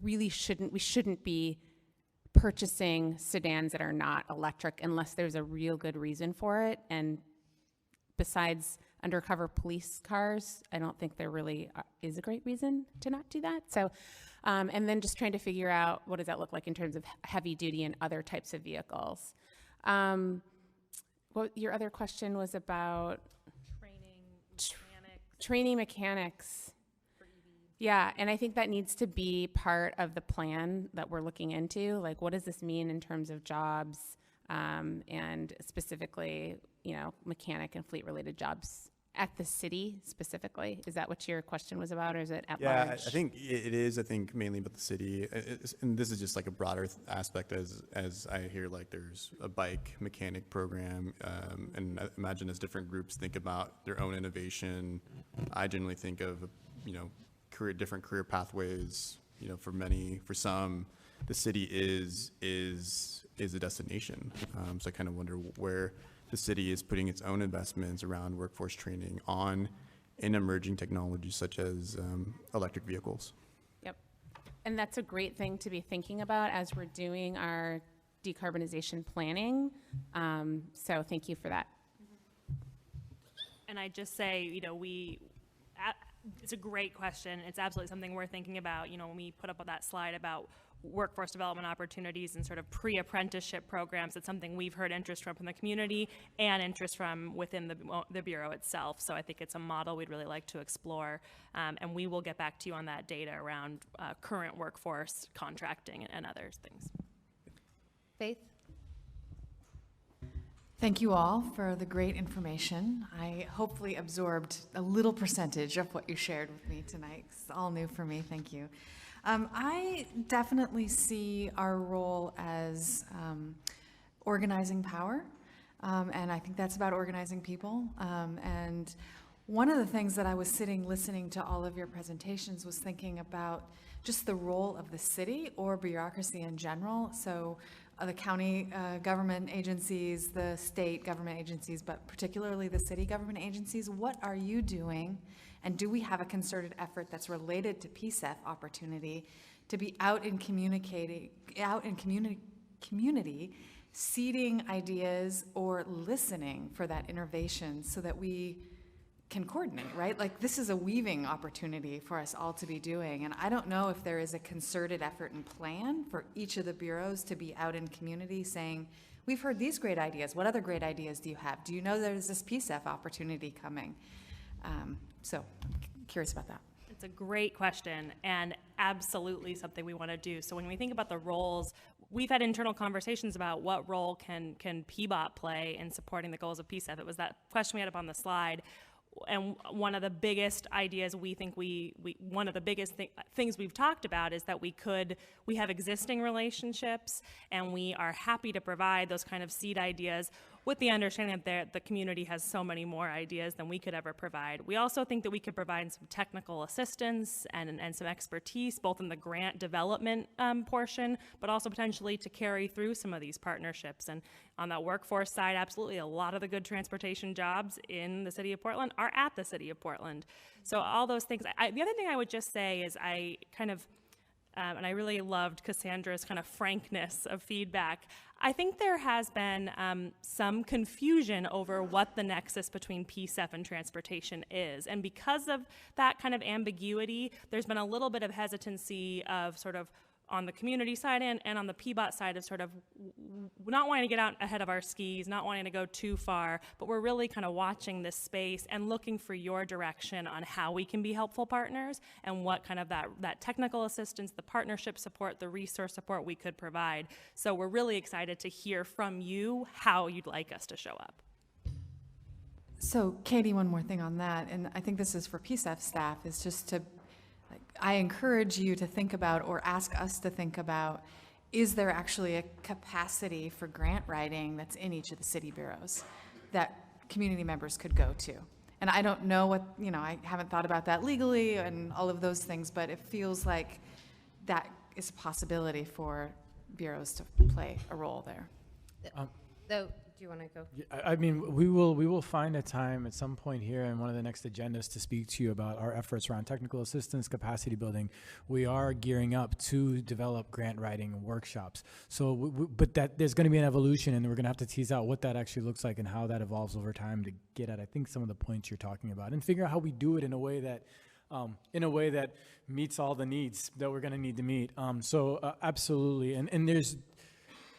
we shouldn't be purchasing sedans that are not electric unless there's a real good reason for it. And besides undercover police cars, I don't think there really is a great reason to not do that. So, and then just trying to figure out what does that look like in terms of heavy duty and other types of vehicles. What your other question was about? Training mechanics. Yeah, and I think that needs to be part of the plan that we're looking into. Like, what does this mean in terms of jobs, and specifically, mechanic and fleet-related jobs at the city specifically? Is that what your question was about, or is it at large? Yeah, I think it is. I think mainly about the city, and this is just like a broader aspect. As I hear, like there's a bike mechanic program, and I imagine as different groups think about their own innovation, I generally think of different career pathways. For some, the city is a destination. So I kind of wonder where the city is putting its own investments around workforce training in emerging technologies such as electric vehicles. Yep. And that's a great thing to be thinking about as we're doing our decarbonization planning. So thank you for that. And I just say, it's a great question. It's absolutely something we're thinking about. When we put up that slide about workforce development opportunities and sort of pre-apprenticeship programs, it's something we've heard interest from the community and interest from within the Bureau itself. So I think it's a model we'd really like to explore. And we will get back to you on that data around current workforce contracting and other things. Faith? Thank you all for the great information. I hopefully absorbed a little percentage of what you shared with me tonight. It's all new for me. Thank you. I definitely see our role as organizing power, and I think that's about organizing people. And one of the things that I was listening to all of your presentations was thinking about just the role of the city or bureaucracy in general. So the county government agencies, the state government agencies, but particularly the city government agencies, what are you doing? And do we have a concerted effort that's related to PCEF opportunity to be out in community, seeding ideas or listening for that innovation so that we can coordinate, right? Like this is a weaving opportunity for us all to be doing. And I don't know if there is a concerted effort and plan for each of the bureaus to be out in community saying, we've heard these great ideas. What other great ideas do you have? Do you know there's this PCEF opportunity coming? So I'm curious about that. It's a great question and absolutely something we want to do. So when we think about the roles, we've had internal conversations about what role can PBOT play in supporting the goals of PCEF. It was that question we had up on the slide. And one of the biggest ideas we think one of the biggest things we've talked about is that we have existing relationships and we are happy to provide those kind of seed ideas with the understanding that the community has so many more ideas than we could ever provide. We also think that we could provide some technical assistance and some expertise, both in the grant development portion, but also potentially to carry through some of these partnerships. And on that workforce side, absolutely, a lot of the good transportation jobs in the city of Portland are at the city of Portland. So all those things. The other thing I would just say is and I really loved Cassandra's kind of frankness of feedback. I think there has been some confusion over what the nexus between PCEF and transportation is. And because of that kind of ambiguity, there's been a little bit of hesitancy of sort of on the community side and on the PBOT side of sort of not wanting to get out ahead of our skis, not wanting to go too far, but we're really kind of watching this space and looking for your direction on how we can be helpful partners and what kind of that technical assistance, the partnership support, the resource support we could provide. So we're really excited to hear from you how you'd like us to show up. So Katie, one more thing on that, and I think this is for PCEF staff, is just to like, I encourage you to think about, or ask us to think about, is there actually a capacity for grant writing that's in each of the city bureaus that community members could go to? And I don't know what, I haven't thought about that legally and all of those things, but it feels like that is a possibility for bureaus to play a role there. Though, do you want to go? I mean, we will find a time at some point here in one of the next agendas to speak to you about our efforts around technical assistance, capacity building. We are gearing up to develop grant writing workshops. So, but that there's going to be an evolution, and we're going to have to tease out what that actually looks like and how that evolves over time to get at, I think, some of the points you're talking about, and figure out how we do it in a way that meets all the needs that we're going to need to meet. Absolutely, and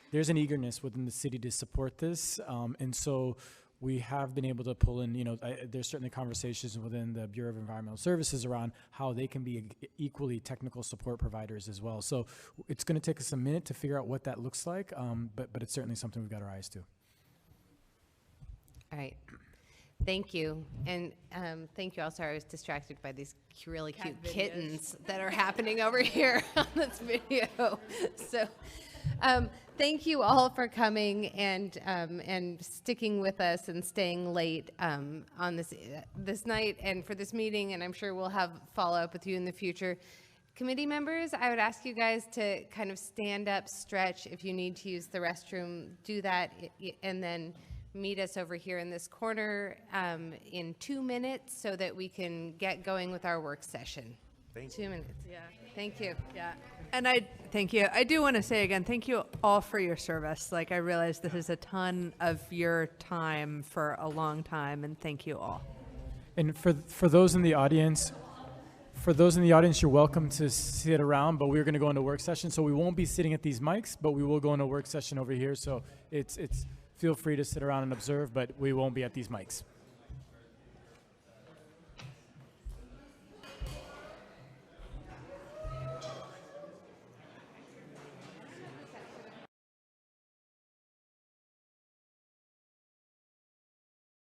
there's an eagerness within the city to support this, and so we have been able to pull in, there's certainly conversations within the Bureau of Environmental Services around how they can be equally technical support providers as well. So it's going to take us a minute to figure out what that looks like, but it's certainly something we've got our eyes to. All right. Thank you. And thank you. Also, I was distracted by these really cute kittens that are happening over here on this video. So thank you all for coming and sticking with us and staying late on this night and for this meeting. And I'm sure we'll have follow-up with you in the future. Committee members, I would ask you guys to kind of stand up, stretch. If you need to use the restroom, do that, and then meet us over here in this corner in 2 minutes so that we can get going with our work session. Thank you. 2 minutes. Yeah. Thank you. Yeah. And thank you. I do want to say again, thank you all for your service. Like, I realize this is a ton of your time for a long time, and thank you all. And for those in the audience, you're welcome to sit around, but we're going to go into work session. So we won't be sitting at these mics, but we will go into work session over here. So it's feel free to sit around and observe, but we won't be at these mics.